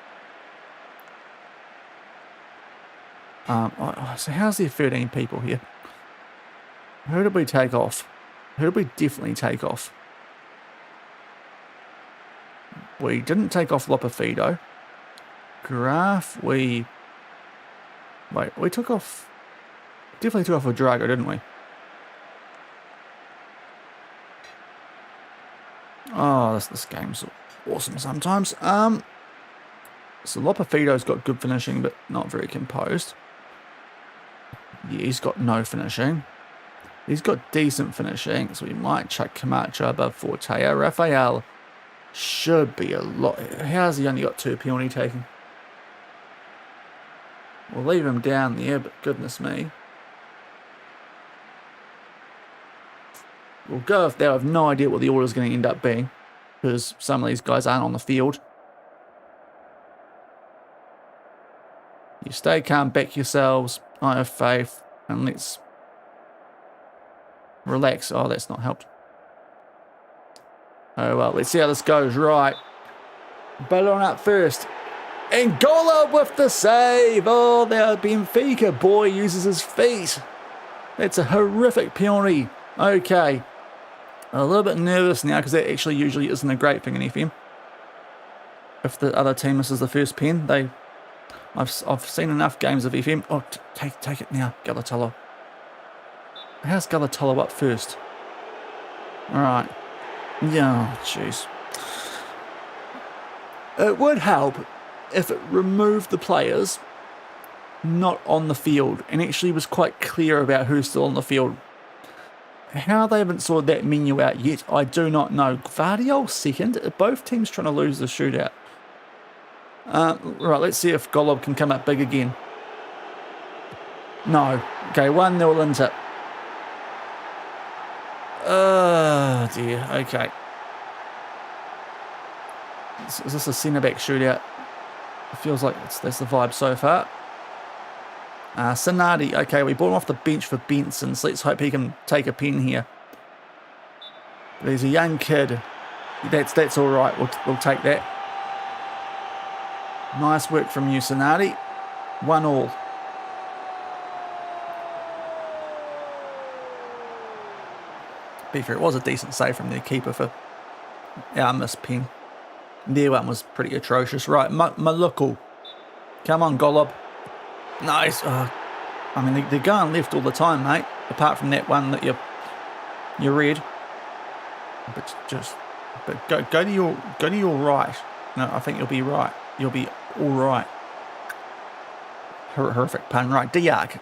So how's there 13 people here? Who did we take off? Who did we definitely take off? We didn't take off Lopafido. Graf, we took off... Definitely took off a Drago, didn't we? Oh, this game's awesome sometimes. So Lopafido's got good finishing, but not very composed. Yeah, he's got no finishing. He's got decent finishing, so we might chuck Camacho above Fortea. Raphael should be a lot. How's he only got 2 penalty taking? We'll leave him down there, but goodness me. We'll go if they have no idea what the order is going to end up being, because some of these guys aren't on the field. You stay calm, back yourselves. I have faith, and let's relax. Oh, that's not helped. Oh well, let's see how this goes. Right. Ballon up first. And Gola with the save. Oh, the Benfica boy uses his feet. That's a horrific penalty. Okay. A little bit nervous now because that actually usually isn't a great thing in FM. If the other team misses the first pen, I've seen enough games of FM. Oh, take it now, Galatello. How's Galatello up first? All right. Yeah, jeez. It would help if it removed the players not on the field and actually was quite clear about who's still on the field. How they haven't sorted that menu out yet, I do not know. Guardiola second. Are both teams trying to lose the shootout? Right, let's see if Golob can come up big again. No. Okay, 1-0 Inter. Oh, dear. Okay. Is this a centre-back shootout? It feels like that's the vibe so far. Sonati. Okay, we brought him off the bench for Benson, so let's hope he can take a pen here. But he's a young kid. That's all right. We'll take that. Nice work from you, Sonati. 1-1. Be fair, it was a decent save from their keeper for our missed pen. Their one was pretty atrocious. Right, Maluku. Come on, Golob. Nice. I mean, they're going left all the time, mate. Apart from that one that you read. But go to your right. No, I think you'll be right. You'll be all right. Horrific pun. Right, Diak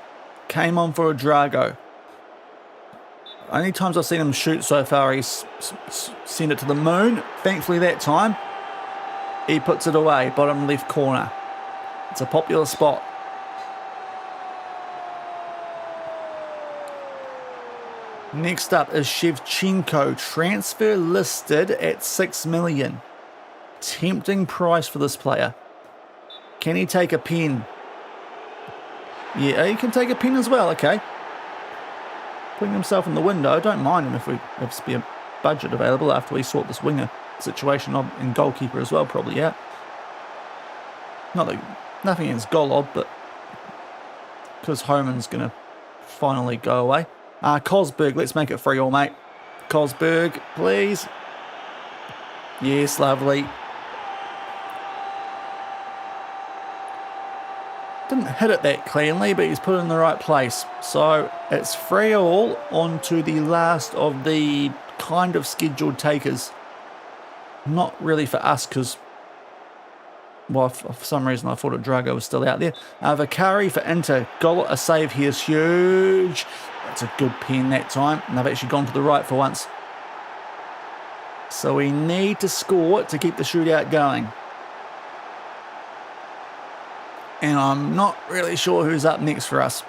came on for a Drago. Only times I've seen him shoot so far, he's sent it to the moon. Thankfully, that time he puts it away, bottom left corner. It's a popular spot. Next up is Shevchenko, transfer listed at 6 million. Tempting price for this player. Can he take a pen? Yeah, he can take a pen as well, okay. Putting himself in the window, don't mind him if we have spare budget available after we sort this winger situation and goalkeeper as well, probably, yeah. Nothing against Golob, but because Homan's going to finally go away. Kosberg, let's make it 3-3, mate. Kosberg, please. Yes, lovely. Didn't hit it that cleanly, but he's put it in the right place. So it's 3-3 on to the last of the kind of scheduled takers. Not really for us, because, well, for some reason I thought Drago was still out there. Vicari for Inter. Goal, a save here is huge. That's a good pen that time. And they've actually gone to the right for once. So we need to score to keep the shootout going. And I'm not really sure who's up next for us.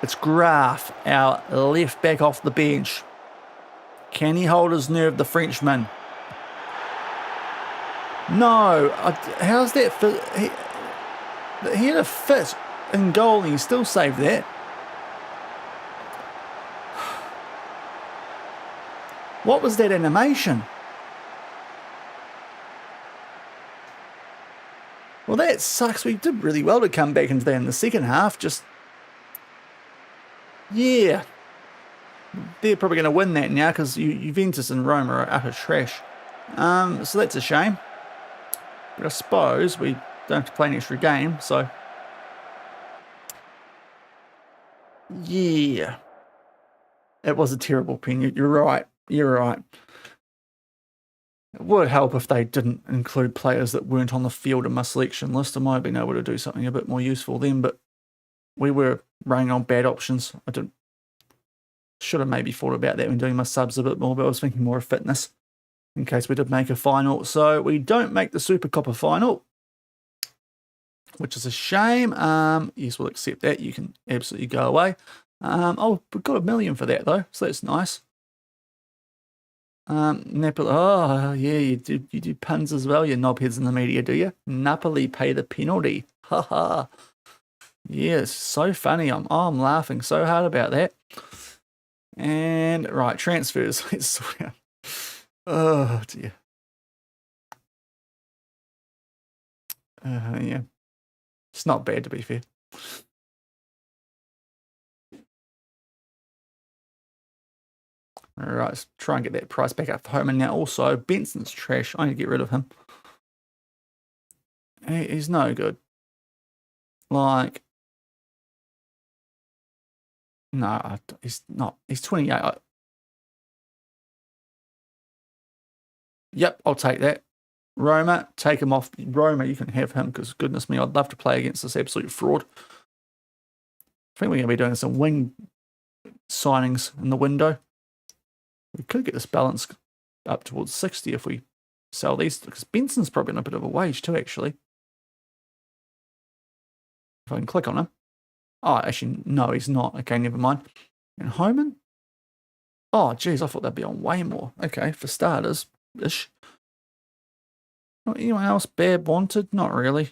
It's Graf, our left back off the bench. Can he hold his nerve, the Frenchman? No. How's that fit? He had a fit in goal and he still saved that. What was that animation? Well, that sucks. We did really well to come back into that in the second half. Just, yeah. They're probably going to win that now because Juventus and Roma are utter trash. So that's a shame. But I suppose we don't have to play an extra game, so. Yeah. It was a terrible pen. You're right. You're right. It would help if they didn't include players that weren't on the field in my selection list. I might have been able to do something a bit more useful then, but we were running on bad options. Should have maybe thought about that when doing my subs a bit more, but I was thinking more of fitness in case we did make a final. So we don't make the Super Coppa final. which is a shame. Yes, we'll accept that. You can absolutely go away. Oh, we've got $1 million for that though, so that's nice. Napoli. Oh, yeah, you do puns as well, you knobheads in the media, do you? Napoli pay the penalty. Haha. Yes, so funny. I'm laughing so hard about that. And right, transfers. Let's sort out. Oh dear. Yeah, it's not bad to be fair. All right, let's try and get that price back up for home. And now also Benson's trash. I need to get rid of him. He's no good. Like, no, he's not. He's 28. Yep, I'll take that. Roma, take him off. Roma, you can have him because goodness me, I'd love to play against this absolute fraud. I think we're going to be doing some wing signings in the window. We could get this balance up towards 60 if we sell these, because Benson's probably on a bit of a wage too, actually. If I can click on him. Oh, actually, no, he's not. Okay, never mind. And Homan? Oh, geez, I thought they'd be on way more. Okay, for starters-ish. Anyone else bad wanted? Not really.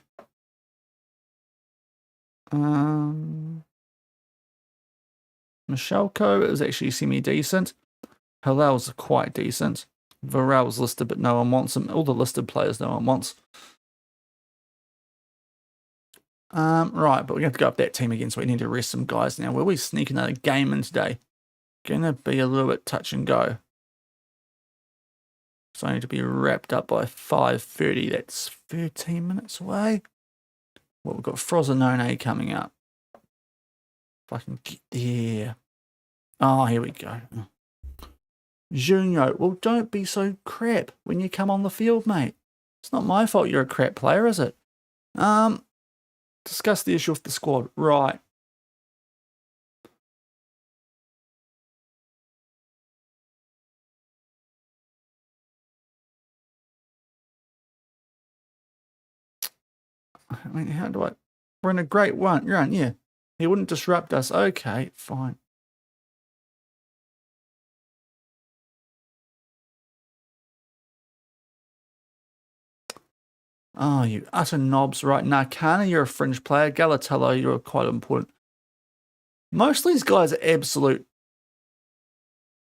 Michalko is actually semi-decent. Hilal's quite decent. Varel's listed, but no one wants him. All the listed players no one wants. Right, but we're going to have to go up that team again, so we need to rest some guys now. Will we sneak another game in today? Going to be a little bit touch and go. So I need to be wrapped up by 5:30. That's 13 minutes away. Well, we've got Frosinone coming up. If I can get there. Oh, here we go. Junior, well, don't be so crap when you come on the field, mate. It's not my fault you're a crap player, is it? Discuss the issue of the squad. Right. I mean, how do I... We're in a great run, yeah. He wouldn't disrupt us. Okay, fine. Oh, you utter knobs, right? Narcana, you're a fringe player. Galatello, you're quite important. Most of these guys are absolute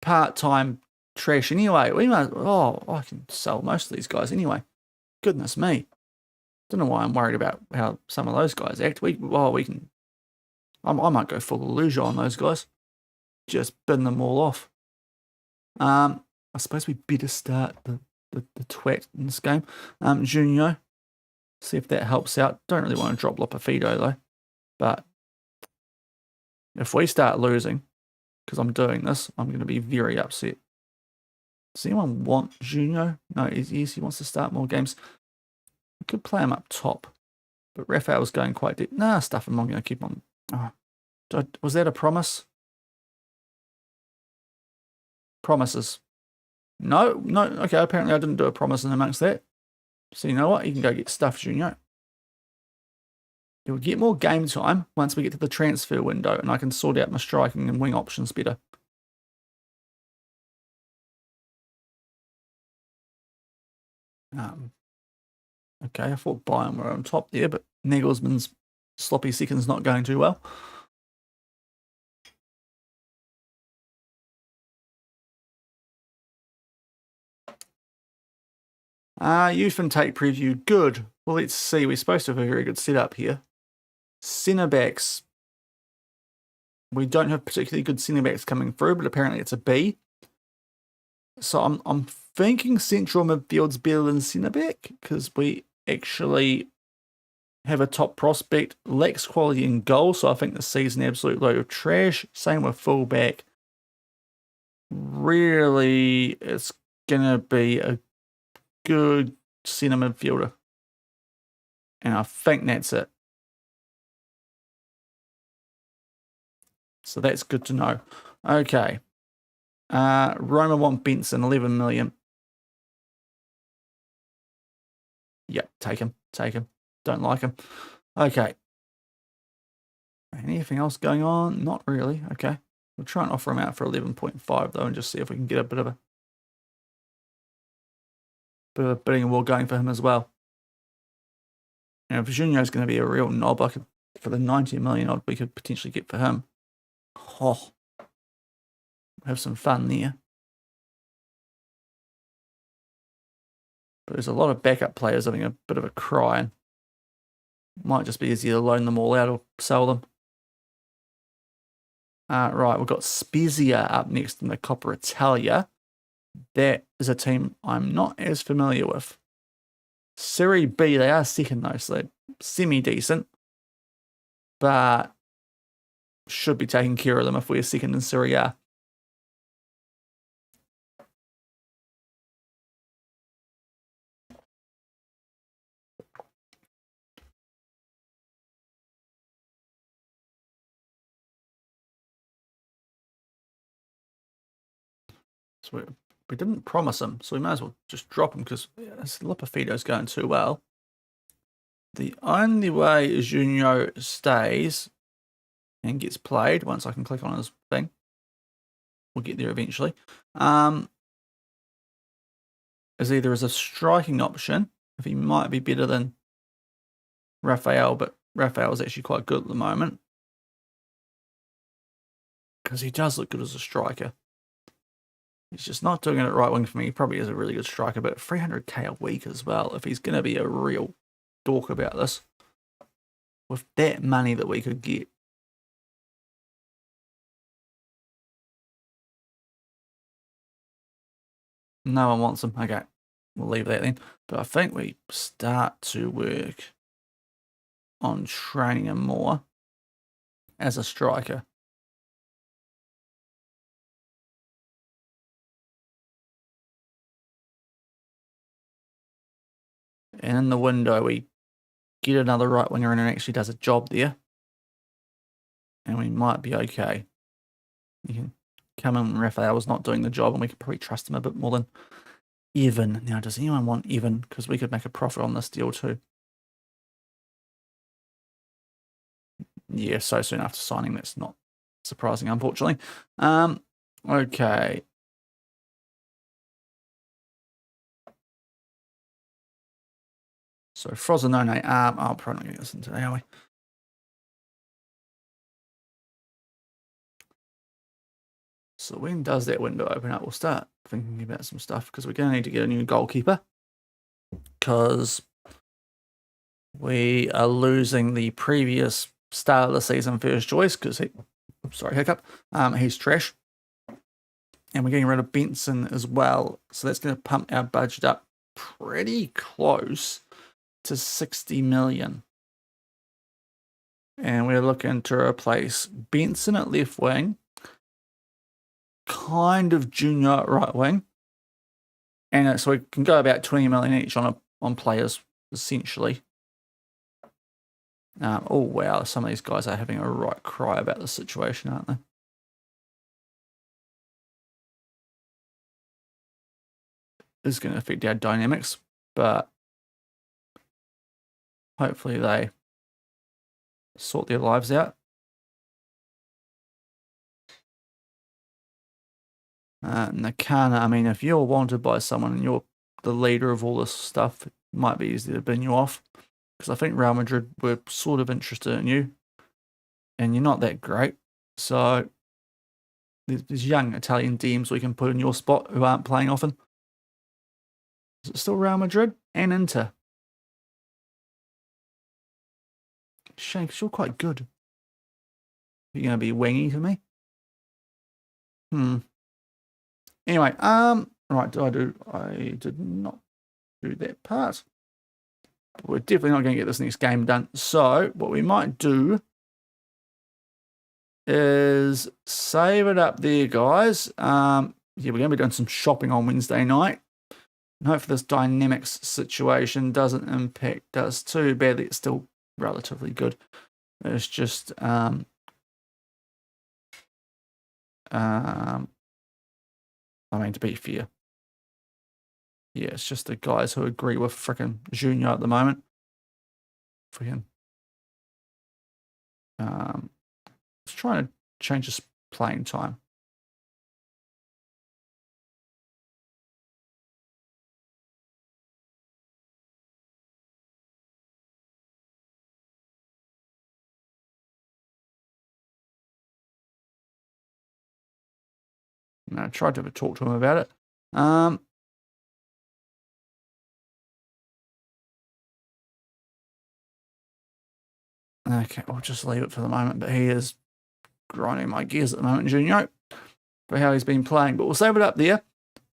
part-time trash anyway. We might... Oh, I can sell most of these guys anyway. Goodness me. Don't know why I'm worried about how some of those guys act. We can... I might go full illusion on those guys. Just bin them all off. I suppose we better start the twat in this game. Junior. See if that helps out. Don't really want to drop Lopafido though. But if we start losing, because I'm doing this, I'm going to be very upset. Does anyone want Junior? No, yes, he wants to start more games. We could play him up top. But Raphael's going quite deep. Nah, stuff him. I'm going to keep on. Oh, was that a promise? Promises. No. Okay, apparently I didn't do a promise in amongst that. So you know what? You can go get stuff, Junior. You'll get more game time once we get to the transfer window and I can sort out my striking and wing options better. Okay, I thought Bayern were on top there, but Nagelsmann's sloppy second's not going too well. Youth and take preview. Good. Well, let's see. We're supposed to have a very good setup here. Centre backs. We don't have particularly good centre backs coming through, but apparently it's a B. So I'm thinking central midfield's better than centre back because we actually have a top prospect, lacks quality in goal. So I think the C's an absolute load of trash. Same with fullback. Really, it's gonna be a good centre midfielder. And I think that's it. So that's good to know. Okay. Roma want Benson, 11 million. Yep, take him. Don't like him. Okay. Anything else going on? Not really. Okay. We'll try and offer him out for 11.5 though, and just see if we can get a bit of a bidding war going for him as well. You know, Virginia is going to be a real knob. I could, for the 90 million odd we could potentially get for him. Oh, have some fun there. But there's a lot of backup players having a bit of a cry, and might just be easier to loan them all out or sell them. Right, we've got Spezia up next in the Coppa Italia. That is a team I'm not as familiar with. Serie B, they are second though, so they're semi-decent. But should be taking care of them if we're second in Serie A. So we didn't promise him, so we might as well just drop him because Lipofito's going too well. The only way Junio stays and gets played, once I can click on his thing, we'll get there eventually, is either as a striking option, if he might be better than Raphael, but Raphael is actually quite good at the moment, because he does look good as a striker. He's just not doing it at right wing for me. He probably is a really good striker, but 300k a week as well, if he's going to be a real dork about this, with that money that we could get. No one wants him. Okay, we'll leave that then. But I think we start to work on training him more as a striker. And in the window, we get another right winger in and actually does a job there. And we might be okay. You can come in when Raphael's not doing the job, and we can probably trust him a bit more than Evan. Now, does anyone want Evan? Because we could make a profit on this deal too. Yeah, so soon after signing, that's not surprising, unfortunately. Okay. So Frosinone, I'll probably not going to listen today, are we? So when does that window open up? We'll start thinking about some stuff, because we're going to need to get a new goalkeeper, because we are losing the previous start of the season first choice, because he's trash. And we're getting rid of Benson as well. So that's going to pump our budget up pretty close to 60 million. And we're looking to replace Benson at left wing, kind of Junior at right wing. And so we can go about 20 million each on players, essentially. Oh, wow. Some of these guys are having a right cry about the situation, aren't they? This is going to affect our dynamics, but hopefully they sort their lives out. Nakana, I mean, if you're wanted by someone and you're the leader of all this stuff, it might be easy to bin you off. Because I think Real Madrid were sort of interested in you, and you're not that great. So there's young Italian DMs we can put in your spot who aren't playing often. Is it still Real Madrid and Inter? Shame, because you're quite good. You're going to be wingy to me? Anyway, right, I did not do that part. But we're definitely not going to get this next game done. So what we might do is save it up there, guys. Yeah, we're going to be doing some shopping on Wednesday night. And hopefully this dynamics situation doesn't impact us too badly. It's still relatively good. It's just I mean, to be fair, yeah, it's just the guys who agree with frickin' Junior at the moment. Freaking Let's try to change this playing time. And I tried to talk to him about it. Okay, we'll just leave it for the moment, but he is grinding my gears at the moment, Junior, for how he's been playing. But we'll save it up there.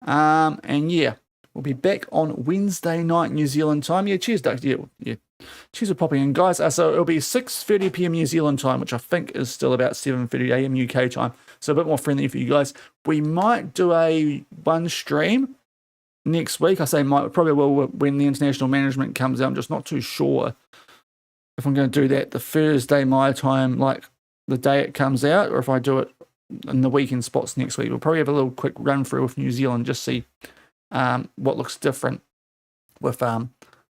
And yeah, we'll be back on Wednesday night New Zealand time. Yeah, cheers, Doug. Yeah. Cheers for popping in, guys. So it'll be 6:30 p.m. New Zealand time, which I think is still about 7:30 a.m. UK time. So a bit more friendly for you guys. We might do a one stream next week. I say might, probably will when the international management comes out. I'm just not too sure if I'm going to do that the Thursday my time, like the day it comes out, or if I do it in the weekend spots next week. We'll probably have a little quick run through with New Zealand, just see what looks different with the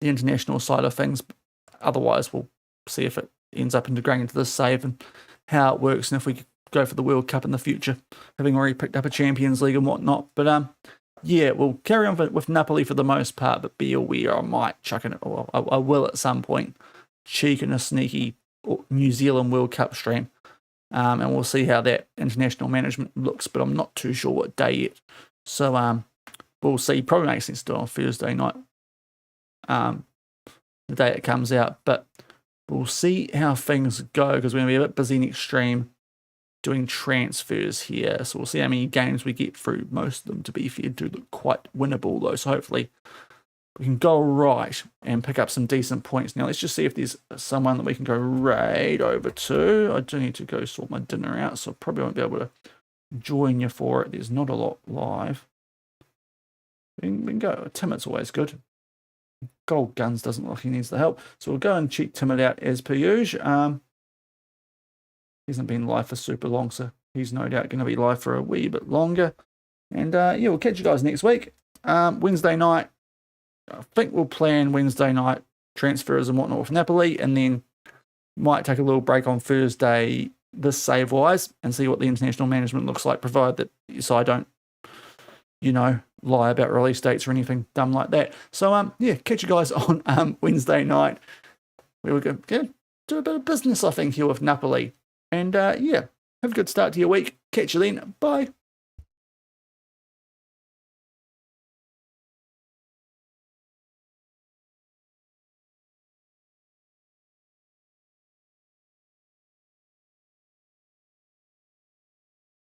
international side of things. Otherwise, we'll see if it ends up integrating into the save and how it works, and if we could go for the World Cup in the future, having already picked up a Champions League and whatnot. But yeah, we'll carry on with Napoli for the most part, but be aware I might chuck in it, or I will at some point, cheek in a sneaky New Zealand World Cup stream. And we'll see how that international management looks, but I'm not too sure what day yet. So we'll see. Probably makes sense to do it on Thursday night, the day it comes out. But we'll see how things go, because we're going to be a bit busy next stream doing transfers here. So we'll see how many games we get through. Most of them, to be fair, do look quite winnable, though. So hopefully we can go right and pick up some decent points. Now, let's just see if there's someone that we can go raid over to. I do need to go sort my dinner out, so I probably won't be able to join you for it. There's not a lot live. We can go. Timid's always good. Gold Guns doesn't look like he needs the help. So we'll go and check Timid out as per usual. He hasn't been live for super long, so he's no doubt going to be live for a wee bit longer. And yeah, we'll catch you guys next week. Wednesday night. I think we'll plan Wednesday night transfers and whatnot with Napoli, and then might take a little break on Thursday, this save-wise, and see what the international management looks like, provided that so I don't, lie about release dates or anything dumb like that. So, yeah, catch you guys on Wednesday night. We were going to do a bit of business, I think, here with Napoli. And, yeah, have a good start to your week. Catch you then. Bye.